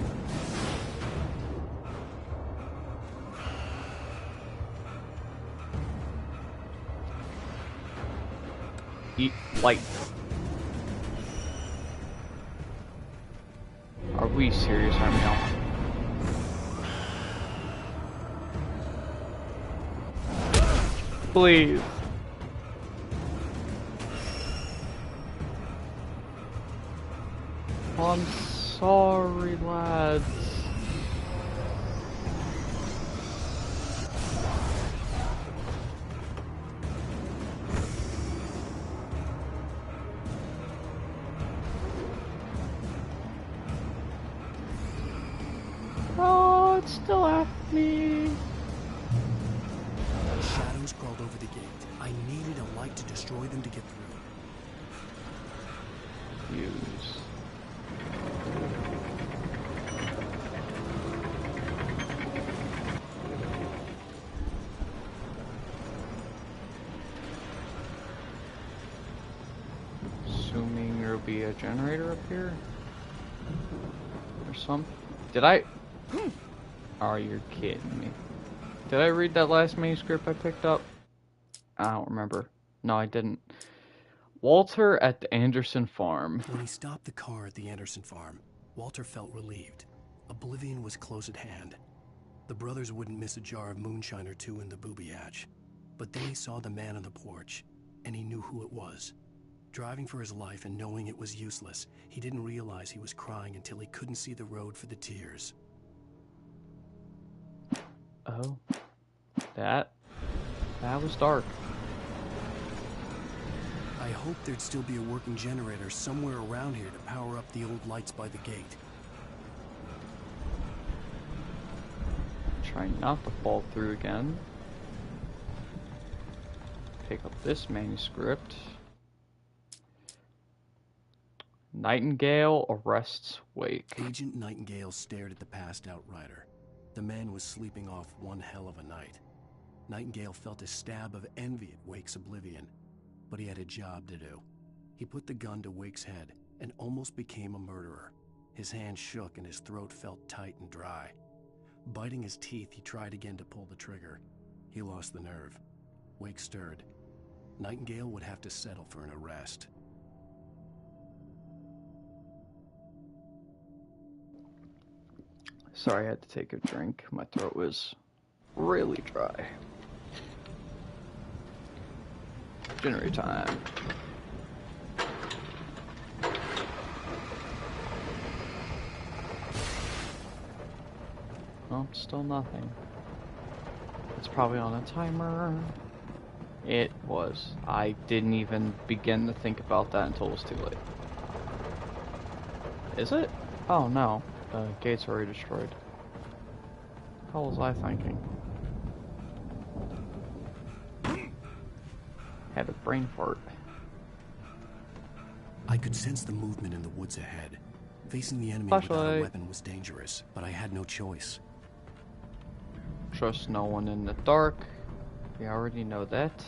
Like, are we serious right now? Please. I'm sorry, lads. Oh, it's still after me. Shadows crawled over the gate. I needed a light to destroy them to get through. Use. Assuming there'll be a generator up here or something. Did I? Oh, you're kidding me. Did I read that last manuscript I picked up? I don't remember. No, I didn't. Walter at the Anderson farm. When he stopped the car at the Anderson farm, Walter felt relieved. Oblivion was close at hand. The brothers wouldn't miss a jar of moonshine or two in the booby hatch. But then he saw the man on the porch, and he knew who it was. Driving for his life and knowing it was useless, he didn't realize he was crying until he couldn't see the road for the tears. Oh. That was dark. I hoped there'd still be a working generator somewhere around here to power up the old lights by the gate. Try not to fall through again. Pick up this manuscript. Nightingale arrests Wake. Agent Nightingale stared at the passed out rider. The man was sleeping off one hell of a night. Nightingale felt a stab of envy at Wake's oblivion, but he had a job to do. He put the gun to Wake's head and almost became a murderer. His hand shook and his throat felt tight and dry. Biting his teeth, he tried again to pull the trigger. He lost the nerve. Wake stirred. Nightingale would have to settle for an arrest. Sorry, I had to take a drink. My throat was really dry. Generator time. Oh, still nothing. It's probably on a timer. It was. I didn't even begin to think about that until it was too late. Is it? Oh no. The gate's already destroyed. How was I thinking? Had a brain fart. I could sense the movement in the woods ahead. Facing the enemy without a weapon was dangerous, but I had no choice. Trust no one in the dark. We already know that.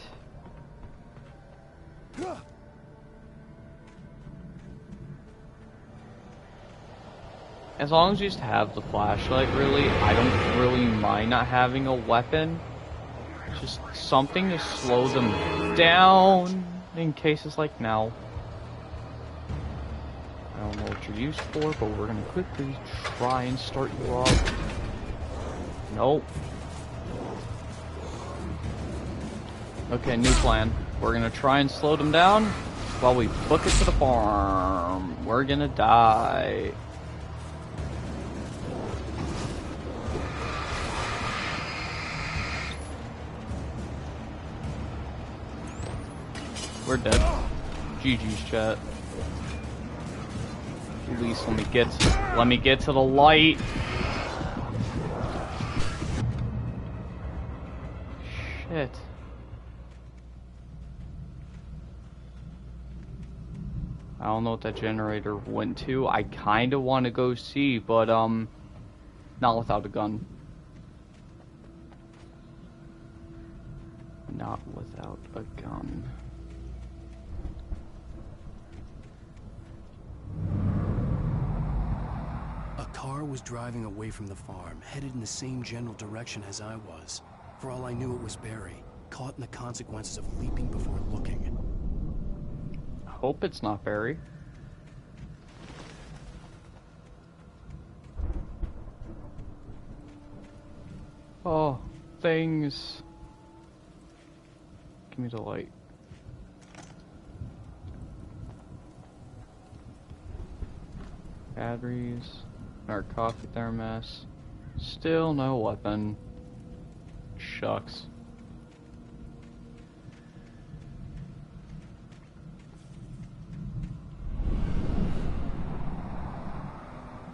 As long as you just have the flashlight, really, I don't really mind not having a weapon. Just something to slow them down in cases like now. I don't know what you're used for, but we're gonna quickly try and start you off. Nope. Okay, new plan. We're gonna try and slow them down while we book it to the farm. We're gonna die. We're dead. GG's, chat. At least let me get to the light. Shit. I don't know what that generator went to. I kinda wanna go see, but not without a gun. Not without a gun. A car was driving away from the farm, headed in the same general direction as I was. For all I knew, it was Barry, caught in the consequences of leaping before looking. Hope it's not Barry. Oh, things. Give me the light. Batteries. Our coffee thermos. Still no weapon. Shucks.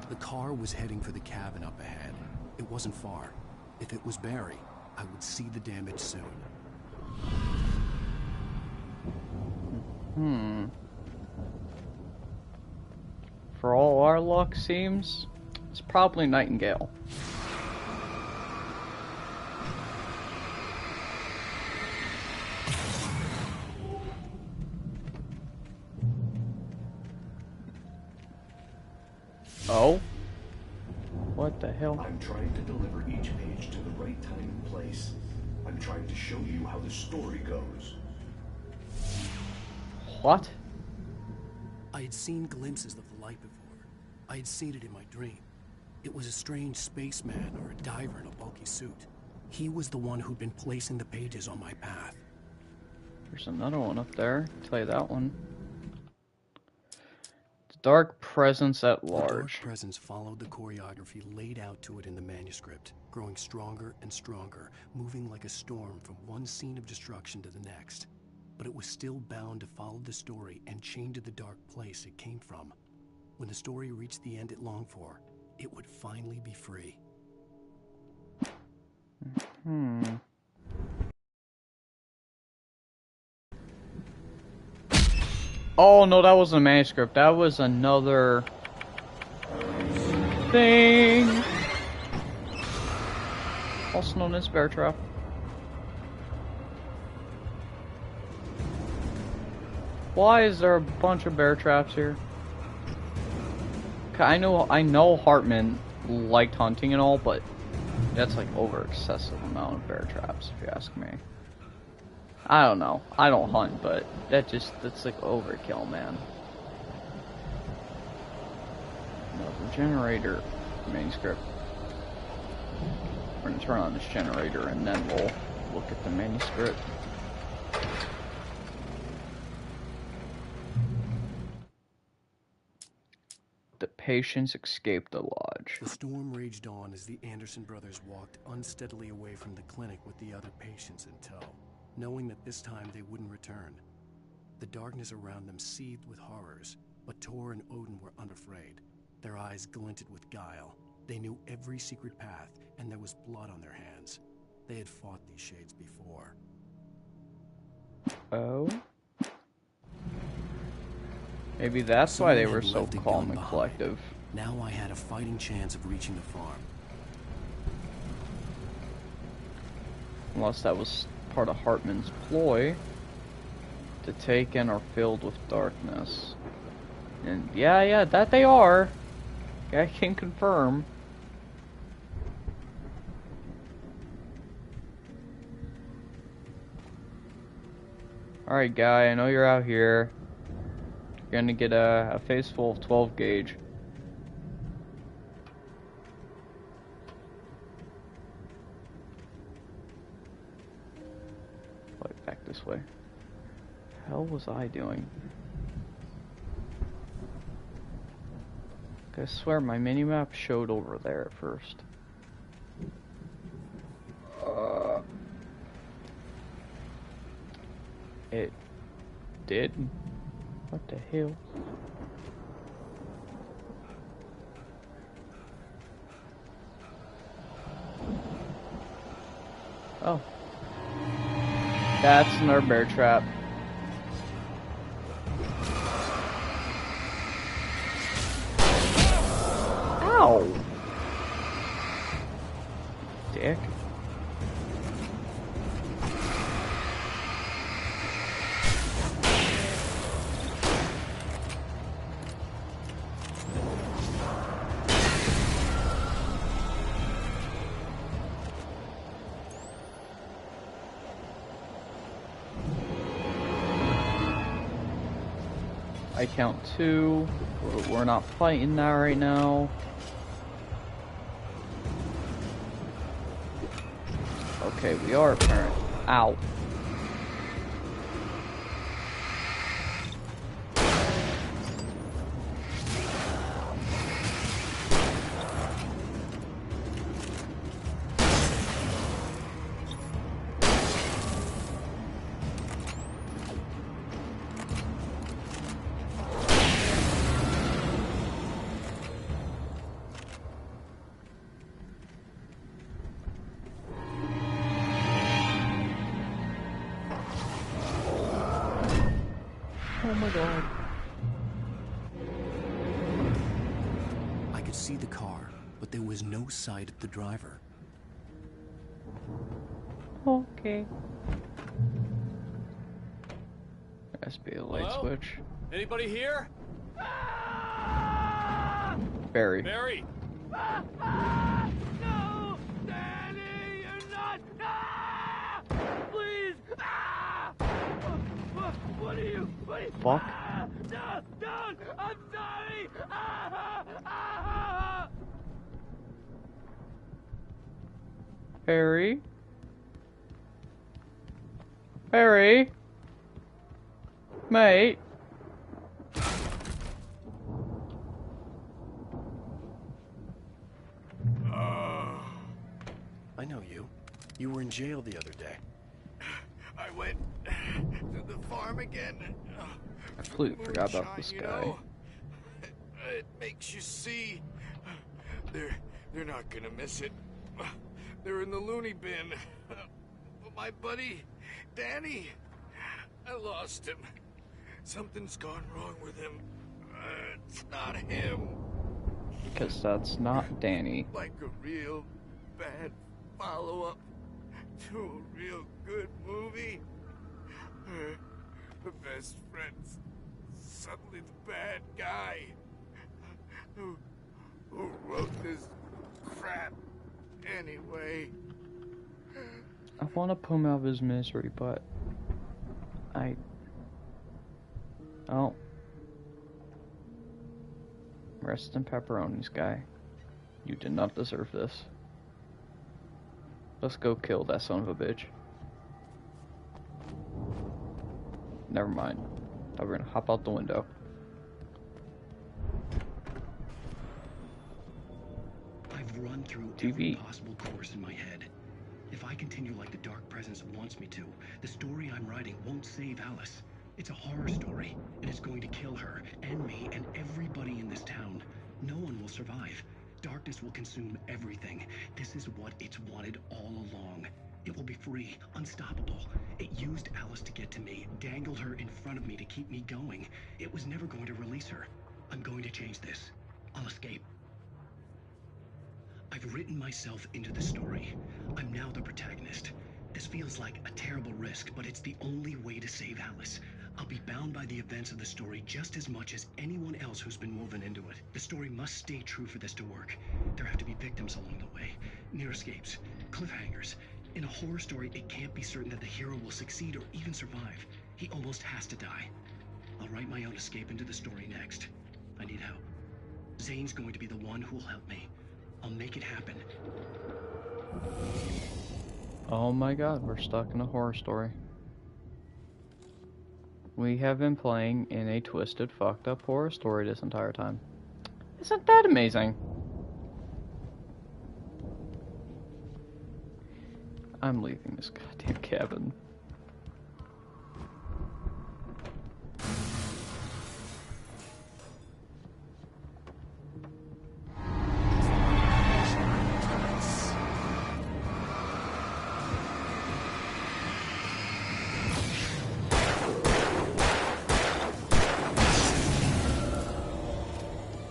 The car was heading for the cabin up ahead. It wasn't far. If it was Barry, I would see the damage soon. For all our luck seems, it's probably Nightingale. Oh? What the hell? I'm trying to deliver each page to the right time and place. I'm trying to show you how the story goes. What? I had seen glimpses of the light before. I had seen it in my dream. It was a strange spaceman or a diver in a bulky suit. He was the one who'd been placing the pages on my path. There's another one up there. I'll tell you that one. The Dark Presence at Large. The Dark Presence followed the choreography laid out to it in the manuscript, growing stronger and stronger, moving like a storm from one scene of destruction to the next. But it was still bound to follow the story and chained to the dark place it came from. When the story reached the end it longed for, it would finally be free. Oh no, that wasn't a manuscript. That was another thing. Also known as bear trap. Why is there a bunch of bear traps here? I know Hartman liked hunting and all, but that's like over excessive amount of bear traps, if you ask me. I don't know. I don't hunt, but that's like overkill, man. Another generator manuscript. We're gonna turn on this generator and then we'll look at the manuscript. The patients escaped the lodge. The storm raged on as the Anderson brothers walked unsteadily away from the clinic with the other patients in tow, knowing that this time they wouldn't return. The darkness around them seethed with horrors, but Tor and Odin were unafraid. Their eyes glinted with guile. They knew every secret path, and there was blood on their hands. They had fought these shades before. Oh? Maybe that's why they were so calm and collective. Now I had a fighting chance of reaching the farm. Unless that was part of Hartman's ploy to take and are filled with darkness. And yeah, that they are. I can confirm. Alright, guy, I know you're out here. You're gonna get a face full of 12 gauge. Wait, back this way. What the hell was I doing? I swear my minimap showed over there at first. It did? What the hell? Oh. That's another bear trap. Ow! Dick. I count 2. We're not fighting that right now. Okay, we are apparent. Ow. Oh my god. I could see the car, but there was no sight of the driver. Okay. There has to be a light Hello? switch. Anybody here? Barry. Barry! No! Danny, you're not! Ah! Please! Ah! What are you? What are you? Fuck. Ah! No! Don't! I'm sorry! Ah! Ah! Barry? Barry? Mate? I know you. You were in jail the other day. I went to the farm again. I completely forgot about this You guy. know, it makes you see. They're not gonna miss it. They're in the loony bin. But my buddy, Danny, I lost him. Something's gone wrong with him. It's not him. Because that's not Danny. Like a real bad follow-up to a real good movie. The best friend's suddenly the bad guy. Who wrote this crap anyway? I want to pull him out of his misery, but oh. Rest in pepperonis, guy. You did not deserve this. Let's go kill that son of a bitch. Never mind. We're gonna hop out the window. I've run through every possible course in my head. If I continue like the Dark Presence wants me to, the story I'm writing won't save Alice. It's a horror story, and it's going to kill her, and me, and everybody in this town. No one will survive. Darkness will consume everything. This is what it's wanted all along. It will be free, unstoppable. It used Alice to get to me, dangled her in front of me to keep me going. It was never going to release her. I'm going to change this. I'll escape. I've written myself into the story. I'm now the protagonist. This feels like a terrible risk, but it's the only way to save Alice. I'll be bound by the events of the story just as much as anyone else who's been woven into it. The story must stay true for this to work. There have to be victims along the way, near escapes, cliffhangers. In a horror story, it can't be certain that the hero will succeed or even survive. He almost has to die. I'll write my own escape into the story next. I need help. Zane's going to be the one who'll help me. I'll make it happen. Oh my god, we're stuck in a horror story. We have been playing in a twisted, fucked up horror story this entire time. Isn't that amazing? I'm leaving this goddamn cabin.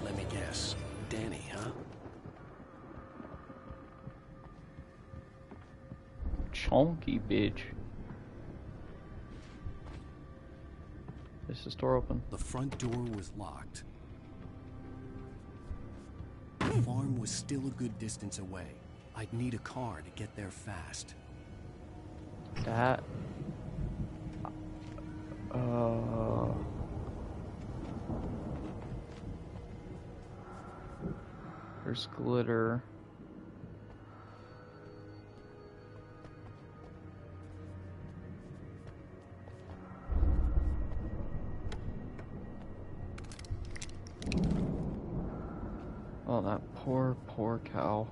Let me guess. Danny, huh? Chonky bitch. Is this door open? The front door was locked. The farm was still a good distance away. I'd need a car to get there fast. That... There's glitter. Oh, that poor, poor cow.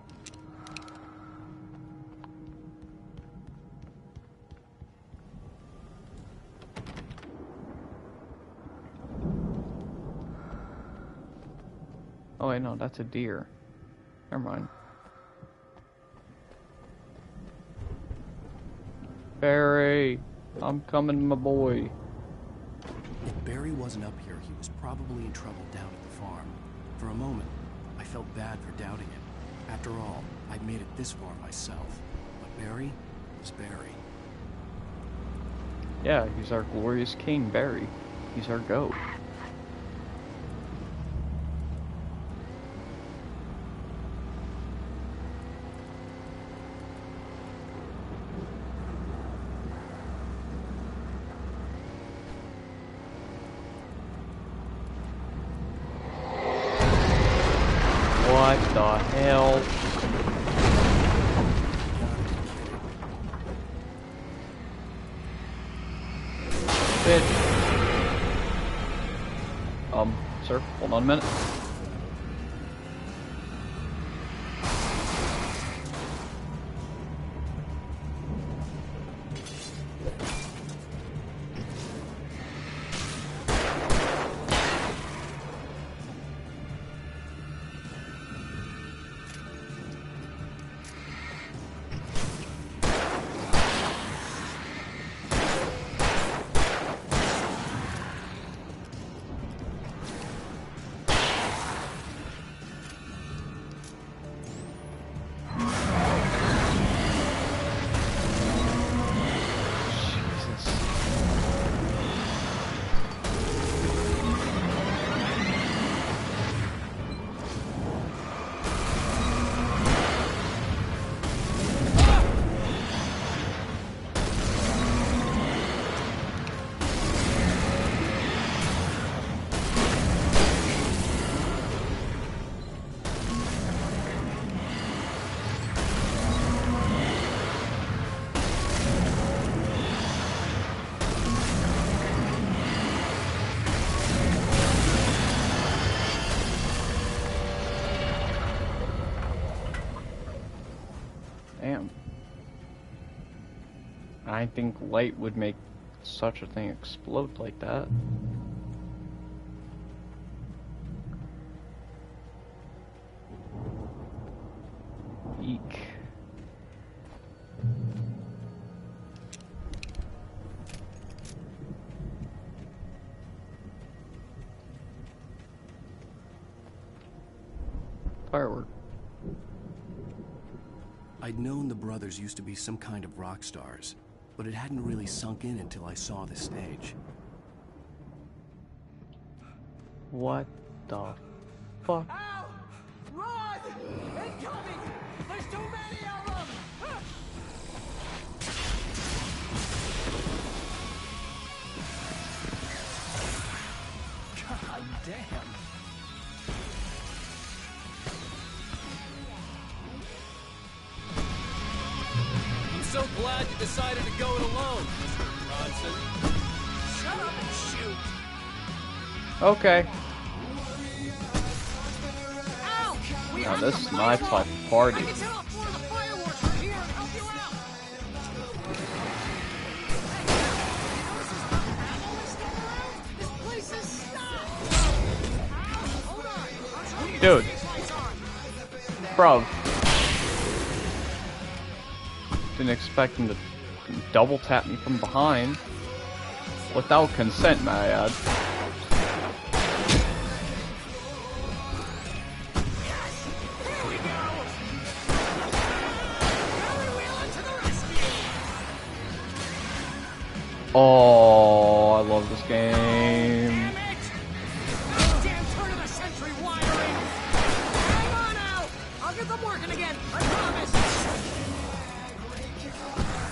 Oh wait, no, that's a deer. Never mind. Barry, I'm coming, my boy. If Barry wasn't up here, he was probably in trouble down at the farm. For a moment, I felt bad for doubting him. After all, I'd made it this far myself. But Barry was Barry. Yeah, he's our glorious king, Barry. He's our goat. What the hell? Bitch. Sir, hold on a minute. Damn. I think light would make such a thing explode like that. Eek. Firework. I'd known the brothers used to be some kind of rock stars, but it hadn't really sunk in until I saw the stage. What the fuck? Ow! Run! Incoming! There's too many of them! God damn. I'm so glad you decided to go it alone, Mr. Bronson. Shut up and shoot! Okay. Ow! We Now have this the is my firework. type of party. I can set off more of the fireworks from here and help you out! This place is stopped! Hold on! I'll show you Dude. these lights on. Bro. Didn't expect him to double tap me from behind. Without consent, may I add. Oh, I love this game. Damn turn of the century wiring! Hang on out! I'll get them working again, I promise!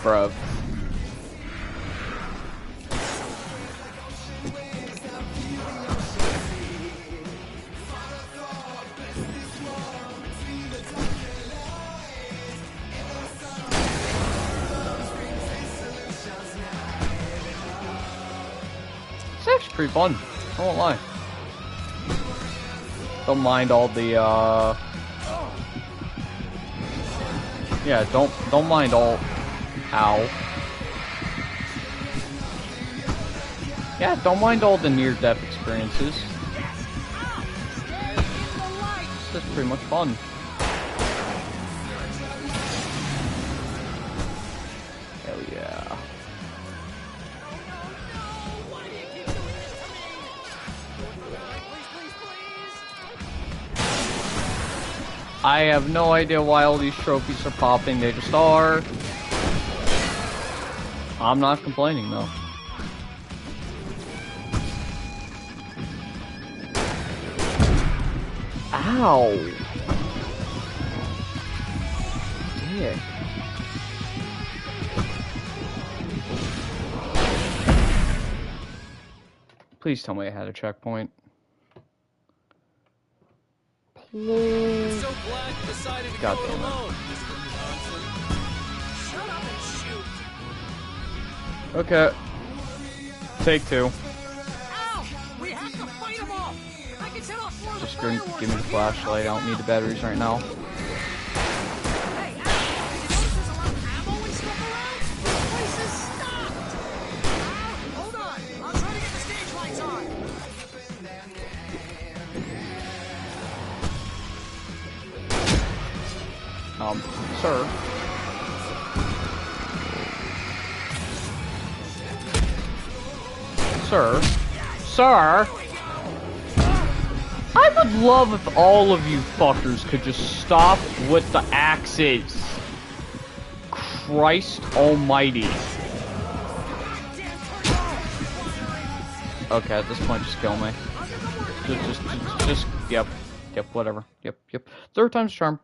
Bruh. It's actually pretty fun. I won't lie. Don't mind all the yeah, don't mind all ow. Yeah, don't mind all the near-death experiences. It's just pretty much fun. Hell yeah. I have no idea why all these trophies are popping, they just are. I'm not complaining though. Ow! Dick. Please tell me I had a checkpoint. I'm so glad you decided to God go it damn it. alone, Mr. Johnson. Shut up and shoot. Okay. Take two. Ow! We have to fight them off. I can set off more of the Just give fireworks me the from here. flashlight. I don't need the batteries right now. Hey, Al, did you notice there's a lot of ammo and stuff around? The place is stocked. Al, hold on. I'll try to get the stage lights on. Sir. Sir. Sir. I would love if all of you fuckers could just stop with the axes. Christ almighty. Okay, at this point, just kill me. Just, yep, whatever. Yep. Third time's charm.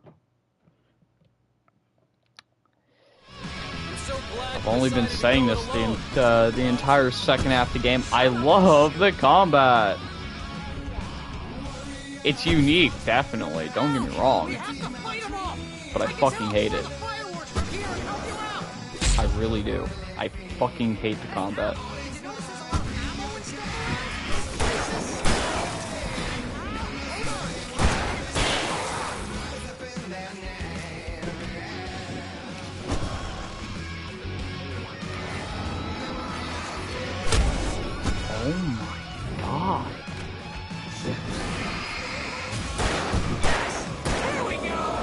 I've only been saying this the entire second half of the game. I love the combat. It's unique, definitely. Don't get me wrong. But I fucking hate it. I really do. I fucking hate the combat. Oh my god. Here we go.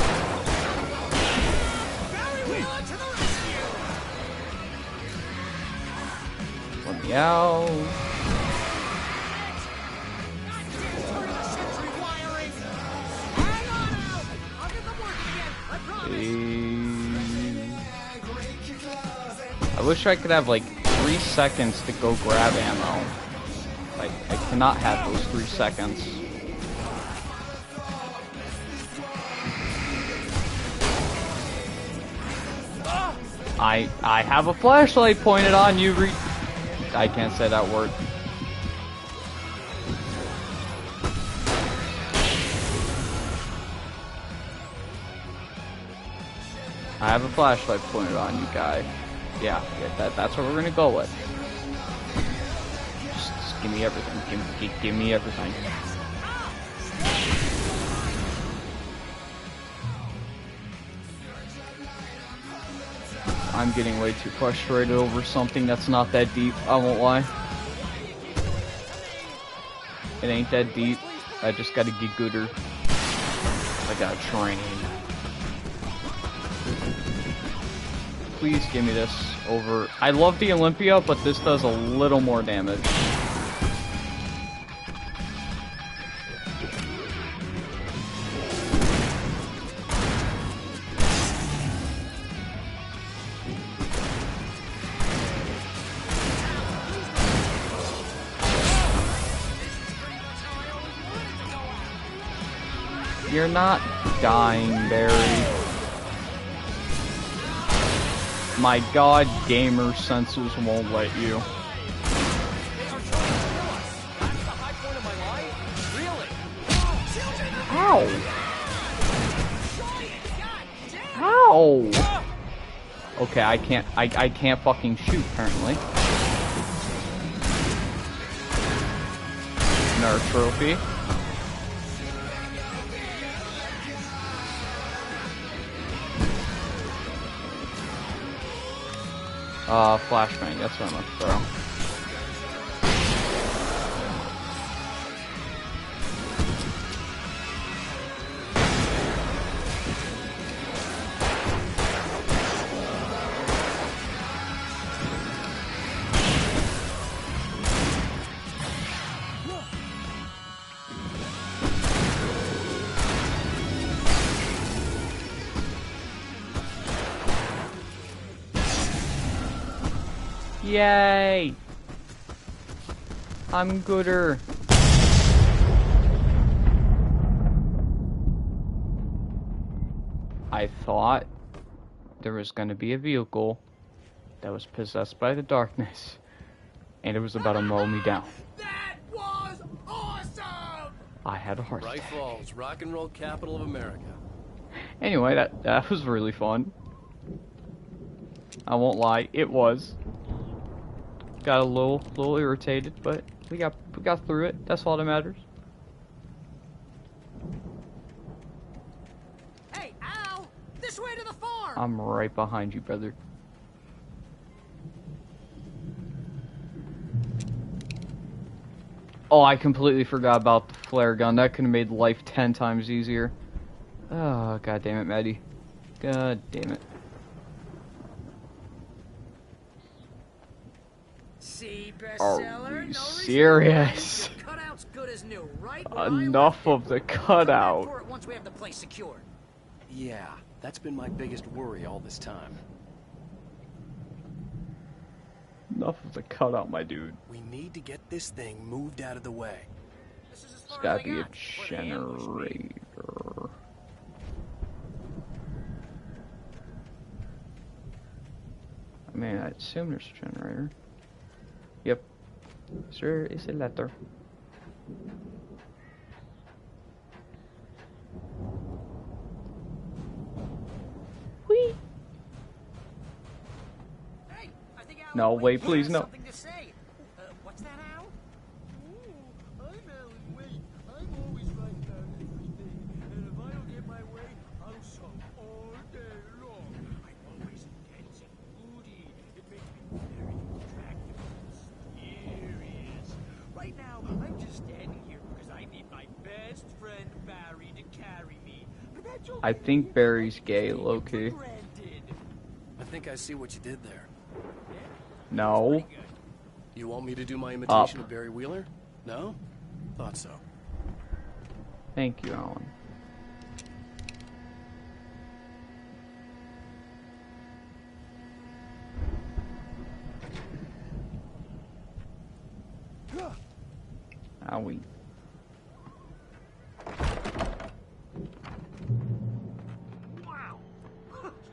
Barry Wheeler to the rescue. Let me out. Turn the sentry wiring. Hang on, Al. I'll get them working again. I promise. I wish I could have like 3 seconds to go grab ammo. I cannot have those 3 seconds. I have a flashlight pointed on you. I can't say that word. I have a flashlight pointed on you, guy. Yeah, that's what we're gonna go with. Just give me everything. Give me everything. I'm getting way too frustrated over something that's not that deep. I won't lie. It ain't that deep. I just gotta get gooder. I gotta train. Please give me this over. I love the Olympia, but this does a little more damage. You're not dying, Barry. My god, gamer senses won't let you. Ow! Ow! Okay, I can't fucking shoot, apparently. Another trophy. Flashbang, that's what I'm gonna throw. Yay! I'm gooder. I thought there was gonna be a vehicle that was possessed by the darkness, and it was about to mow me down. That was awesome! I had a heart Bright attack. Falls, rock and roll capital of America. Anyway, that was really fun. I won't lie, it was. Got a little irritated, but we got through it. That's all that matters. Hey, Al! This way to the farm! I'm right behind you, brother. Oh, I completely forgot about the flare gun. That could have made life 10 times easier. Oh, god damn it, Maddie. God damn it. See, Are bestseller? we No serious? reason to worry. Your cutout's good as new, right? Enough of the cutout. For it once we have the place secured. Yeah, that's been my biggest worry all this time. Enough of the cutout, my dude. We need to get this thing moved out of the way. It's gotta be a generator. I mean, I assume there's a generator. Yep. Sir, is a letter. Whee! Hey, I think Al No, wait, has please, no. something to say. What's that, Al? I'm Alan Wake. I'm always right about everything. And if I don't get my way, I'll sulk all day long. I'm always intense and moody. It makes me very attractive and mysterious. Right now, I'm just standing here because I need my best friend Barry to carry me. But that's okay. I think Barry's gay, low-key. I think I see what you did there. No. You want me to do my imitation of Barry Wheeler? No? Thought so. Thank you, Alan. Owie. Wow!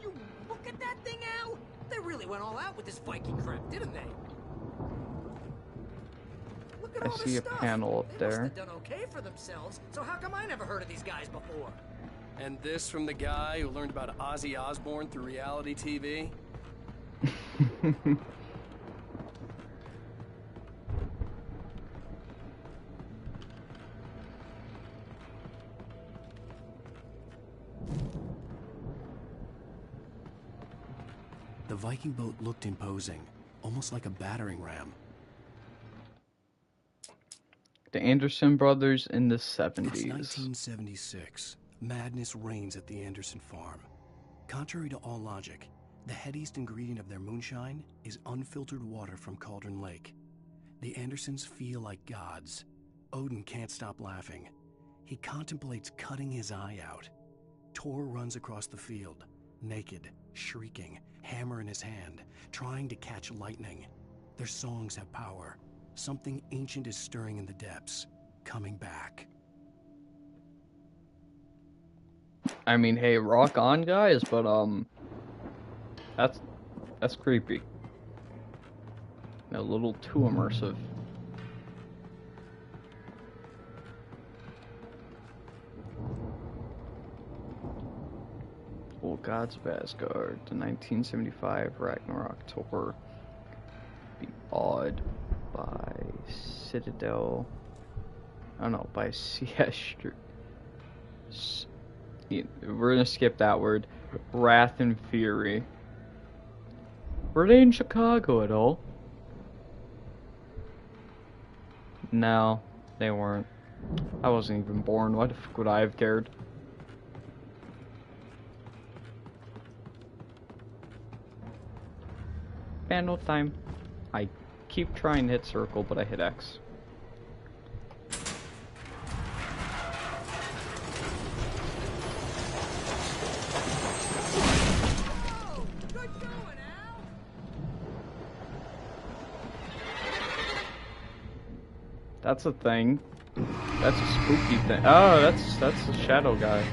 You look at that thing, Al! They really went all out with this Viking crap, didn't they? Look at I all see this a stuff. panel up They must there. have done okay for themselves. So how come I never heard of these guys before? And this from the guy who learned about Ozzy Osbourne through reality TV? The Viking boat looked imposing, almost like a battering ram. The Anderson brothers in the 70s. It's 1976. Madness reigns at the Anderson farm. Contrary to all logic, the headiest ingredient of their moonshine is unfiltered water from Cauldron Lake. The Andersons feel like gods. Odin can't stop laughing. He contemplates cutting his eye out. Tor runs across the field, naked, shrieking, hammer in his hand, trying to catch lightning. Their songs have power. Something ancient is stirring in the depths, coming back. I mean, hey, rock on, guys, but that's creepy. A little too immersive. Old Gods of Asgard, the 1975 Ragnarok tour. Be awed by Citadel. I don't know, by Siester. We're gonna skip that word. Wrath and Fury. Were they in Chicago at all? No, they weren't. I wasn't even born. Why the fuck would I have cared? Vandal time. I keep trying to hit circle, but I hit X. That's a thing. That's a spooky thing. Oh, that's the shadow guy.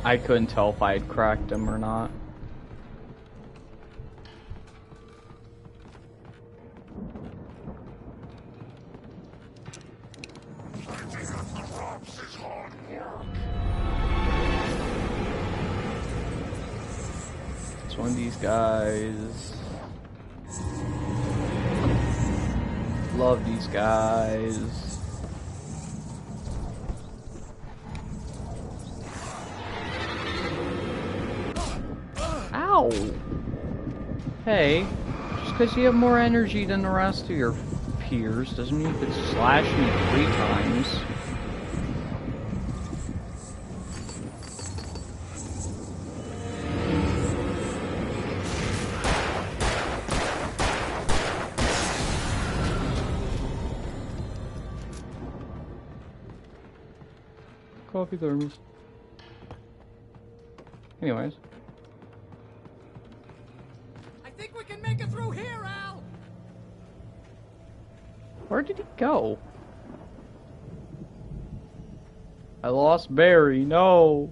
I couldn't tell if I had cracked him or not. It's one of these guys. Love these guys. Ow! Hey, just because you have more energy than the rest of your peers doesn't mean you could slash me 3 times. Coffee thermos. Anyways. I think we can make it through here, Al! Where did he go? I lost Barry, no!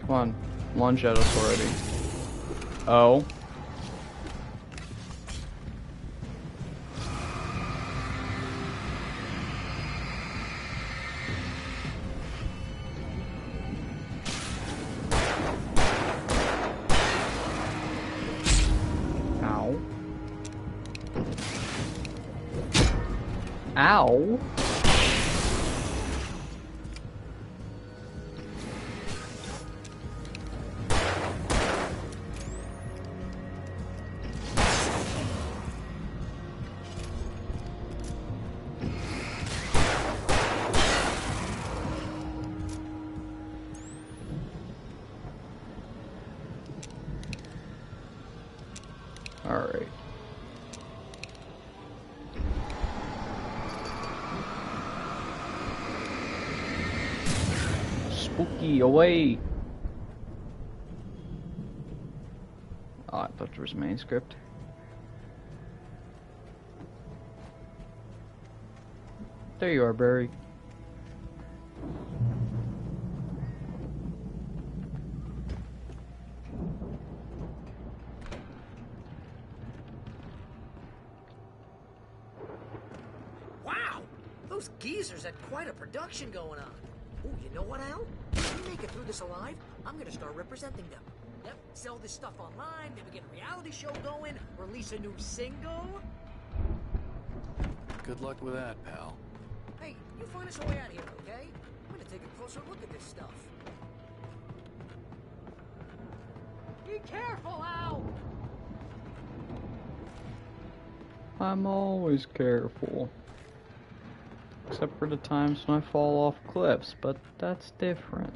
Come on, launch at us already. Oh. Ow. Ow. Alright. Spooky away! Oh, I thought there was a manuscript. There you are, Barry. Wow! Those geezers had quite a production going on. Oh, you know what, Al? If we make it through this alive, I'm gonna start representing them. Yep, sell this stuff online, maybe get a reality show going, release a new single. Good luck with that, pal. Hey, you find us a way out of here, okay? I'm gonna take a closer look at this stuff. Be careful, Al! I'm always careful. Except for the times when I fall off cliffs, but that's different.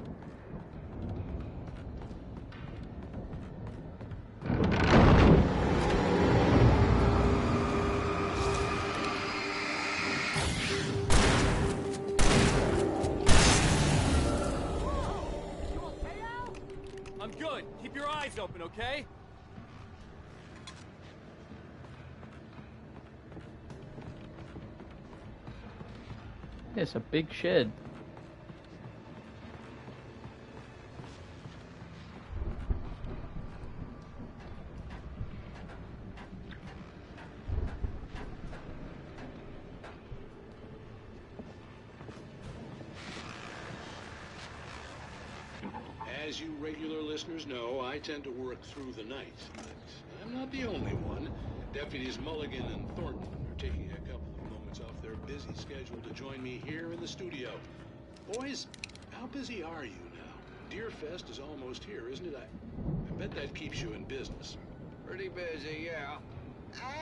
I'm good. Keep your eyes open, okay? It's a big shed. As you regular listeners know, I tend to work through the night, but I'm not the only one. Deputies Mulligan and Thornton are taking a couple of moments off their busy schedule to join me here in the studio. Boys, how busy are you now? Deerfest is almost here, isn't it? I bet that keeps you in business. Pretty busy, yeah.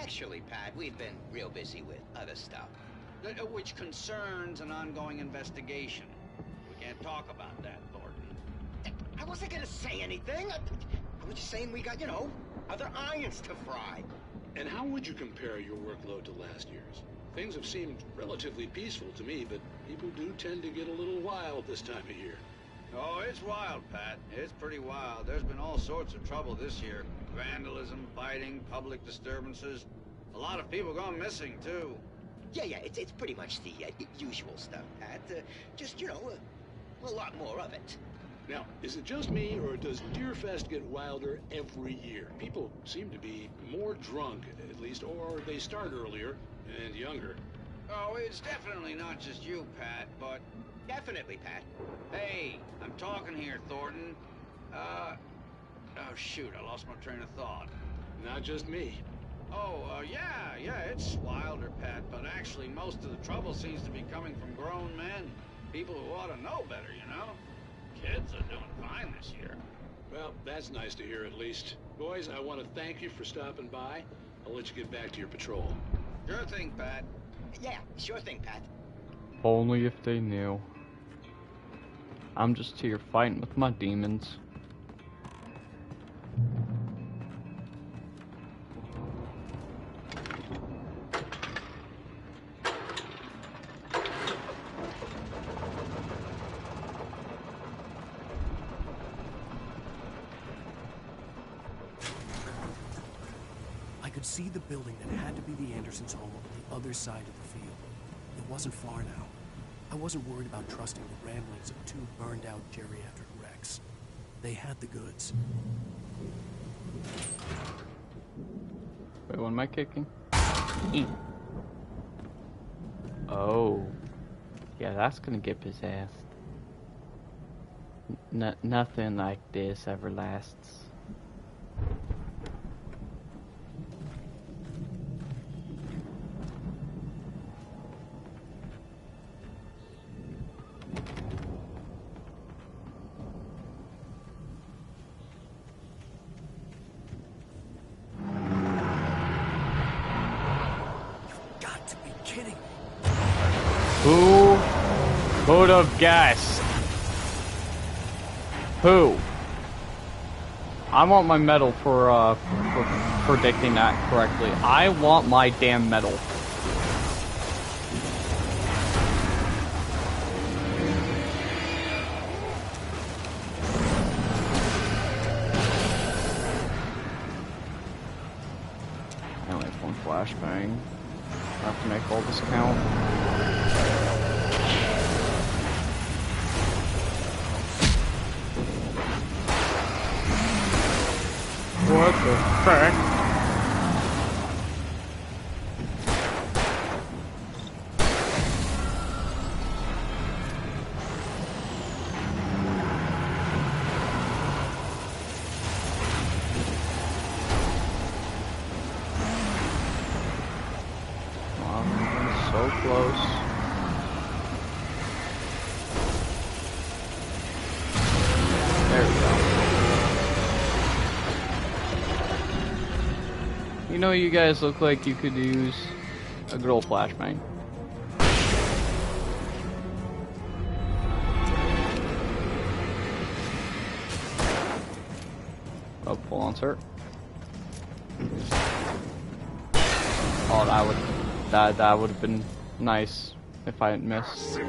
Actually, Pat, we've been real busy with other stuff, which concerns an ongoing investigation. We can't talk about that, Thornton. I wasn't gonna say anything. We're just saying we got, you know, other irons to fry. And how would you compare your workload to last year's? Things have seemed relatively peaceful to me, but people do tend to get a little wild this time of year. Oh, it's wild, Pat. It's pretty wild. There's been all sorts of trouble this year. Vandalism, fighting, public disturbances. A lot of people gone missing, too. Yeah, it's pretty much the usual stuff, Pat. Just, you know, a lot more of it. Now, is it just me, or does Deerfest get wilder every year? People seem to be more drunk, at least, or they start earlier and younger. Oh, it's definitely not just you, Pat, but... Definitely, Pat. Hey, I'm talking here, Thornton. Oh, shoot, I lost my train of thought. Not just me. Oh, yeah, it's wilder, Pat, but actually most of the trouble seems to be coming from grown men. People who ought to know better, you know? Kids are doing fine this year. Well, that's nice to hear at least. Boys, I want to thank you for stopping by. I'll let you get back to your patrol. Sure thing, Pat. Yeah, sure thing, Pat. Only if they knew. I'm just here fighting with my demons. I could see the building that had to be the Andersons' home on the other side of the field. It wasn't far now. I wasn't worried about trusting the ramblings of two burned-out geriatric wrecks. They had the goods. Wait, what am I kicking? Oh. Yeah, that's gonna get possessed. Nothing like this ever lasts. Who would have guessed? Who? I want my medal for predicting that correctly. I want my damn medal. I only have one flashbang. I have to make all this count. What the frick? I'm so close. There we go. You know, you guys look like you could use a good old flashbang. Oh, full on, sir. Oh, that would have been nice if I hadn't missed.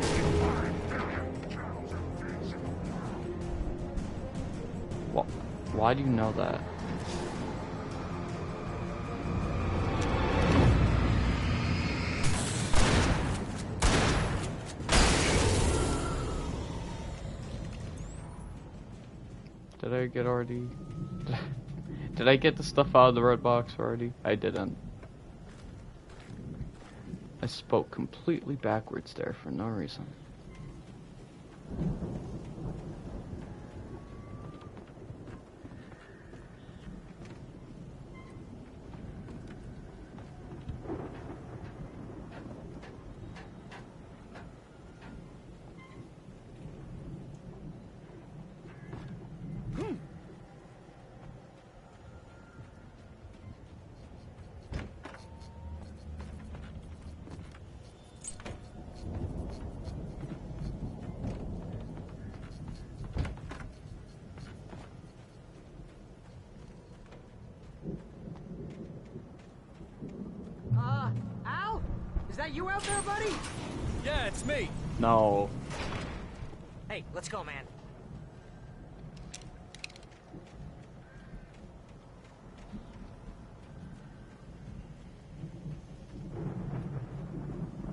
Why do you know that? Did I get already? Did I get the stuff out of the red box already? I didn't. I spoke completely backwards there for no reason. that you out there, buddy? Yeah, it's me. No. Hey, let's go, man.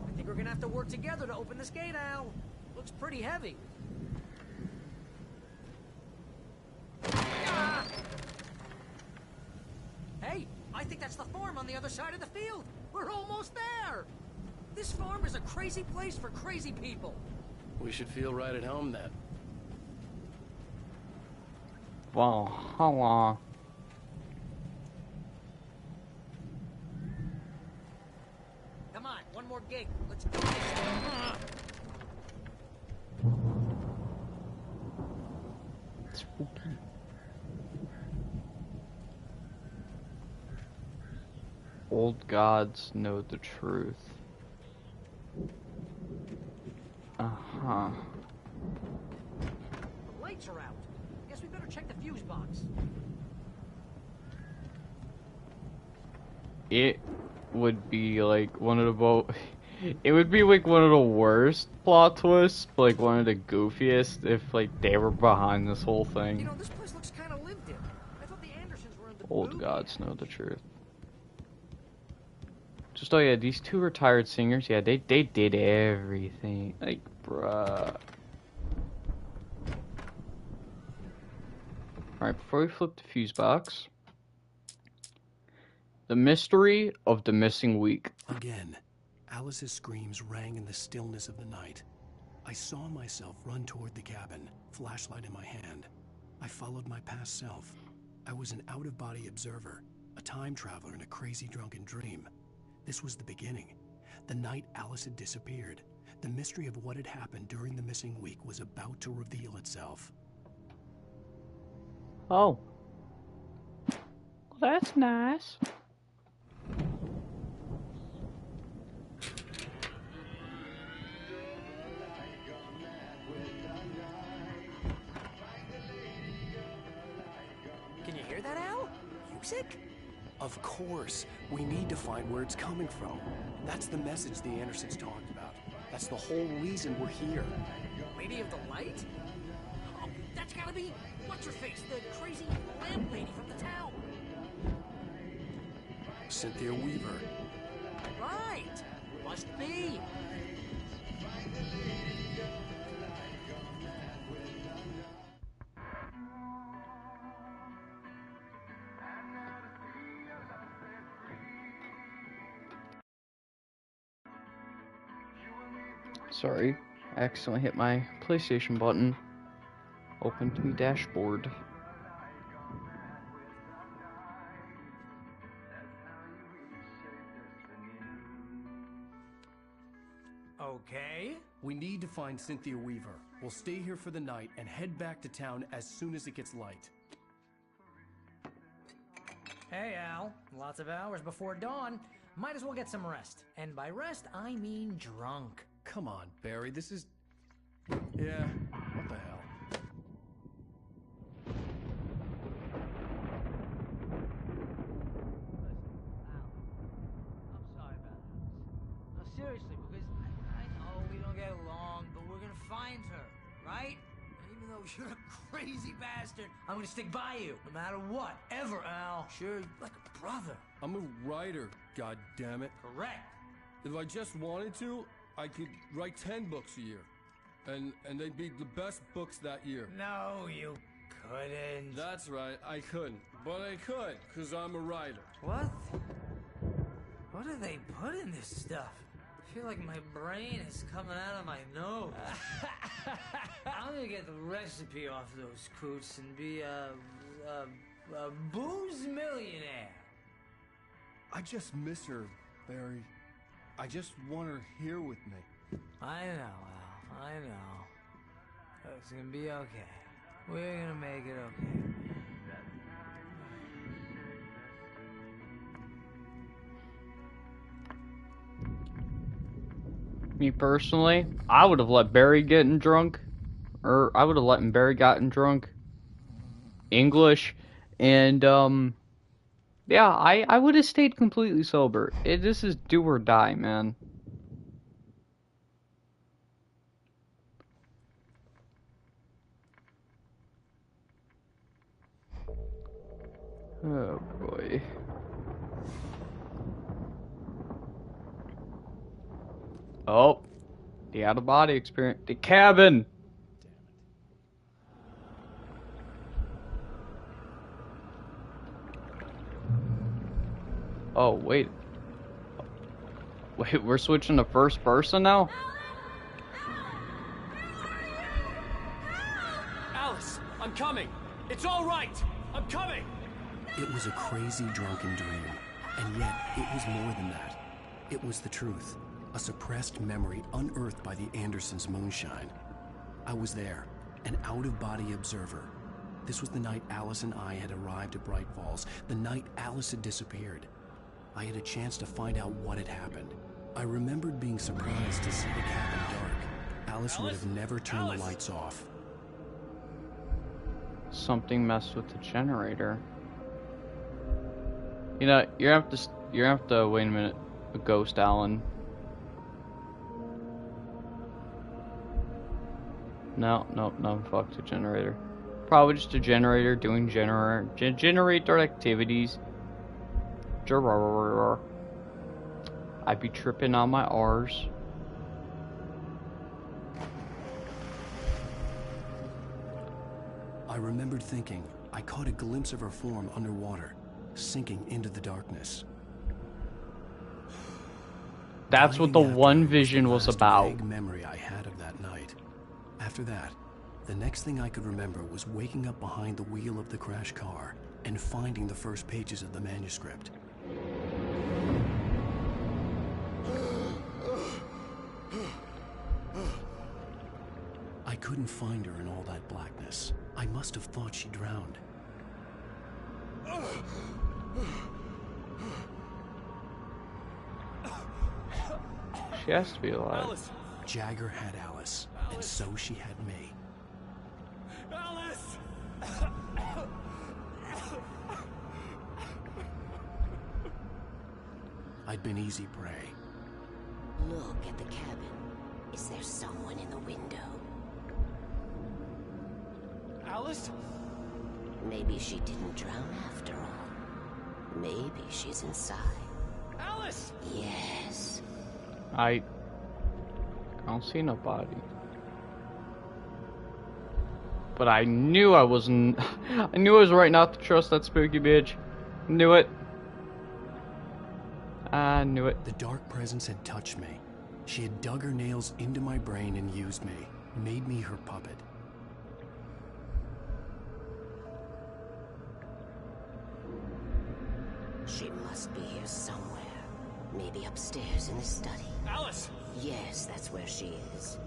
I think we're gonna have to work together to open this gate, Al. Looks pretty heavy. Ah! Hey, I think that's the farm on the other side of the field. We're almost there. This farm is a crazy place for crazy people. We should feel right at home then. Wow, how long? Come on, one more gig. Let's do this. Spooky. Old gods know the truth. Uh-huh. The lights are out. Guess we better check the fuse box. It would be like one of the it would be like one of the worst plot twists, like one of the goofiest if like they were behind this whole thing. You know, this place looks kind of lived in. I thought the Andersons were in the Old gods know the truth. Just, oh yeah, these two retired singers, yeah, they did everything. Like, bruh. Alright, before we flip the fuse box. The mystery of the missing week. Again, Alice's screams rang in the stillness of the night. I saw myself run toward the cabin, flashlight in my hand. I followed my past self. I was an out-of-body observer, a time traveler in a crazy drunken dream. This was the beginning. The night Alice had disappeared. The mystery of what had happened during the missing week was about to reveal itself. Oh. Well, that's nice. Can you hear that, Al? Music? Of course. We need to find where it's coming from. That's the message the Andersons talked about. That's the whole reason we're here. Lady of the Light? Oh, that's gotta be... What's-her-face? The crazy lamp lady from the town. Cynthia Weaver. Right. Must be. Sorry, I accidentally hit my PlayStation button. Open to dashboard. Okay. We need to find Cynthia Weaver. We'll stay here for the night and head back to town as soon as it gets light. Hey, Al. Lots of hours before dawn. Might as well get some rest. And by rest, I mean drunk. Come on, Barry, this is... Yeah, what the hell? I'm sorry about this. No, seriously, because I know we don't get along, but we're gonna find her, right? And even though you're a crazy bastard, I'm gonna stick by you, no matter what, ever, Al. Sure, like a brother. I'm a writer, goddammit. Correct. If I just wanted to, I could write 10 books a year. And they'd be the best books that year. No, you couldn't. That's right, I couldn't. But I could, because I'm a writer. What? What do they put in this stuff? I feel like my brain is coming out of my nose. I'm gonna get the recipe off those coots and be a booze millionaire. I just miss her, Barry. I just want her here with me. I know, Al. I know. It's gonna be okay. We're gonna make it okay. Me personally, I would have let Barry getting drunk, or I would have let Barry gotten drunk. English, and yeah, I would have stayed completely sober. This is do or die, man. Oh boy. Oh, the out of body experience. The cabin. Oh wait. Wait, we're switching to first person now? Alice, I'm coming. It's all right. I'm coming. It was a crazy drunken dream, and yet it was more than that. It was the truth, a suppressed memory unearthed by the Andersons' moonshine. I was there, an out-of-body observer. This was the night Alice and I had arrived at Bright Falls, the night Alice had disappeared. I had a chance to find out what had happened. I remembered being surprised to see the cabin dark. Alice would have never turned the lights off. Something messed with the generator. You know, you're gonna have to wait a minute. A ghost, Alan. No, fuck the generator. Probably just a generator doing generator activities. I'd be tripping on my R's. I remembered thinking I caught a glimpse of her form underwater, sinking into the darkness. That's what the one vision was about. Vague memory I had of that night. After that, the next thing I could remember was waking up behind the wheel of the crashed car and finding the first pages of the manuscript. I couldn't find her in all that blackness. I must have thought she drowned. She has to be alive. Alice. Jagger had Alice, and so she had me. Alice! I'd been easy prey. Look at the cabin. Is there someone in the window? Alice? Maybe she didn't drown after all. Maybe she's inside. Alice! Yes. I don't see nobody. But I knew I wasn't. I knew I was right not to trust that spooky bitch. Knew it. I knew it. The dark presence had touched me. She had dug her nails into my brain and used me, made me her puppet. She must be here somewhere. Maybe upstairs in the study. Alice! Yes, that's where she is.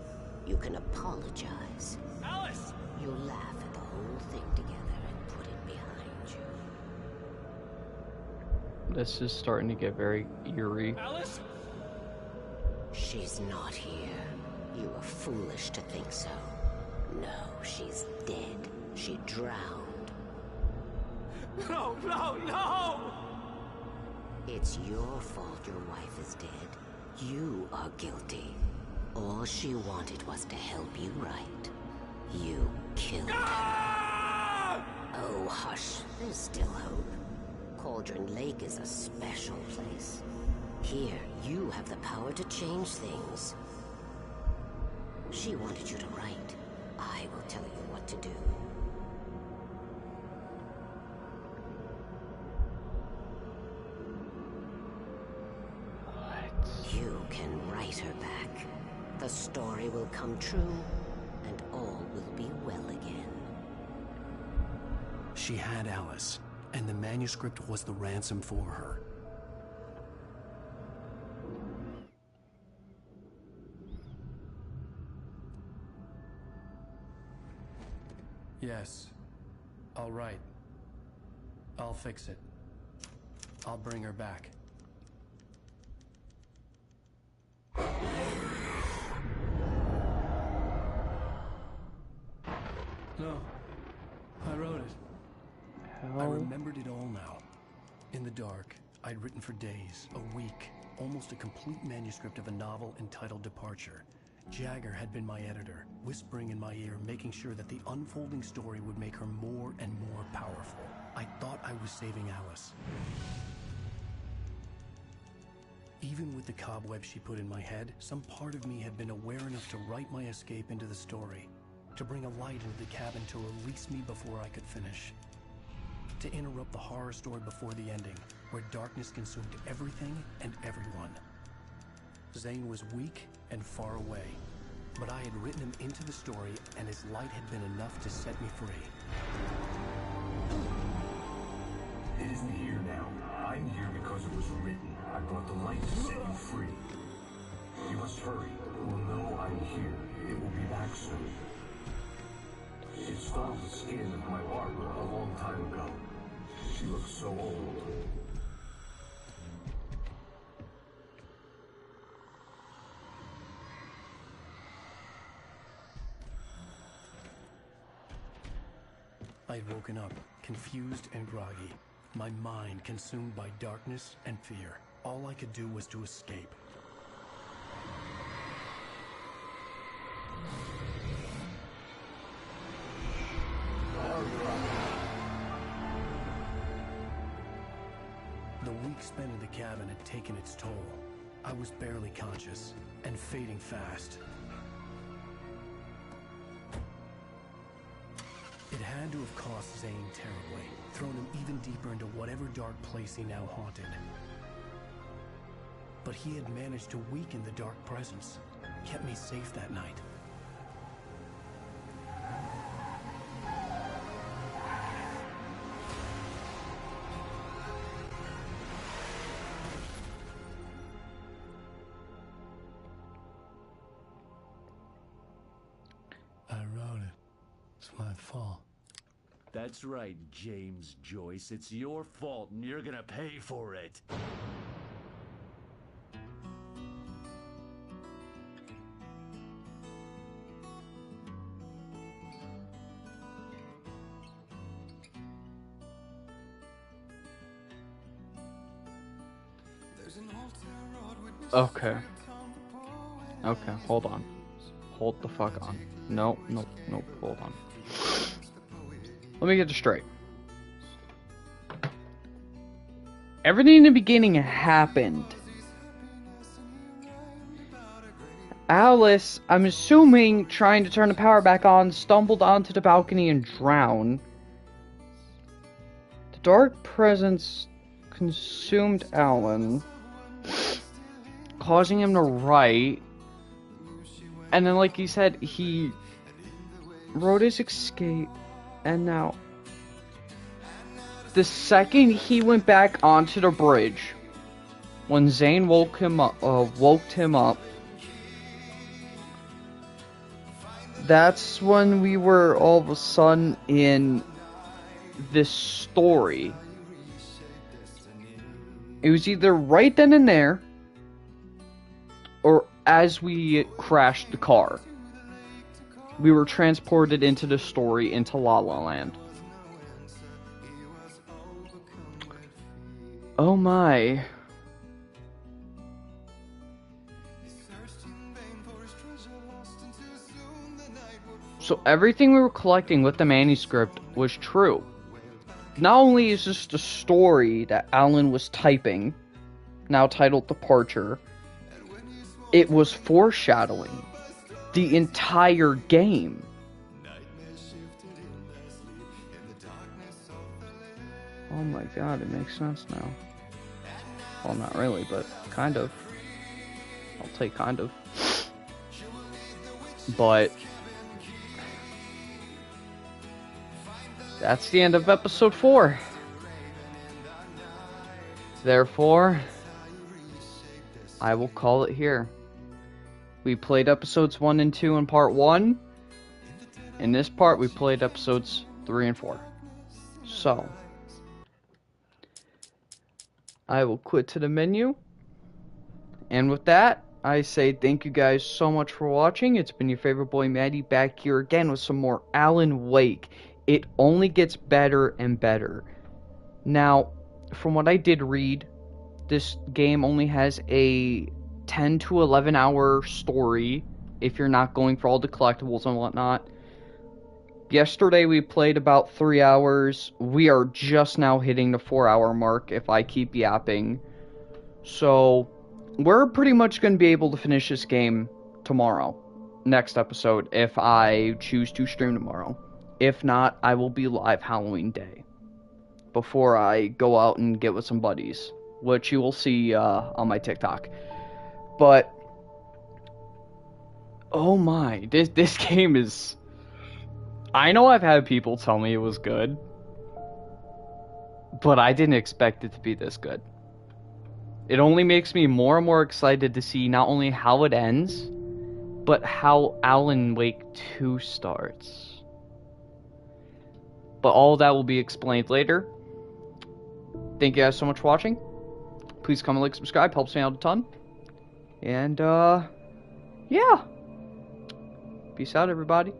You can apologize. Alice! You'll laugh at the whole thing together and put it behind you. This is starting to get very eerie. Alice? She's not here. You were foolish to think so. No, she's dead. She drowned. No, no, no! It's your fault your wife is dead. You are guilty. All she wanted was to help you right. You killed her. Oh, hush. There's still hope. Cauldron Lake is a special place. Here, you have the power to change things. She wanted you to write. I will tell you what to do. You can write her back. The story will come true, and all will be well again. She had Alice, and the manuscript was the ransom for her. Yes. All right. I'll fix it. I'll bring her back. No. I wrote it. I remembered it all now. In the dark, I'd written for days, a week, almost a complete manuscript of a novel entitled Departure. Jagger had been my editor, whispering in my ear, making sure that the unfolding story would make her more and more powerful. I thought I was saving Alice. Even with the cobweb she put in my head, some part of me had been aware enough to write my escape into the story, to bring a light into the cabin to release me before I could finish, to interrupt the horror story before the ending, where darkness consumed everything and everyone. Zane was weak and far away, but I had written him into the story, and his light had been enough to set me free. It isn't here now. I'm here because it was written. I brought the light to set you free. You must hurry. It will know I'm here. It will be back soon. It stole the skin of my Barbara a long time ago. She looks so old. I had woken up, confused and groggy, my mind consumed by darkness and fear. All I could do was to escape. The week spent in the cabin had taken its toll. I was barely conscious, and fading fast. It had to have cost Zane terribly, thrown him even deeper into whatever dark place he now haunted. But he had managed to weaken the dark presence, kept me safe that night. I wrote it. It's my fault. That's right, James Joyce. It's your fault, and you're gonna pay for it. Okay. Okay, hold on. Hold the fuck on. Nope, hold on. Let me get this straight. Everything in the beginning happened. Alice, I'm assuming, trying to turn the power back on, stumbled onto the balcony and drowned. The dark presence consumed Alan, causing him to write. And then, like he said, he wrote his escape, and now, the second he went back onto the bridge, when Zane woke him up, that's when we were all of a sudden in this story. It was either right then and there, or as we crashed the car. We were transported into the story, into La La Land. Oh my. So everything we were collecting with the manuscript was true. Not only is this the story that Alan was typing, now titled Departure, it was foreshadowing the entire game. Oh my god, it makes sense now. Well, not really, but kind of. I'll take kind of. But that's the end of episode 4. Therefore, I will call it here. We played episodes 1 and 2 in part 1. In this part, we played episodes 3 and 4. So, I will quit to the menu. And with that, I say thank you guys so much for watching. It's been your favorite boy, Maddie, back here again with some more Alan Wake. It only gets better and better. Now, from what I did read, this game only has a 10 to 11 hour story if you're not going for all the collectibles and whatnot. Yesterday we played about 3 hours. We are just now hitting the 4-hour mark if I keep yapping. So, we're pretty much going to be able to finish this game tomorrow. Next episode, if I choose to stream tomorrow. If not, I will be live Halloween Day. Before I go out and get with some buddies. Which you will see on my TikTok. But, oh my, this game is... I know I've had people tell me it was good, but I didn't expect it to be this good. It only makes me more and more excited to see not only how it ends, but how Alan Wake 2 starts. But all of that will be explained later. Thank you guys so much for watching. Please comment, like, subscribe, helps me out a ton. And, yeah. Peace out, everybody.